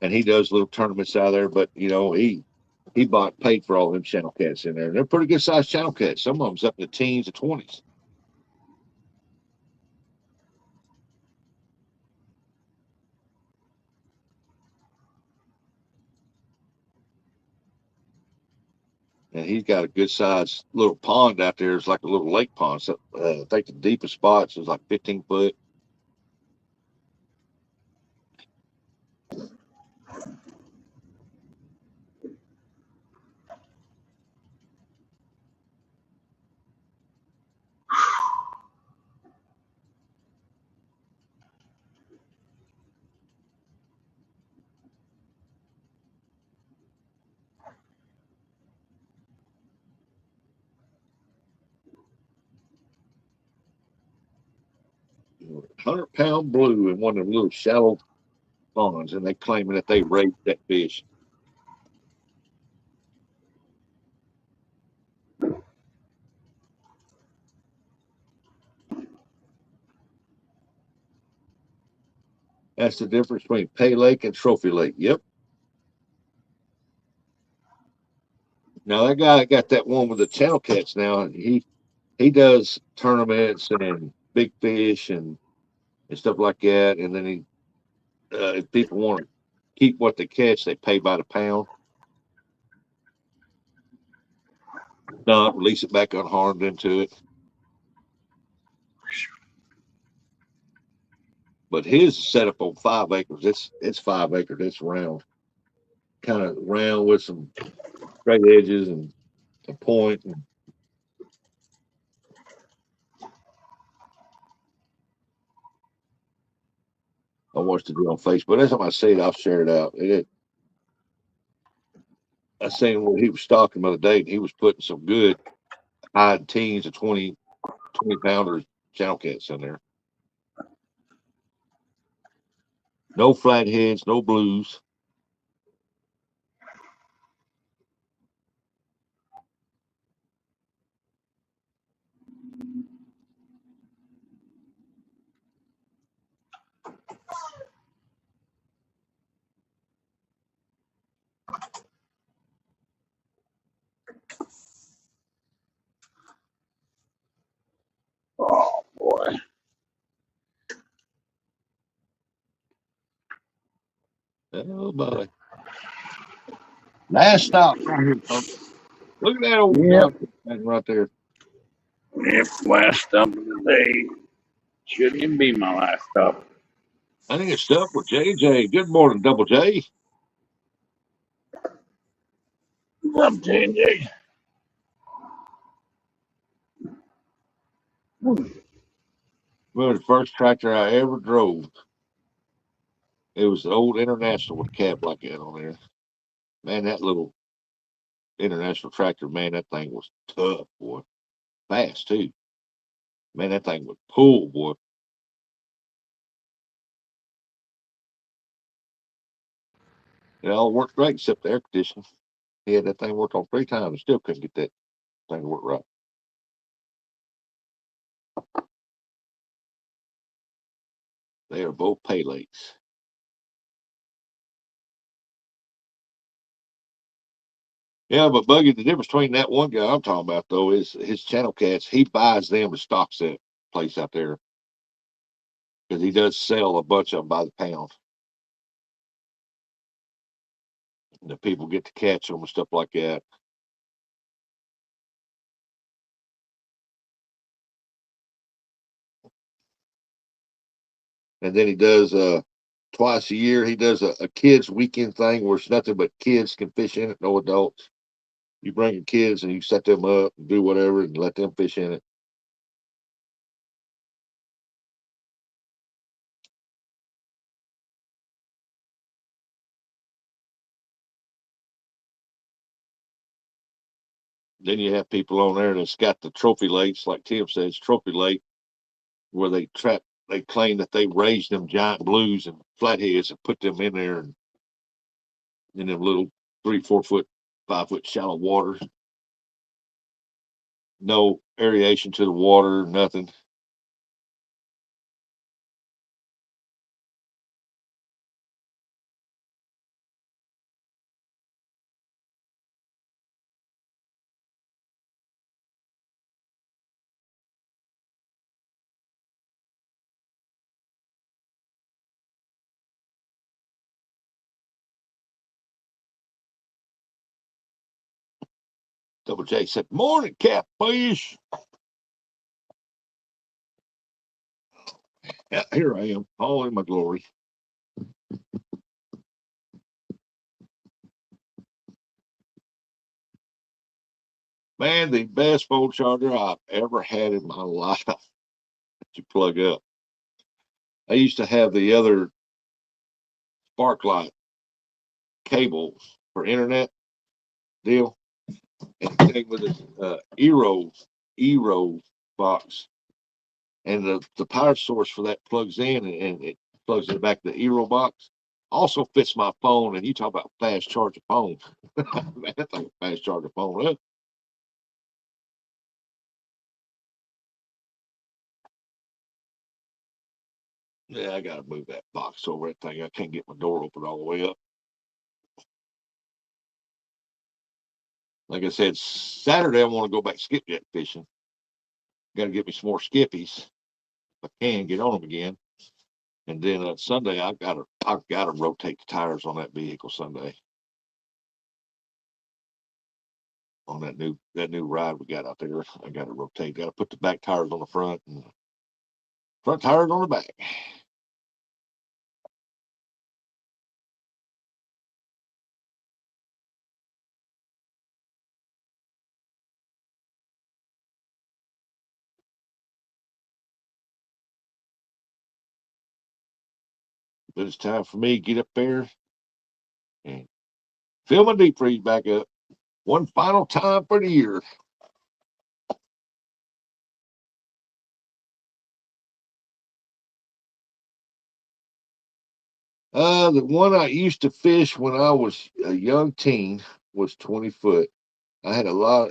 And he does little tournaments out there. But he bought paid for all them channel cats in there. They're pretty good sized channel cats. Some of them's up in the teens and 20s. And he's got a good sized little pond out there. It's like a little lake pond. So I think the deepest spots is like 15 foot. 100-pound blue in one of them little shallow ponds, and they claiming that they raised that fish. That's the difference between pay lake and trophy lake. Yep. Now that guy got that one with the channel catch. Now he does tournaments and big fish and stuff like that. And then if people want to keep what they catch, they pay by the pound. Not release it back unharmed into it. But his is set up on 5 acres. It's 5 acres. It's round, kind of round with some straight edges and a point. And I watched it on Facebook. Every time I see it, I'll share it out. I seen when he was stalking the other day, and he was putting some good high teens of 20 pounder channel cats in there. No flatheads, no blues. Oh boy. Oh boy. Last stop right here, folks. Look at that old Yep. right there. Yep. Last stop of the day. Shouldn't even be my last stop. I think it's stuck with JJ. Good morning, Double J. What's up, JJ? Well, the first tractor I ever drove. It was the old International with a cab like that on there. Man, that little International tractor, man, that thing was tough, boy. Fast too. Man, that thing would pull, boy. It all worked great except the air conditioning. He had that thing worked on 3 times and still couldn't get that thing to work right. They are both pay lakes. Yeah, but Buggy, the difference between that one guy I'm talking about though is his channel cats. He buys them and stocks that place out there because he does sell a bunch of them by the pound. And the people get to catch them and stuff like that. And then he does twice a year. He does a kids weekend thing where it's nothing but kids can fish in it, no adults. You bring your kids and you set them up and do whatever and let them fish in it. Then you have people on there that's got the trophy lakes, like Tim says, trophy lake, where they claim that they raised them giant blues and flatheads and put them in there and in them little 3, 4 foot, 5 foot shallow waters. No aeration to the water, nothing. Double J said, "Morning, catfish." Yeah, here I am, all in my glory. Man, the best phone charger I've ever had in my life to plug up. I used to have the other Sparklight cables for internet deal, and it came with this Eero box. and the power source for that plugs in, and it plugs in the back of the Eero box. Also fits my phone, and you talk about fast charge a phone. Man, that thing fast charge a phone up. Yeah, I gotta move that box over that thing. I can't get my door open all the way up. Like I said, Saturday I want to go back skipjack fishing. Got to get me some more skippies if I can get on them again. And then Sunday I gotta rotate the tires on that vehicle Sunday on that new ride we got out there. I got to rotate. Got to put the back tires on the front and front tires on the back. But it's time for me to get up there and fill my deep freeze back up one final time for the year. The one I used to fish when I was a young teen was 20 foot. I had a lot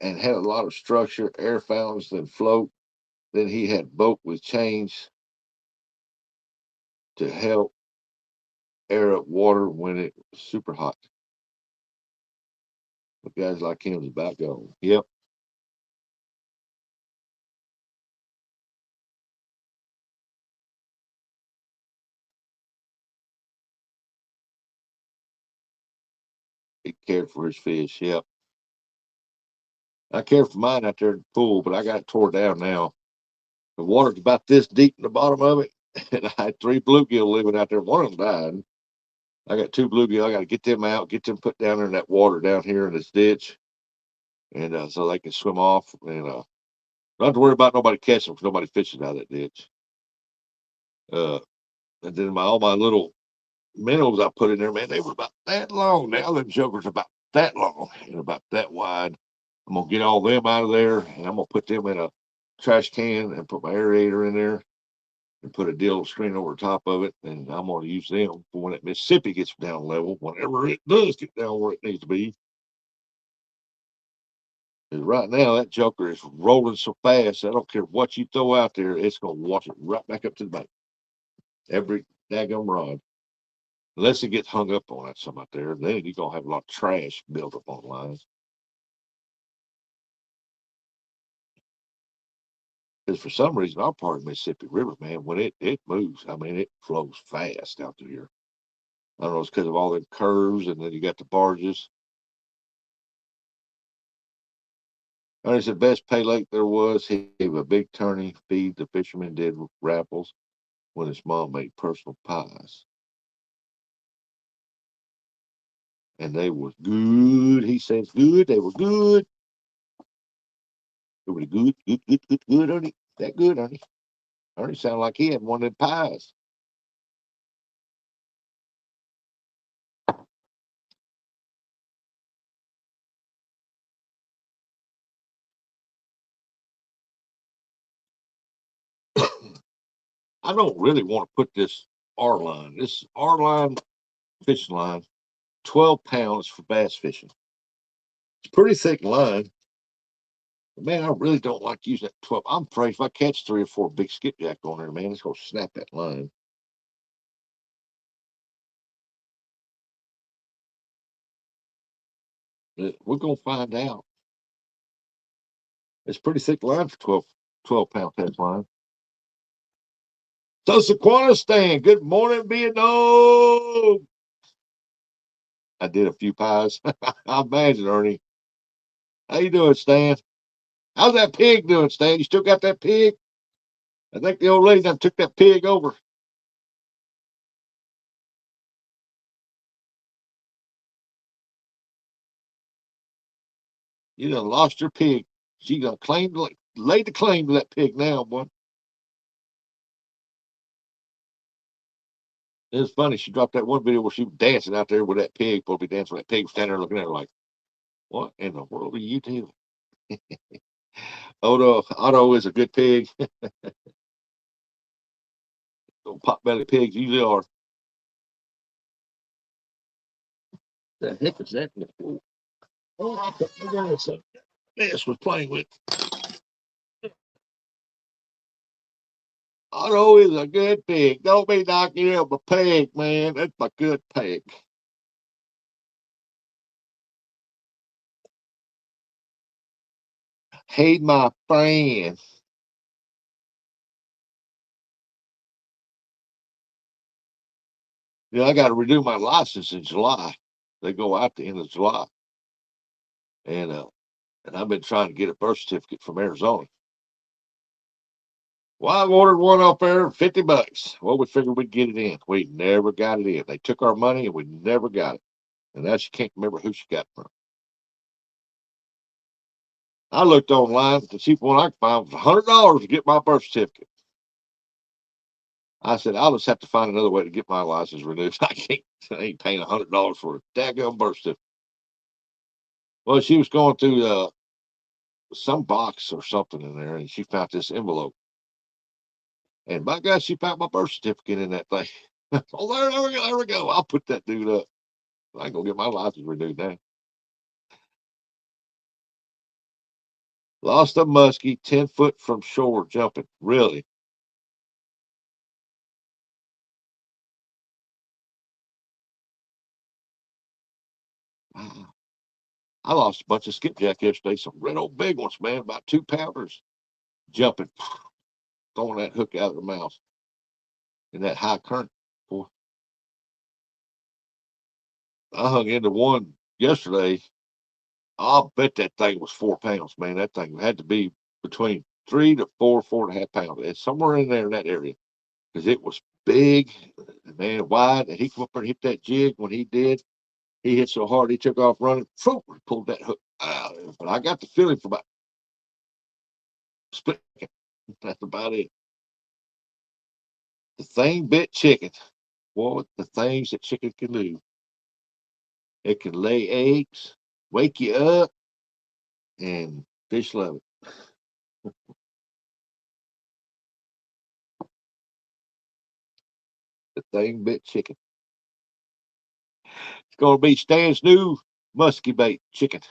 and had a lot of structure, air fountains, and float. Then he had boat with chains to help air up water when it was super hot. But guys like him was about gone. Yep, he cared for his fish. Yep. I cared for mine out there in the pool, but I got it tore down now. The water's about this deep in the bottom of it. And I had three bluegill living out there. One of them died. I got two bluegill. I got to get them out, get them put down there in that water down here in this ditch. And so they can swim off. And don't have to worry about nobody catching them because nobody fishing out of that ditch. Uh, and then all my little minnows I put in there, man, they were about that long. Now them jokers about that long and about that wide. I'm gonna get all them out of there, and I'm gonna put them in a trash can and put my aerator in there and put a deal screen over the top of it, and I'm gonna use them for when that Mississippi gets down level, whenever it does get down where it needs to be. Because right now that joker is rolling so fast, I don't care what you throw out there, it's gonna wash it right back up to the bank. Every daggum rod. Unless it gets hung up on that some out there, then you're gonna have a lot of trash built up on lines. Because for some reason, our part of the Mississippi River, man, when it moves, I mean, it flows fast out through here. I don't know, it's because of all the curves, and then you got the barges. And it's the best pay lake there was. He gave a big tourney feed. The fishermen did raffles when his mom made personal pies, and they was good. He says good. They were good. They were good, good, good, good, good, Ernie. That good, Ernie. Ernie sounded like he had one of them pies. I don't really want to put this R line. This R line fishing line, 12 pounds for bass fishing. It's pretty thick line. But man, I really don't like using that 12. I'm afraid if I catch three or four big skipjack on there, man, it's going to snap that line. We're going to find out. It's pretty thick line for 12 pound test line. So, Sequana Stan, good morning, Vietnam. I did a few pies. I imagine, Ernie. How you doing, Stan? How's that pig doing, Stan? You still got that pig? I think the old lady done took that pig over. You done lost your pig. She done laid the claim to that pig now, boy. It's funny. She dropped that one video where she was dancing out there with that pig. Supposed to be dancing with that pig, standing there looking at her like, what in the world are you doing? Otto is a good pig. Those pot-bellied pigs usually are. The heck is that? Oh, this was playing with. Otto is a good pig. Don't be knocking up a pig, man. That's a good pig. Hey, my friend. I got to renew my license in July. They go out the end of July, and uh, and I've been trying to get a birth certificate from Arizona. Well, I ordered one up there, $50. Well, we figured we'd get it in. We never got it in. They took our money and we never got it. And now she can't remember who she got it from. I looked online. The cheapest one I could find was $100 to get my birth certificate. I said, I'll just have to find another way to get my license renewed. I ain't paying $100 for a daggone birth certificate. Well, she was going through some box or something in there, and she found this envelope. And by God, she found my birth certificate in that thing. Oh, there we go. I'll put that dude up. I ain't gonna get my license renewed now. Lost a muskie 10 foot from shore jumping. Really? Wow. I lost a bunch of skipjack yesterday, some red old big ones, man, about 2 pounders, jumping, throwing that hook out of their mouth in that high current. Boy, I hung into one yesterday. I'll bet that thing was 4 pounds, man. That thing had to be between 3 to 4, 4.5 pounds. It's somewhere in there in that area because it was big, man, wide. And he come up there and hit that jig. When he did, he hit so hard he took off running. Pulled that hook out. But I got the feeling for about split. That's about it. The thing bit chicken. What the things that chicken can do. It can lay eggs, wake you up, and fish love it. The thing bit chicken. It's gonna be Stan's new musky bait chicken.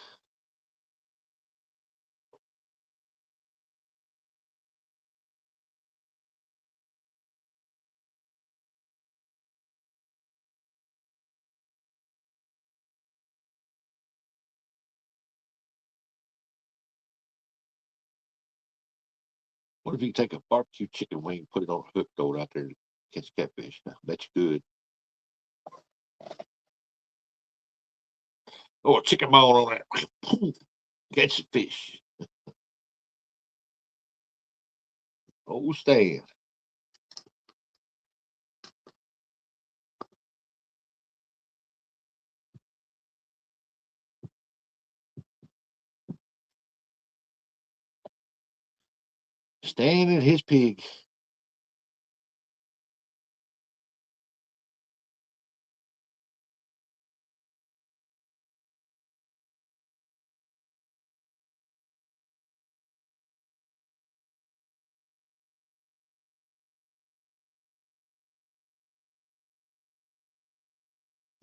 What if you take a barbecue chicken wing, put it on a hook, throw it out there, and catch catfish? I bet you could. Oh, a chicken bone on that. Catch the fish. Oh, Stan. Stan and his pig.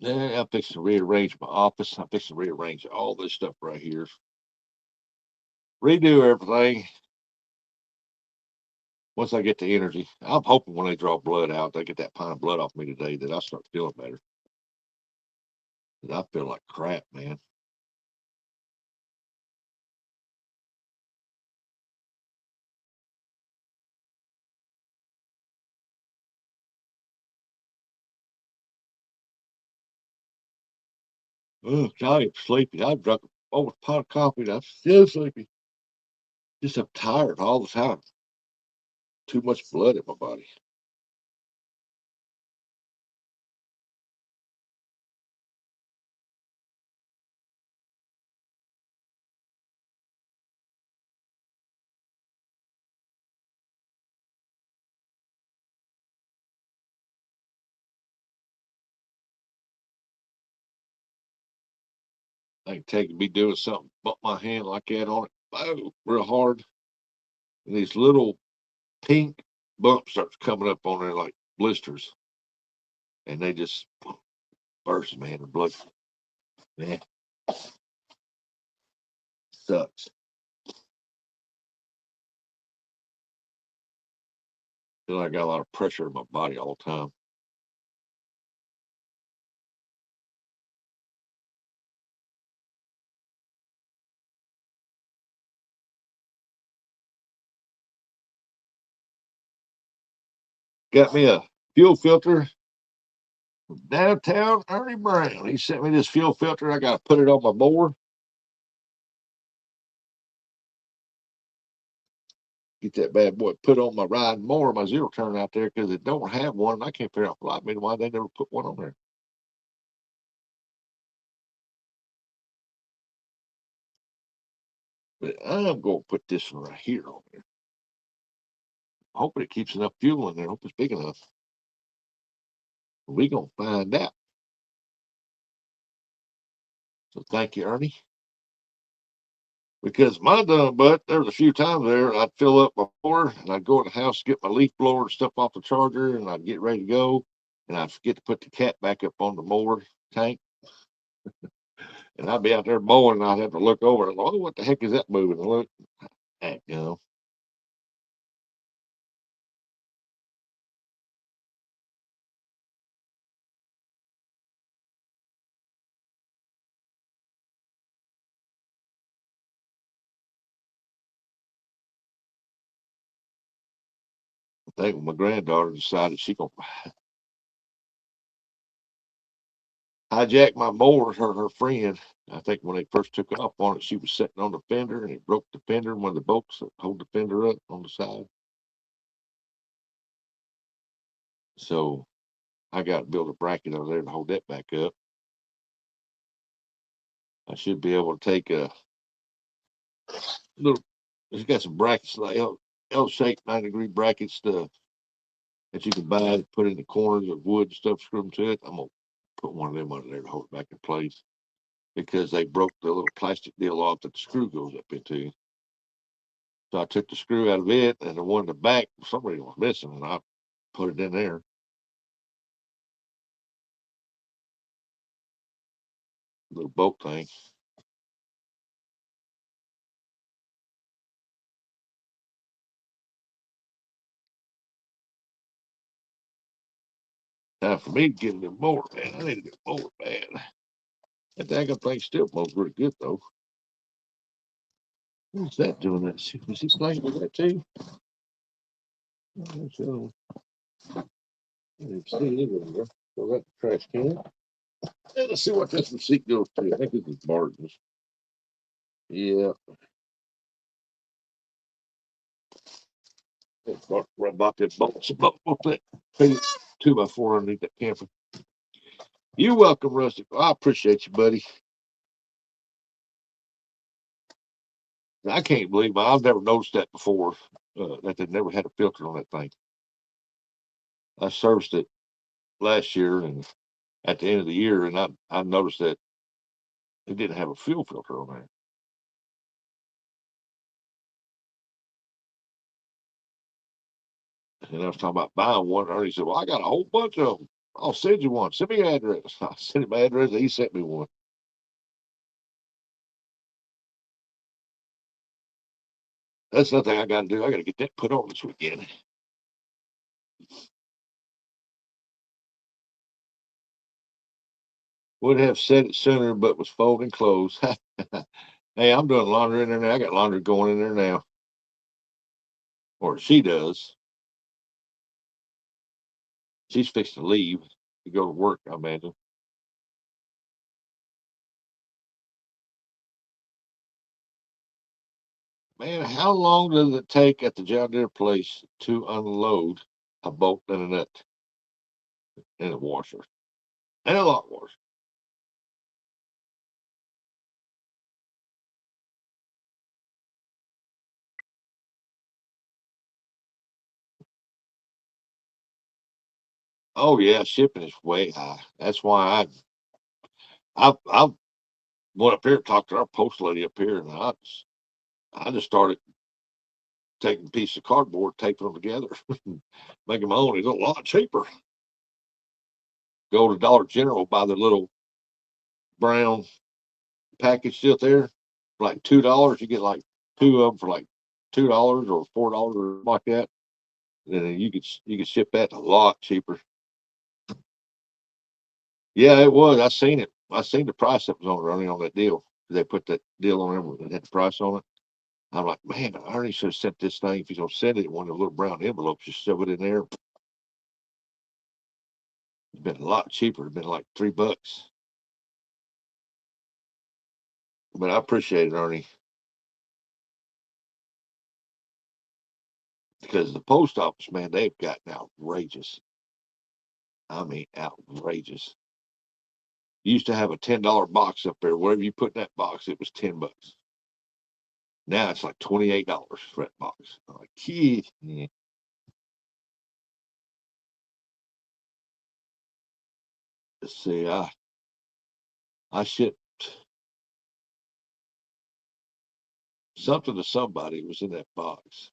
Yeah, I'm fixing to rearrange my office. I'm fixing to rearrange all this stuff right here. Redo everything once I get the energy. I'm hoping when they draw blood out, they get that pine of blood off me today, that I start feeling better. 'Cause I feel like crap, man. Oh, I am sleepy. I've drunk over a pot of coffee and I'm still sleepy. Just I'm tired all the time. Too much blood in my body. I can take be doing something, bump my hand like that on it. Oh, real hard. and these little pink bumps starts coming up on there like blisters, and they just burst, man. The blood, man, sucks. Feel like I got a lot of pressure in my body all the time. Got me a fuel filter from downtown Ernie Brown. He sent me this fuel filter. I got to put it on my board. Get that bad boy put on my riding mower, my zero turn out there, because it don't have one. I can't figure out why they never put one on there. But I'm going to put this one right here on there. Hoping it keeps enough fuel in there. Hope it's big enough. We're going to find out. So thank you, Ernie. Because my dumb butt, there was a few times there, I'd fill up my mower and I'd go in the house, get my leaf blower and stuff off the charger, and I'd get ready to go. And I'd forget to put the cap back up on the mower tank. And I'd be out there mowing and I'd have to look over and, oh, what the heck is that moving? And look, heck, you know. I think when my granddaughter decided she gonna hijack my mower, her friend. I think when they first took off on it, she was sitting on the fender and it broke the fender and one of the bolts that hold the fender up on the side. So I got to build a bracket over there to hold that back up. I should be able to take a little. It's got some brackets like L-shaped 90-degree brackets that you can buy to put in the corners of wood and stuff, screw them to it. I'm gonna put one of them under there to hold it back in place because they broke the little plastic deal off that the screw goes up into. So I took the screw out of it, and the one in the back, somebody was missing, and I put it in there. Little bolt thing. Time for me to get a little more, man. I need to get more, man. That daggone thing still smells pretty good, though. Who's that doing that? Was he playing with that too? So, I didn't see it anywhere. So that trash can. And let's see what this receipt goes to. I think this is Martin's. Yeah. I bought that box of that. Paid 2x4 underneath that camper. You're welcome, Rusty. I appreciate you, buddy. I can't believe I've never noticed that before. That they never had a filter on that thing. I serviced it last year and at the end of the year, and I noticed that it didn't have a fuel filter on there. And I was talking about buying one. And he said, "Well, I got a whole bunch of them. I'll send you one. Send me your address." I sent him my address. And he sent me one. That's nothing I got to do. I got to get that put on this weekend. Would have said it sooner, but was folding clothes. Hey, I'm doing laundry in there now. I got laundry going in there now, or she does. She's fixed to leave to go to work, I imagine. Man, how long does it take at the John Deere place to unload a bolt and a nut and a washer and a lock washer? Oh yeah, shipping is way high. That's why I went up here and talked to our post lady up here, and I just started taking a piece of cardboard, taping them together, making my own. It's a lot cheaper. Go to Dollar General, buy the little brown package still there for like $2. You get like two of them for like $2 or $4 or like that. And then you could ship that a lot cheaper. Yeah, it was. I seen it. I seen the price that was on running on that deal. They put that deal on there and had the price on it. I'm like, man, I already should have sent this thing. If you're gonna send it in one of the little brown envelopes, just shove it in there. It's been a lot cheaper. It's been like $3. But I appreciate it, Ernie. Because the post office, man, they've gotten outrageous. I mean, outrageous. You used to have a $10 box up there. Whatever you put in that box, it was $10. Now it's like $28 for that box. I'm like, yeah. Let's see, I shipped something to somebody. It was in that box.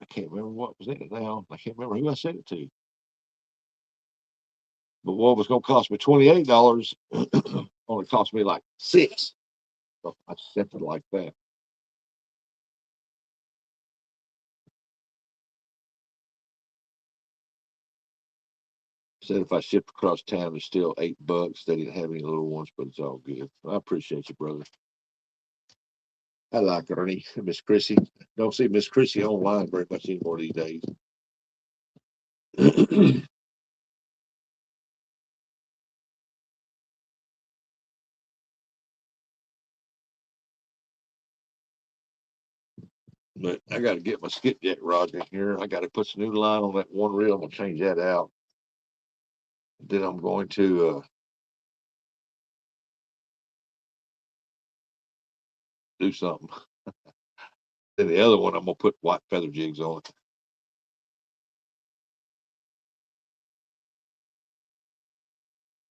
I can't remember what was in it now. I can't remember who I sent it to. But what was going to cost me $28 only cost me like $6. So I sent it like that. Said if I shipped across town, it's still $8. They didn't have any little ones, but it's all good. I appreciate you, brother. I like Ernie, Miss Chrissy. Don't see Miss Chrissy online very much anymore these days. But I got to get my skipjack rod in here. I got to put some new line on that one reel. I'm gonna change that out. Then I'm going to do something. Then the other one, I'm gonna put white feather jigs on it.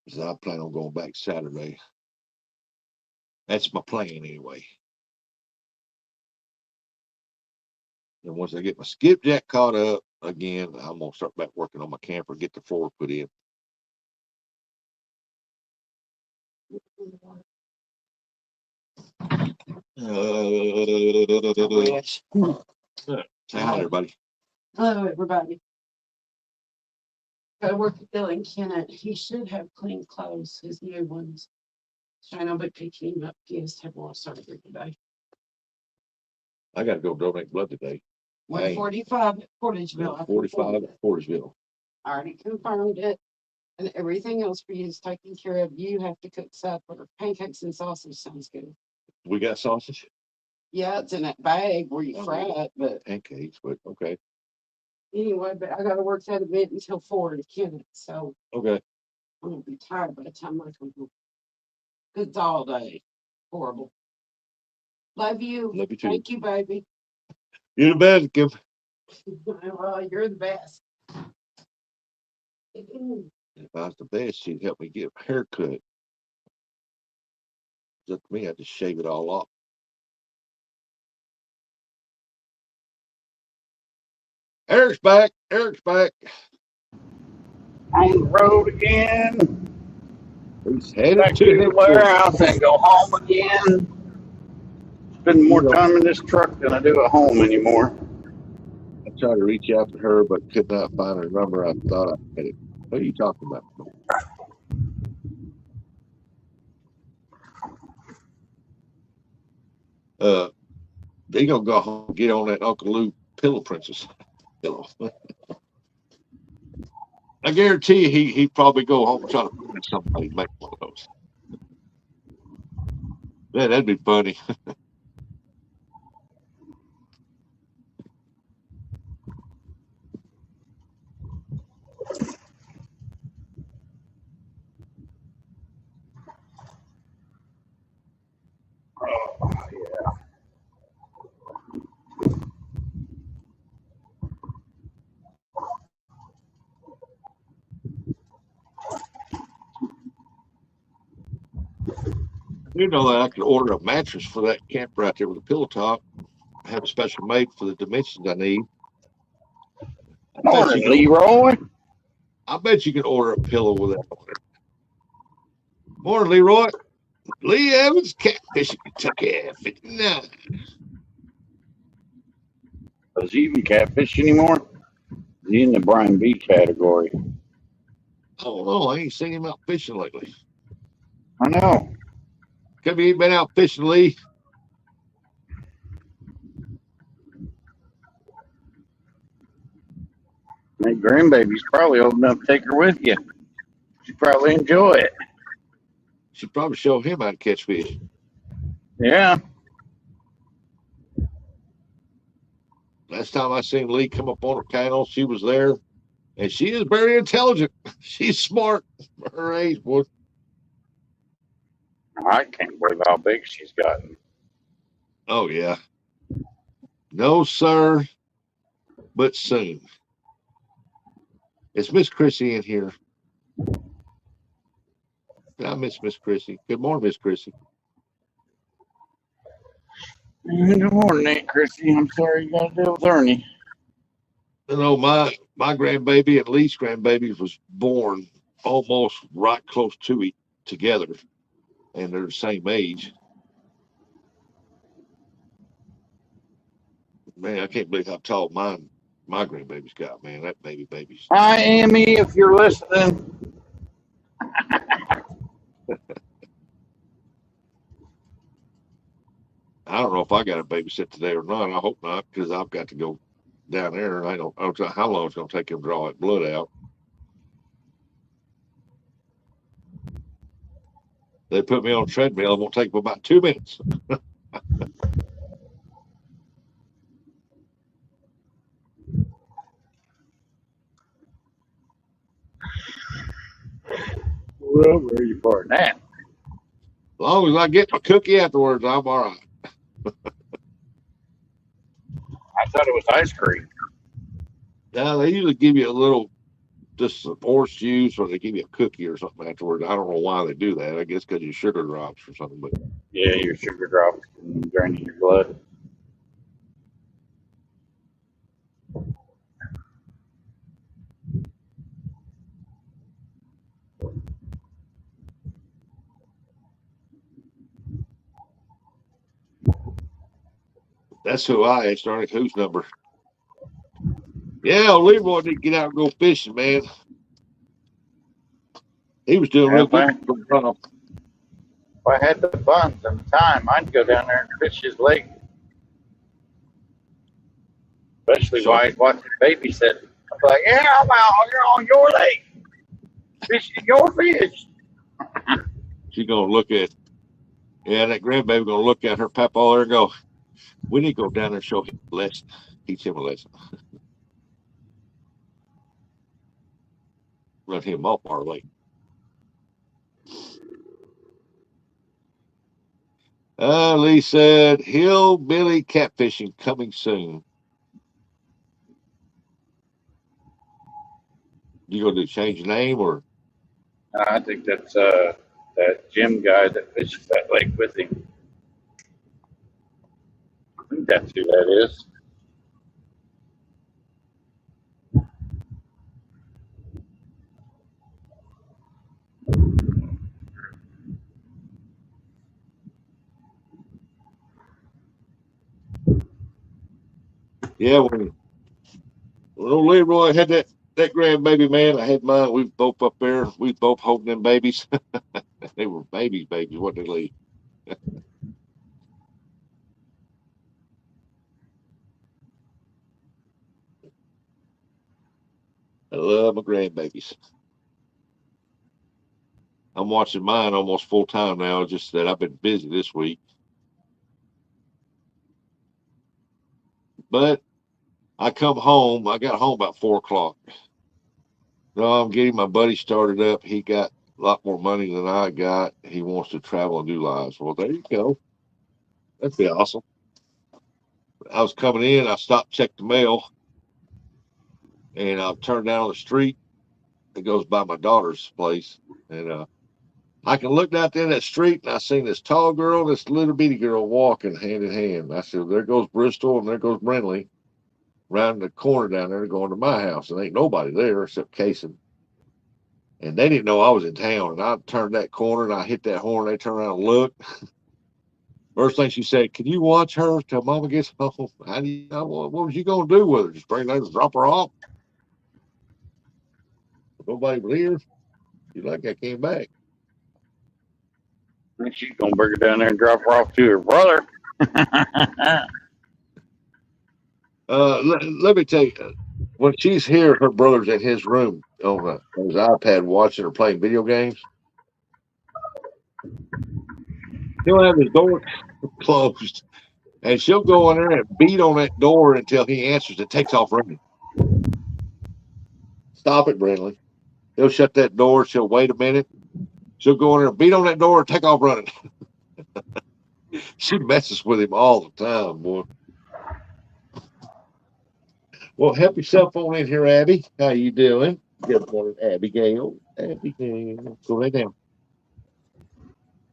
So I plan on going back Saturday. That's my plan anyway. And once I get my skipjack caught up again, I'm gonna start back working on my camper, get the floor put in. Say hi, everybody. Hello, everybody. Gotta work with Billy and Kenneth. He should have clean clothes, his new ones. Trying to picking him up. He has to have more surgery today. I got to go donate blood today. 145 at Portageville. 45 at Portageville. I already confirmed it. And everything else for you is taken care of. You have to cook supper. Pancakes and sausage sounds good. We got sausage? Yeah, it's in that bag where you fry it, but Pancakes, but okay. anyway, but I gotta work that event until 4 to Kenneth, so Okay. I'm gonna be tired by the time I come home. It's all day. Horrible. Love you. Love you too. Thank you, baby. You're the best, Kim. Well, you're the best. If I was the best, she'd help me get a haircut. It's up to me, I just shave it all off. Eric's back. Eric's back. On the road again. He's headed Back to the warehouse and go home again. Spend more time in this truck than I do at home anymore. I tried to reach out to her, but could not find her number. I thought I had it. What are you talking about? They gonna go home and get on that Uncle Lou pillow princess pillow. I guarantee you he'd probably go home and try to find somebody to make one of those. Man, that'd be funny. Oh, yeah. You know that I could order a mattress for that camper out there with a pillow top. have a special mate for the dimensions I need. Morning, Leroy. I bet you can order a pillow with that on it. Morning, Leroy. Lee Evans, Catfish, Kentucky, 59. Does he even catfish anymore? Is he in the Brian B category? I don't know. I ain't seen him out fishing lately. I know. Could be he been out fishing, Lee. My grandbaby's probably old enough to take her with you. She'd probably enjoy it. Should probably show him how to catch fish. Yeah. Last time I seen Lee come up on her channel, she was there, and she is very intelligent. She's smart for her age, boy. I can't believe how big she's gotten. Oh yeah. No, sir, but soon. Is Miss Chrissy in here? I miss Miss Chrissy. Good morning, Miss Chrissy. Good morning, Aunt Chrissy. I'm sorry you got to deal with Ernie. You know, my grandbaby and Lee's grandbaby was born almost right close to each together, and they're the same age. Man, I can't believe how tall my grandbaby's got. Man, that baby's. Hi, Amy, if you're listening. I don't know if I got a babysit today or not. I hope not, because I've got to go down there, and I don't know how long it's going to take him to draw that blood out. They put me on a treadmill. It won't take me about 2 minutes. Well, where are you parting at? As long as I get my cookie afterwards, I'm all right. I thought it was ice cream. Now, they usually give you a little, just some orange juice, or they give you a cookie or something afterwards. I don't know why they do that. I guess because your sugar drops or something. But Yeah, your sugar drops and draining your blood. that's who I asked, Ernie. Whose number? Yeah, Leroy didn't get out and go fishing, man. He was doing real good. If I had the funds and the time, I'd go down there and fish his lake. Especially while he's watching babysit. I'm like, yeah, I'm out here on your lake. Fishing your fish. She's gonna look at, yeah, that grandbaby gonna look at her papa there and go, we need to go down there and show him a lesson, teach him a lesson. Let him off our lake. Lee said, hillbilly catfishing coming soon. You gonna do change the name or? I think that's that Jim guy that fishes that lake with him. I think that's who that is. Yeah, when Leroy had that grandbaby, man, I had mine. We was both up there. We was both holding them babies. They were babies, wasn't they, Lee? I love my grandbabies. I'm watching mine almost full time now, just that I've been busy this week. But I come home. I got home about 4 o'clock. No, I'm getting my buddy started up. He got a lot more money than I got. He wants to travel and do lives. Well, there you go. That'd be awesome. I was coming in. I stopped, checked the mail, and I turned down the street. It goes by my daughter's place, and I can look out there in that street and I seen this tall girl, this little bitty girl walking hand in hand. I said, there goes Bristol and there goes Brindley round the corner down there going to my house. And ain't nobody there except Casey. And they didn't know I was in town. And I turned that corner and I hit that horn. They turned around and looked. First thing she said, can you watch her till Mama gets home? How do you know? What was you going to do with her? Just bring her and drop her off? Nobody was here. She's like, I came back. And she's gonna bring her down there and drop her off to her brother. Let me tell you, when she's here, her brother's in his room on his iPad watching or playing video games. He'll have his door closed, and she'll go in there and beat on that door until he answers and takes off running. Stop it, Brindley. He'll shut that door. She'll wait a minute. She'll go in there and beat on that door and take off running. She messes with him all the time, boy. Well, help yourself on in here, Abby. How you doing? Good morning, Abigail. Abigail. Go lay down.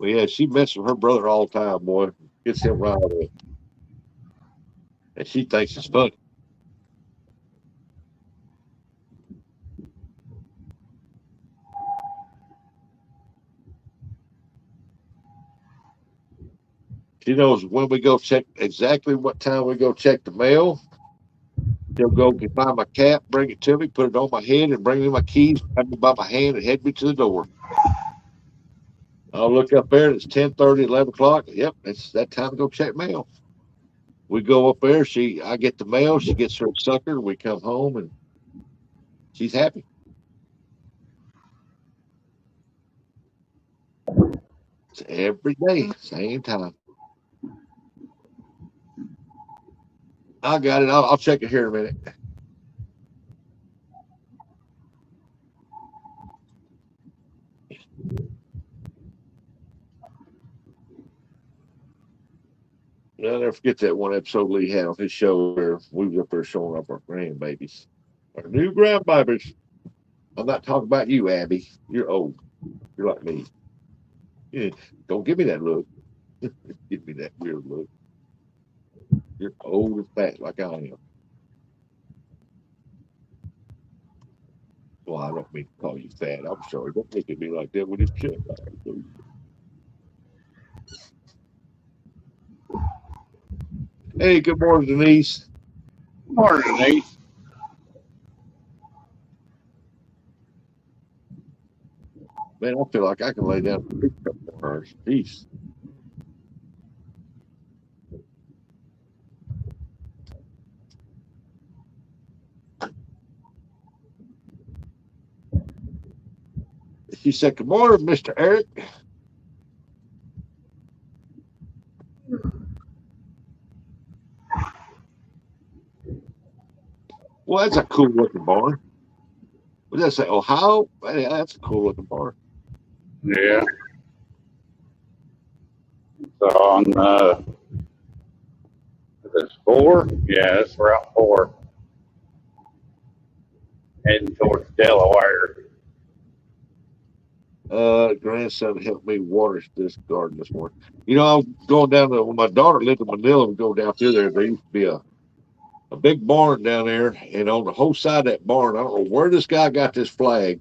Well, yeah, she messes with her brother all the time, boy. Gets him riled up. And she thinks it's funny. She knows when we go check, exactly what time we go check the mail. She'll go find my cap, bring it to me, put it on my head, and bring me my keys, grab me by my hand, and head me to the door. I'll look up there, and it's 10:30, 11 o'clock. Yep, it's that time to go check mail. We go up there. I get the mail. She gets her sucker. We come home, and she's happy. It's every day, same time. I got it. I'll check it here in a minute. I'll never forget that one episode Lee had on his show where we was up there showing off our grandbabies, our new grandbabies. I'm not talking about you, Abby. You're old. You're like me. Yeah, don't give me that look. Give me that weird look. You're old and fat like I am. Well, I don't mean to call you fat. I'm sorry. Don't look at me like that with his chin back. Hey, good morning, Denise. Morning, Denise. Man, I feel like I can lay down and pick up more hours. Peace. She said, good morning, Mr. Eric. Well, that's a cool looking barn. What did I say? Ohio? Hey, that's a cool looking barn. Yeah. So on is it 4? Yeah, it's Route 4. Heading towards Delaware. Grandson helped me water this garden this morning. You know, I was going down to when my daughter lived in Manila, we go down through there. There used to be a big barn down there, and on the whole side of that barn, I don't know where this guy got this flag,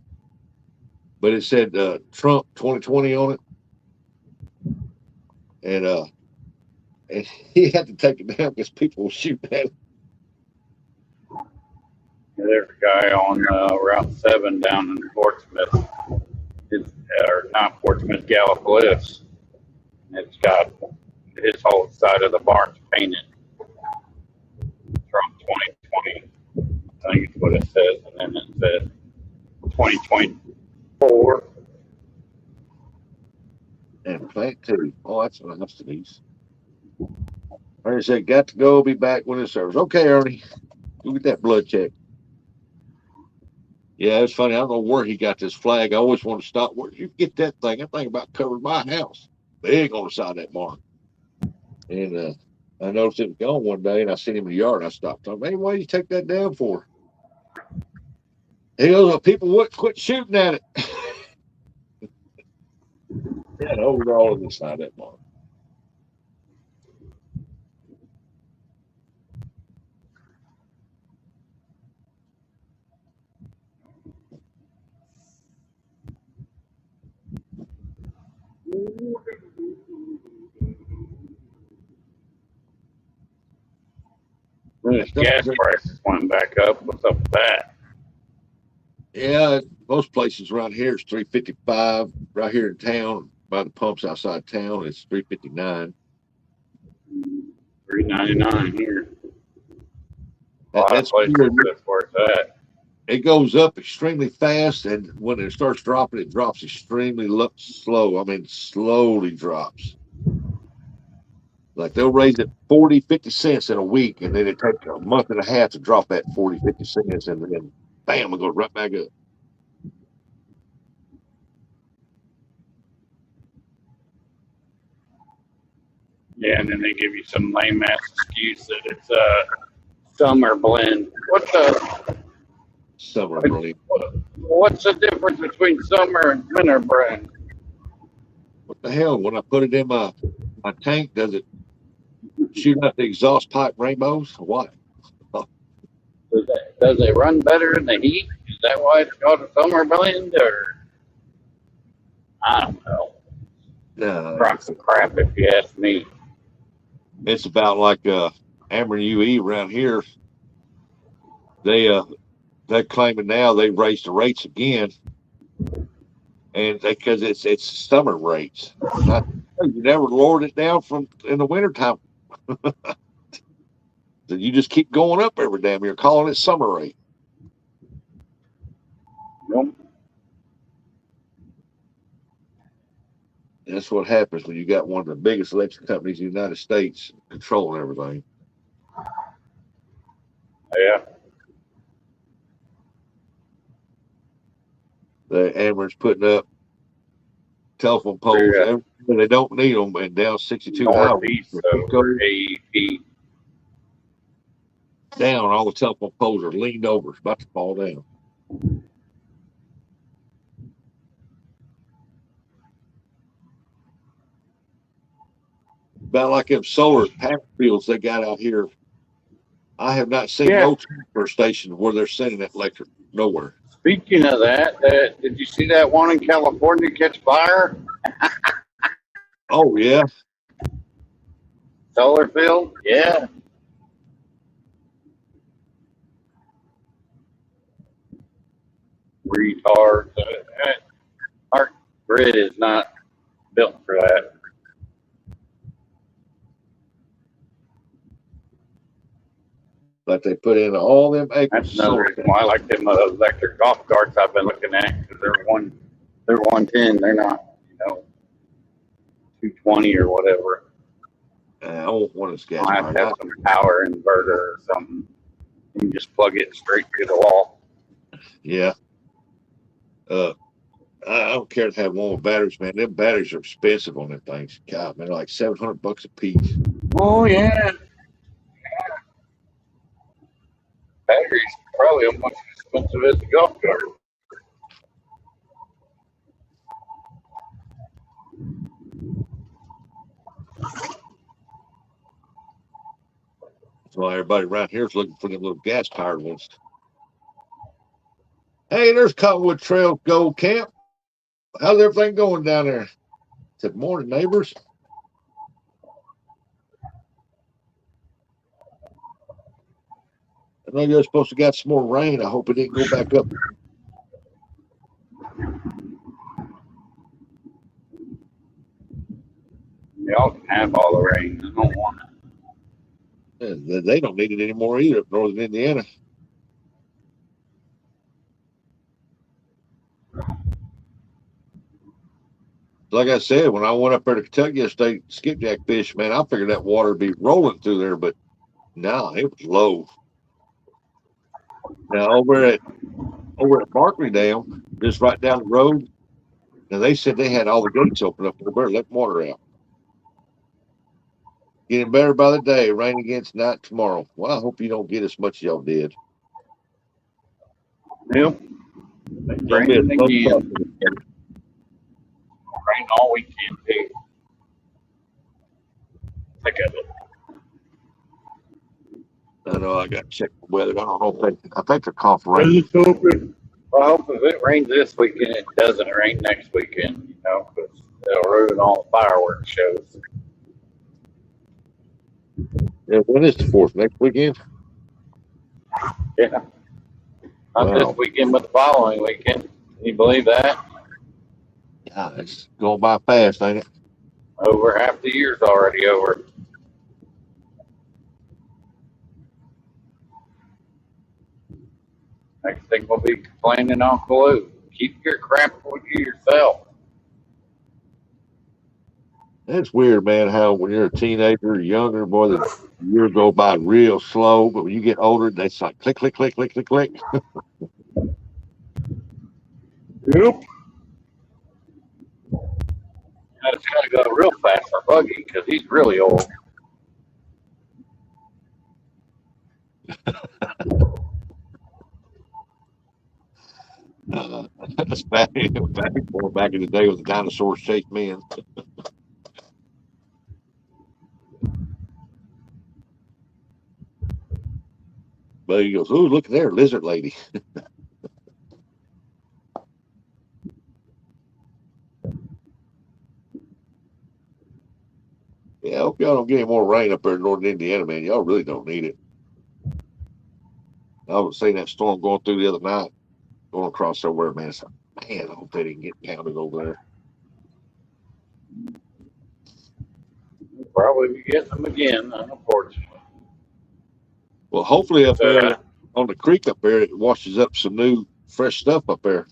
but it said Trump 2020 on it. And he had to take it down because people were shooting at him. There's a guy on Route 7 down in Portsmouth. Or not Portsmouth, Gallipolis. It's got his whole side of the barn's painted. Trump 2020. I think it's what it says. And then it says 2024. And plant two. Oh, that's nice, Denise. Ernie said, got to go, be back when it serves. Okay, Ernie. Go get that blood check. Yeah, it's funny. I don't know where he got this flag. I always want to stop. Where did you get that thing? That thing about covered my house. Big on the side of that barn. And I noticed it was gone one day, and I seen him in the yard. And I stopped. I hey, why did you take that down for? He goes, well, people would quit shooting at it. Yeah, overall on this side that mark. This gas prices went back up. What's up with that? Yeah, most places around here is 355. Right here in town, by the pumps outside town, it's 359. $3.99 here. A That, lot of that's places weird. that's where it's at. It goes up extremely fast, and when it starts dropping, it drops extremely slow. I mean, slowly drops. Like they'll raise it 40, 50 cents in a week, and then it takes a month and a half to drop that 40, 50 cents, and then bam, it goes right back up. Yeah, and then they give you some lame ass excuse that it's a summer blend. Summer blend. What's the difference between summer and winter blend? What the hell? When I put it in my tank, does it shoot out the exhaust pipe rainbows? What? Does it run better in the heat? Is that why it's called a summer blend, or I don't know. No, Crock of crap, if you ask me. it's about like Amber UE around here. They're claiming now they've raised the rates again, and because it's summer rates. You never lowered it down from in the wintertime. You just keep going up every damn year, calling it summer rate. Nope. That's what happens when you got one of the biggest electric companies in the United States controlling everything. Yeah. The Amber's putting up telephone poles. Yeah. They don't need them, and down 62 Northeast highway. over AEP. Down, all the telephone poles are leaned over. It's about to fall down. About like them solar panel fields they got out here. I have not seen no transfer station where they're sending that electric nowhere. Speaking of that, did you see that one in California catch fire? Oh yeah, Solar field? Yeah. Retards. Our grid is not built for that. but they put in all them acres. That's another reason why I like them electric golf carts I've been looking at, because they're 110. They're not, 220 or whatever. I won't want to gas. I have to have some power inverter or something. You can just plug it straight through the wall. Yeah. I don't care to have one with batteries, man. Them batteries are expensive on them things. God, man, they're like $700 a piece. Oh yeah. Batteries probably almost as expensive as the golf cart. That's why everybody around here is looking for them little gas powered ones. Hey, there's Cottonwood Trail Gold Camp. How's everything going down there? Good morning, neighbors. I know you're supposed to got some more rain. I hope it didn't go back up. Y'all can have all the rain. I don't want it. They don't need it anymore either up northern Indiana. Like I said, when I went up there to Kentucky yesterday, skipjack fish, man, I figured that water would be rolling through there, but no, it was low. Now over at Barkley Dam, just right down the road, now they said they had all the gates open up over there, let water out. Getting better by the day, rain against night tomorrow. Well, I hope you don't get as much as y'all did. Yep. Raining again. Rain all weekend too. Think of it. I know I got to check the weather. I don't know if I think they're calling for rain. Let's hope it. Well, I hope if it rains this weekend, it doesn't rain next weekend. You know, because it'll ruin all the fireworks shows. Yeah, when is the 4th? Next weekend? Yeah, not this Wow. weekend, but the following weekend. Can you believe that? Yeah, it's going by fast, ain't it? Over half the year's already over. Next thing we'll be complaining Uncle Lou. Keep your crap for yourself. It's weird, man, how when you're a teenager or younger, boy, the years go by real slow. But when you get older, it's like click, click, click, click, click, click. Yep. It's got to go real fast for Buggy because he's really old. That's back in the day when the dinosaurs chased men. But he goes, "Ooh, look there, lizard lady." Yeah, I hope y'all don't get any more rain up there in northern Indiana, man. Y'all really don't need it. I was seeing that storm going through the other night, going across somewhere, man. It's like, man, I hope they didn't get pounded over there. We'll probably be getting them again, unfortunately. Well, hopefully up there Uh, on the creek up there, it washes up some new, fresh stuff up there.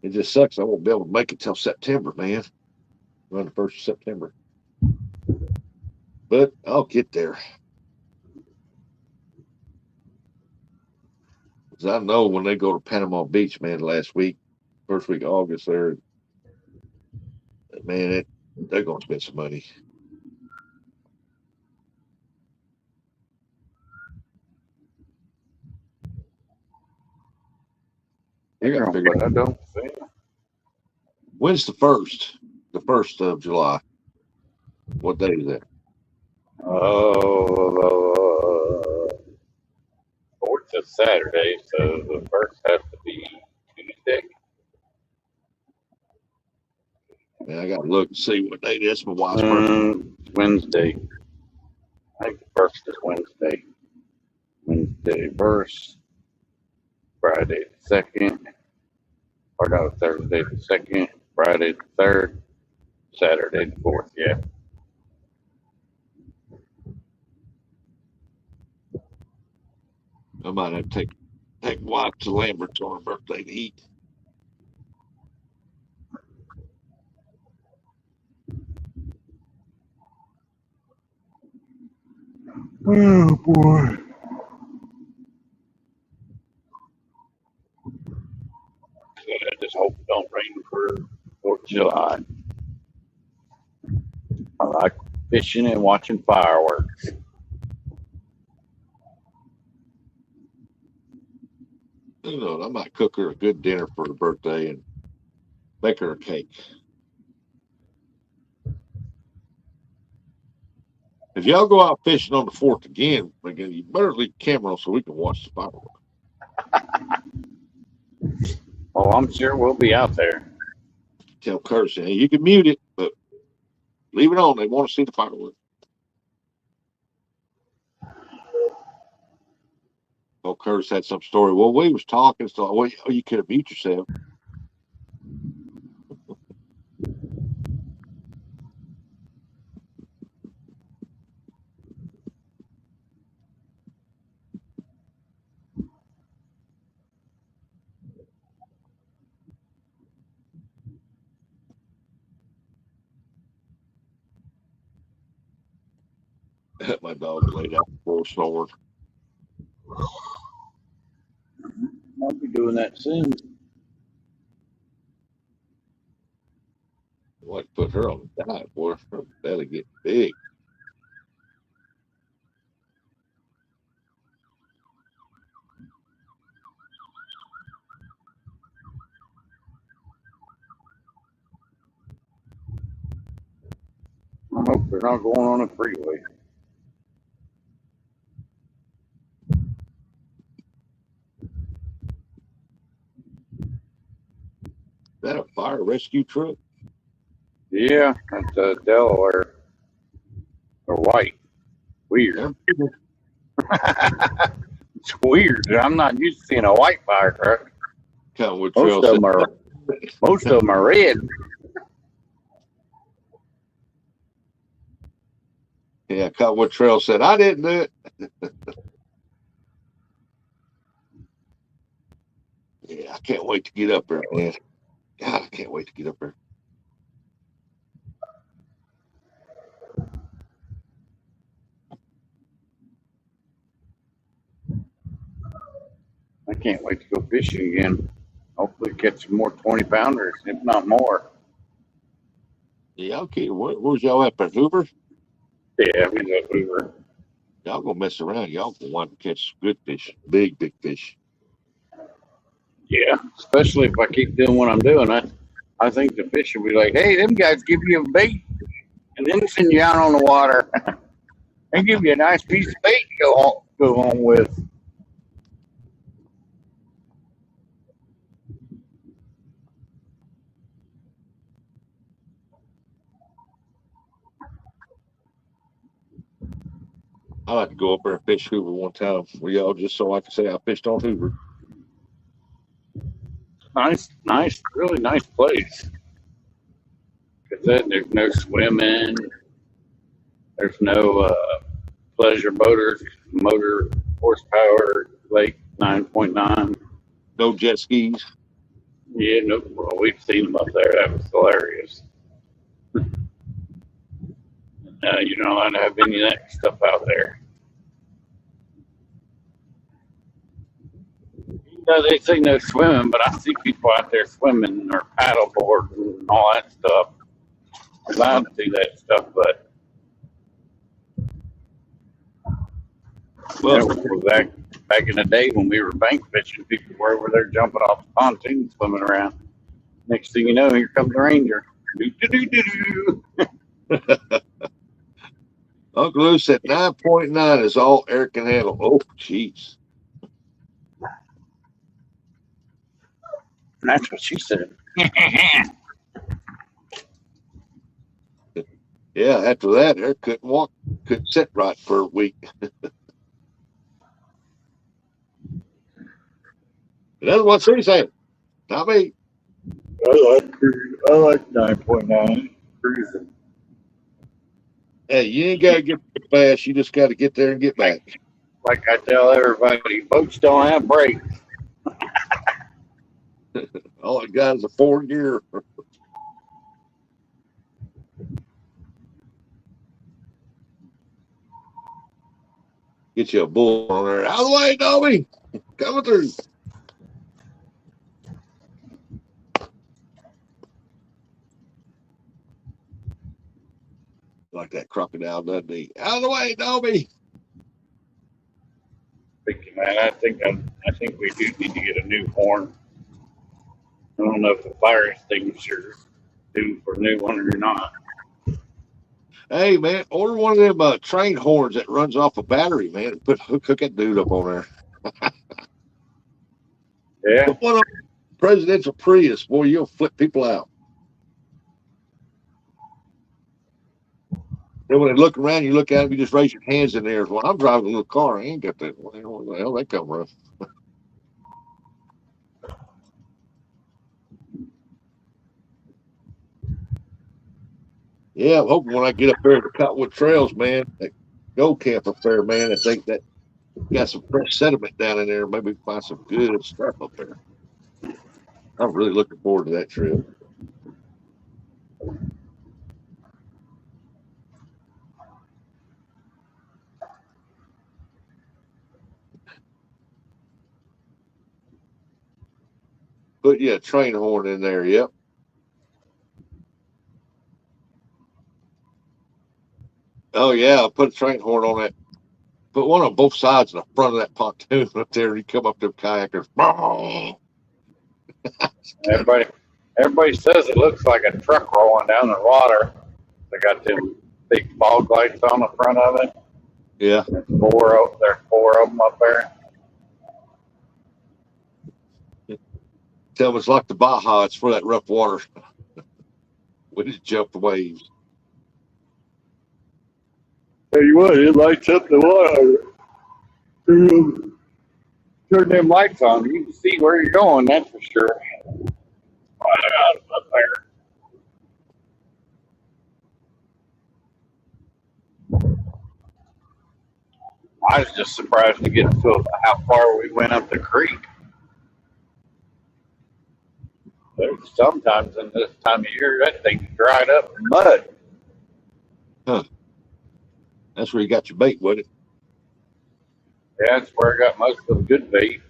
It just sucks. I won't be able to make it till September, man. Around the 1st of September. But I'll get there. Because I know when they go to Panama Beach, man, last week, first week of August, there, man, they're going to spend some money. I got to figure but I don't see. when's the 1st? The 1st of July. What day is that? Oh, fourth is Saturday, so the first has to be Tuesday. Man, I got to look and see what day it is. My wife's birthday. Wednesday. I think the first is Wednesday. Wednesday first, Friday the second, or no, Thursday the second, Friday the third, Saturday the fourth. Yeah. I might have to take my wife to Lambert's on her birthday to eat. Oh boy. I just hope it don't rain for 4th of July. I like fishing and watching fireworks. You know, I might cook her a good dinner for her birthday and make her a cake. If y'all go out fishing on the 4th again, you better leave the camera on so we can watch the fireworks. Oh, I'm sure we'll be out there. Tell Curtis, hey, you can mute it, but leave it on. They want to see the fireworks. Oh, Curtis had some story. Well, we was talking, so well, you could have mute yourself. My dog's laid out full snoring. I'll be doing that soon. What put her on the diet, boy? Her belly get big. Hope they're not going on a freeway. Is that a fire rescue truck? Yeah, that's Delaware. Or white. Weird. It's weird. I'm not used to seeing a white fire truck. Cottonwood Most Trail of said, them are red. yeah, Cottonwood Trail said, I didn't do it. Yeah, I can't wait to get up there, man. God, I can't wait to get up there. I can't wait to go fishing again. Hopefully catch some more 20-pounders, if not more. Yeah, okay. Where's y'all at there? Hoover? Yeah, we go Hoover. Y'all gonna mess around. Y'all gonna want to catch good fish, big fish. Yeah, especially if I keep doing what I'm doing. I think the fish will be like, hey, them guys give you a bait and then send you out on the water and give you a nice piece of bait to go home with. I like to go up there and fish Hoover one time for y'all, just so I can say I fished on Hoover. Nice, really nice place. Because then there's no swimming, there's no pleasure motor horsepower, Lake 9.9. No jet skis. Yeah, no, well, we've seen them up there. That was hilarious. You don't allowed to have any of that stuff out there. They say no swimming, but I see people out there swimming or paddleboarding and all that stuff. They're allowed to do that stuff, but Well, back in the day when we were bank fishing, people were over there jumping off the pontoon, swimming around. Next thing you know, here comes the ranger. Uncle Lou said 9.9 is all air can handle. Oh, jeez. That's what she said. Yeah, after that, air couldn't sit right for a week. That's what she's saying. Not me. I like 9.9 cruising. Hey, you ain't got to get fast. You just got to get there and get back. Like I tell everybody, boats don't have brakes. All it got is a 4-gear. Get you a bull on there. Out of the way, Dobby. Coming through. Like that crocodile, doesn't he? Out of the way, Dobby. Thinking, man, I think we do need to get a new horn. I don't know if the fire extinguisher due for a new one or not. Hey, man, order one of them train horns that runs off a battery, man. And hook that dude up on there. Yeah. Put one on presidential Prius, boy, you'll flip people out. Then when they look around, you look at them, you just raise your hands in there. Well, I'm driving a little car. I ain't got that. Where the hell that come from? Yeah, I'm hoping when I get up there to Cottonwood Trails, man, that Go Camp up there, man, I think that got some fresh sediment down in there. Maybe find some good stuff up there. I'm really looking forward to that trip. Put a train horn in there, yep. Oh yeah, I'll put a train horn on that. Put one on both sides in the front of that pontoon up there, and you come up to kayakers. Everybody says it looks like a truck rolling down the water. They got them big fog lights on the front of it. Yeah. There's four of them up there. Tell them it's like the Baja. It's for that rough water. We just jump the waves. Tell you what, it lights up the water. Turn them lights on, you can see where you're going, that's for sure. Up there. I was just surprised to get to how far we went up the creek. There's sometimes in this time of year that thing's dried up in mud. Huh. That's where you got your bait, wasn't it? Yeah, that's where I got most of the good bait.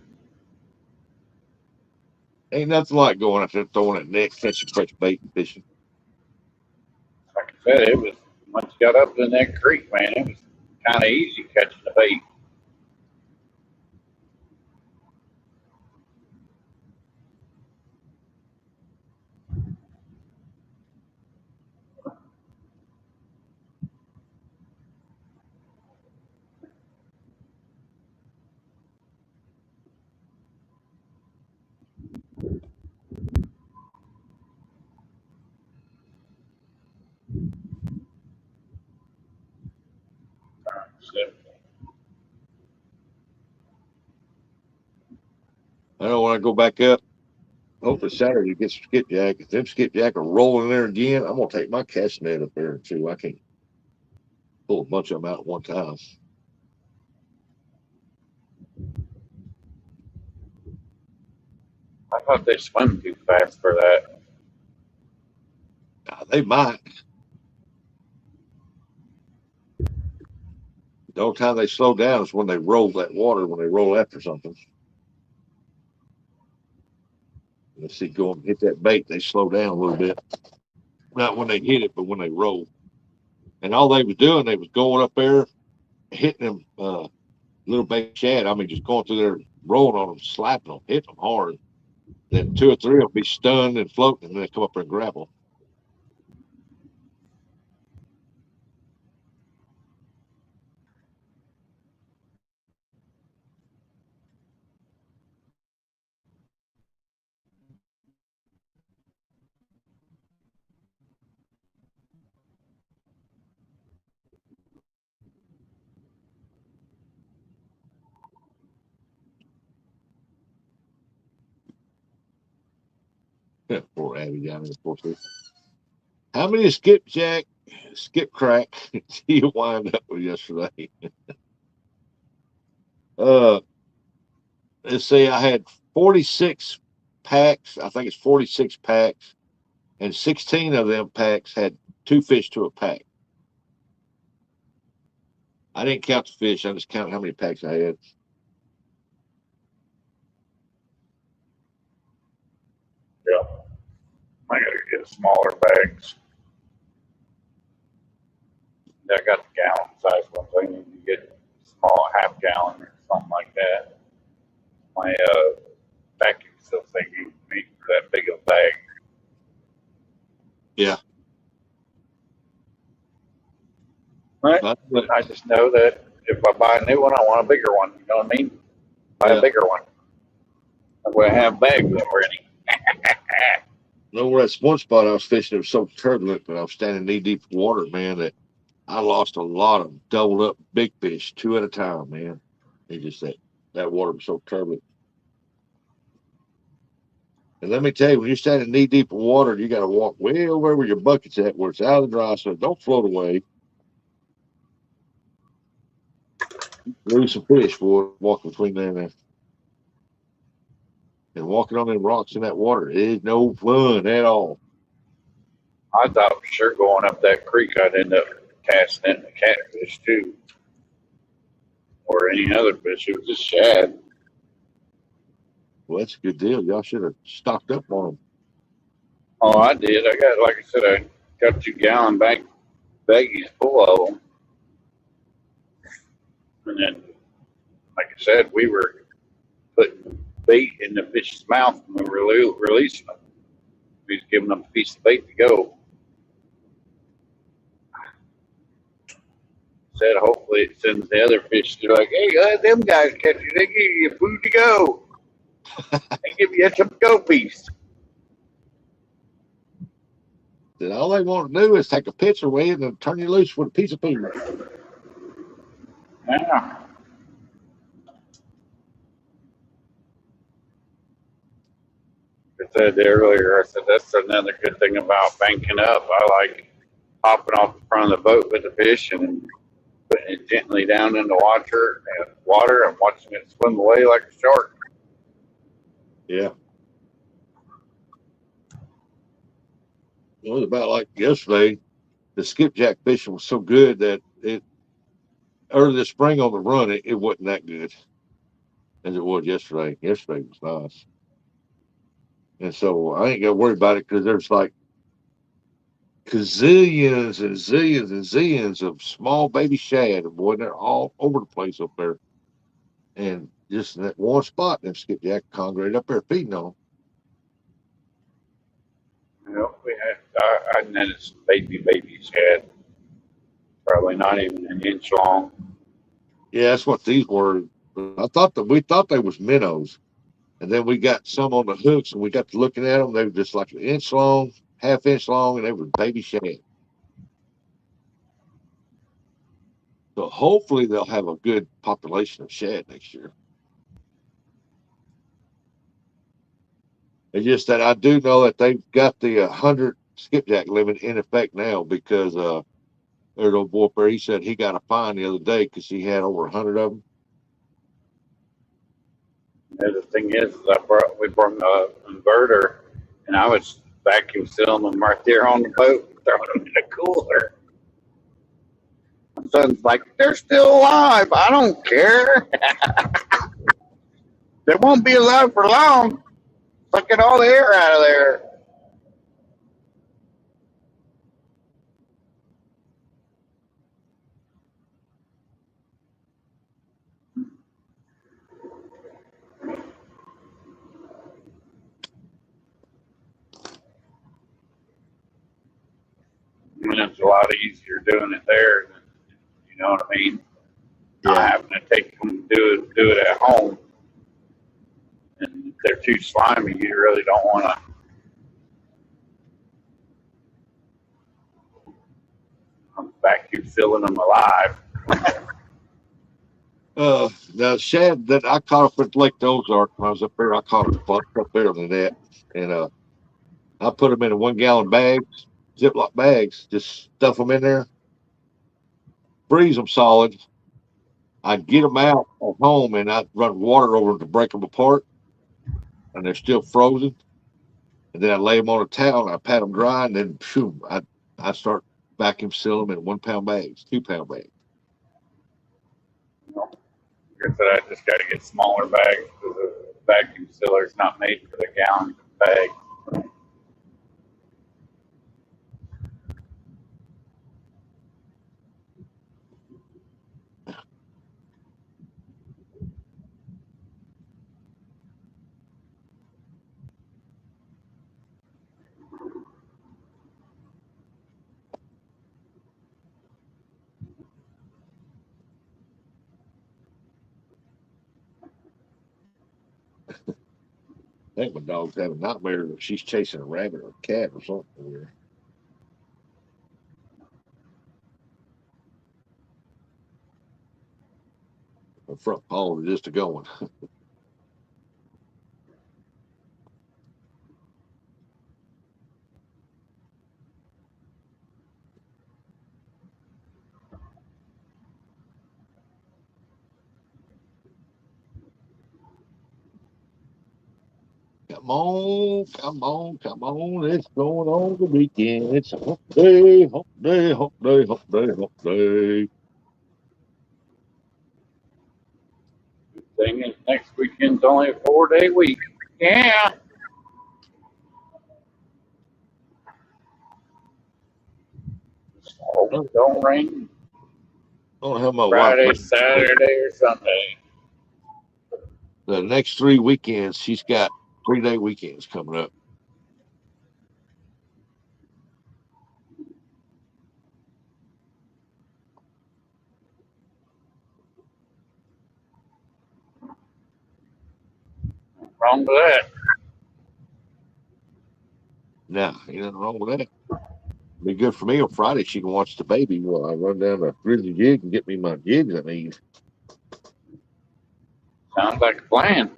Ain't nothing like going up there throwing that net, catching fresh bait and fishing. Like I said, it was once you got up in that creek, man, it was kind of easy catching the bait. So, I know when I go back up, hopefully Saturday to get some skipjack. If them skipjack are rolling there again, I'm gonna take my cast net up there too. I can't pull a bunch of them out at one time. I thought they swim too fast for that. They might. The only time they slow down is when they roll that water, when they roll after something. Let's see, go and hit that bait, they slow down a little bit. Not when they hit it, but when they roll. And all they was doing, they was going up there, hitting them little baby shad. I mean, just going through there, rolling on them, slapping them, hitting them hard. Then two or three will be stunned and floating, and then they come up there and grapple. Poor Abby down there, poor thing. How many skipjack, skip crack did you wind up with yesterday? uh, let's see, I had 46 packs. I think it's 46 packs, and 16 of them packs had two fish to a pack. I didn't count the fish. I just counted how many packs I had. Yeah. I gotta get smaller bags. I got the gallon size ones. I need to get small half-gallon or something like that. My vacuum still thinking me for that big of a bag. Yeah. Right. But, I just know that if I buy a new one, I want a bigger one. You know what I mean? Buy yeah. a bigger one. That way I have bags already. No, where that's one spot I was fishing, it was so turbulent, but I was standing knee deep in water, man, that I lost a lot of doubled up big fish, two at a time, man. It just that water was so turbulent. And let me tell you, when you're standing knee deep in water, you got to walk way over where your bucket's at, where it's out of the dry, so don't float away. Lose some fish, boy, walking between there and there. And walking on them rocks in that water is no fun at all. I thought for sure going up that creek I'd end up casting in the catfish too. Or any other fish. It was just shad. Well, that's a good deal. Y'all should have stocked up on them. Oh, I did. I got, like I said, I got 2 gallon baggies full of them. And then, like I said, we were putting bait in the fish's mouth when we were releasing them. We was giving them a piece of bait to go. hopefully it sends the other fish to like, hey, them guys catch you. They give you food to go. They give you some go piece. Then all they want to do is take a picture with it and turn you loose with a piece of food. Yeah. I said earlier, I said that's another good thing about banking up. I like hopping off the front of the boat with the fish and putting it gently down in the water and watching it swim away like a shark. Yeah. It was about like yesterday. The skipjack fishing was so good that it early this spring on the run, it wasn't that good as it was yesterday. Yesterday was nice. And so I ain't got to worry about it because there's like gazillions and zillions and zillions of small baby shad. And boy, they're all over the place up there. And just in that one spot, them skipjack congregate up there feeding on them. You know, I netted some baby shad, probably not even an inch long. Yeah, that's what these were. We thought they was minnows. And then we got some on the hooks and we got to looking at them. They were just like an inch long, half-inch long, and they were baby shad. So hopefully they'll have a good population of shad next year. It's just that I do know that they've got the 100 skipjack limit in effect now because there's old boy up there. He said he got a fine the other day because he had over 100 of them. And the thing is, we brought an inverter, and I was vacuum sealing them right there on the boat, throwing them in the cooler. My son's like, they're still alive. I don't care. They won't be alive for long. Sucking all the air out of there. I mean, it's a lot easier doing it there. You know what I mean? Not Yeah. having to take them do it at home. And if they're too slimy, you really don't want to. Vacuum sealing them alive. The shad that I caught up at Lake Ozark when I was up there, I caught a bunch up there on the net. And I put them in a 1 gallon bags, Ziploc bags, just stuff them in there, freeze them solid. I'd get them out at home and I'd run water over them to break them apart. And they're still frozen. And then I lay them on a towel and I pat them dry. And then, phew, I start vacuum seal them in 1 pound bags, 2 pound bags. You know, like I said, I just got to get smaller bags because the vacuum sealer is not made for the gallon bag. I think my dog's having a nightmare that she's chasing a rabbit or a cat or something here. Her front paw is just a going. Come on, come on, come on. It's going on the weekend. It's a hump day, hump day, hump day, hump day, hump day. Thing is, next weekend's only a 4-day week. Yeah. Hope it don't rain I don't know how my wife Friday, makes it. Saturday, or Sunday. The next 3 weekends, she's got 3 day weekends coming up. Wrong with that. No, ain't nothing wrong with that. Be good for me on Friday. She can watch the baby while I run down to Grizzly Jig and get me my jigs I need. Sounds like a plan.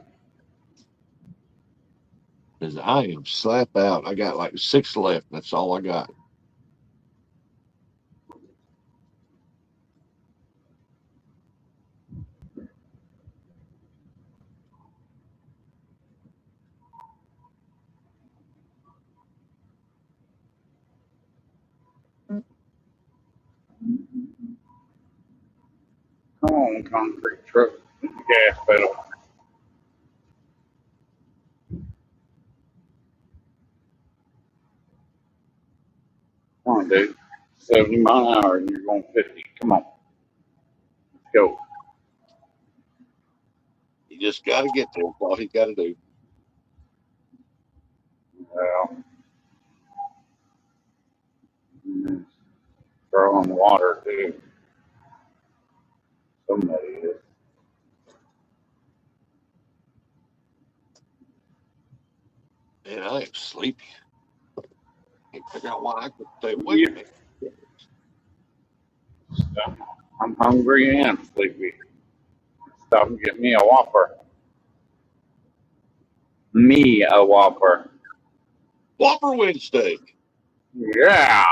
Because I am slap out. I got like 6 left. That's all I got. Come on, concrete truck. Gas pedal. Come on, dude. 70 mile an hour and you're going 50. Come on. Let's go. You just got to get there. That's all he's got to do. Well, throwing water too. Somebody is. Man, I am sleepy. Can't figure out why I could stay awake. Yeah. I'm hungry and sleepy. Stop and get me a Whopper. Me a Whopper. Whopper Wednesday. Yeah.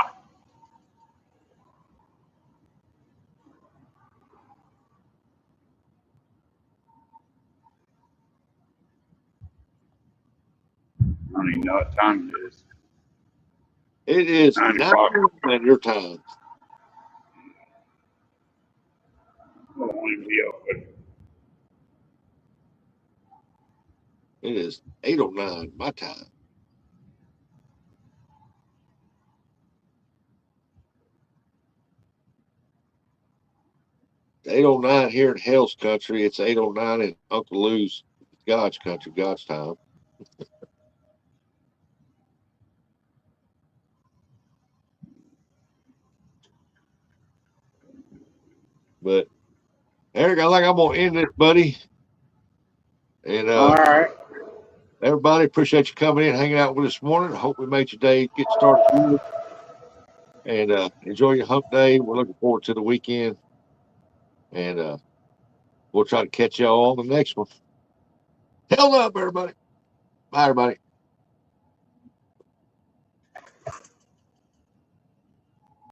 I don't even know what time it is. It is 9 9 o'clock. at your time. I don't want to be open. It is 8:09 my time. It's 8:09 here in Hell's country. It's 8:09 in Uncle Lou's God's country, God's time. But Eric, I think I'm gonna end this, buddy. And All right. everybody, appreciate you coming in, hanging out with us this morning. I hope we made your day get started good. And enjoy your hump day. We're looking forward to the weekend. And we'll try to catch y'all on the next one. Hell up, everybody. Bye, everybody.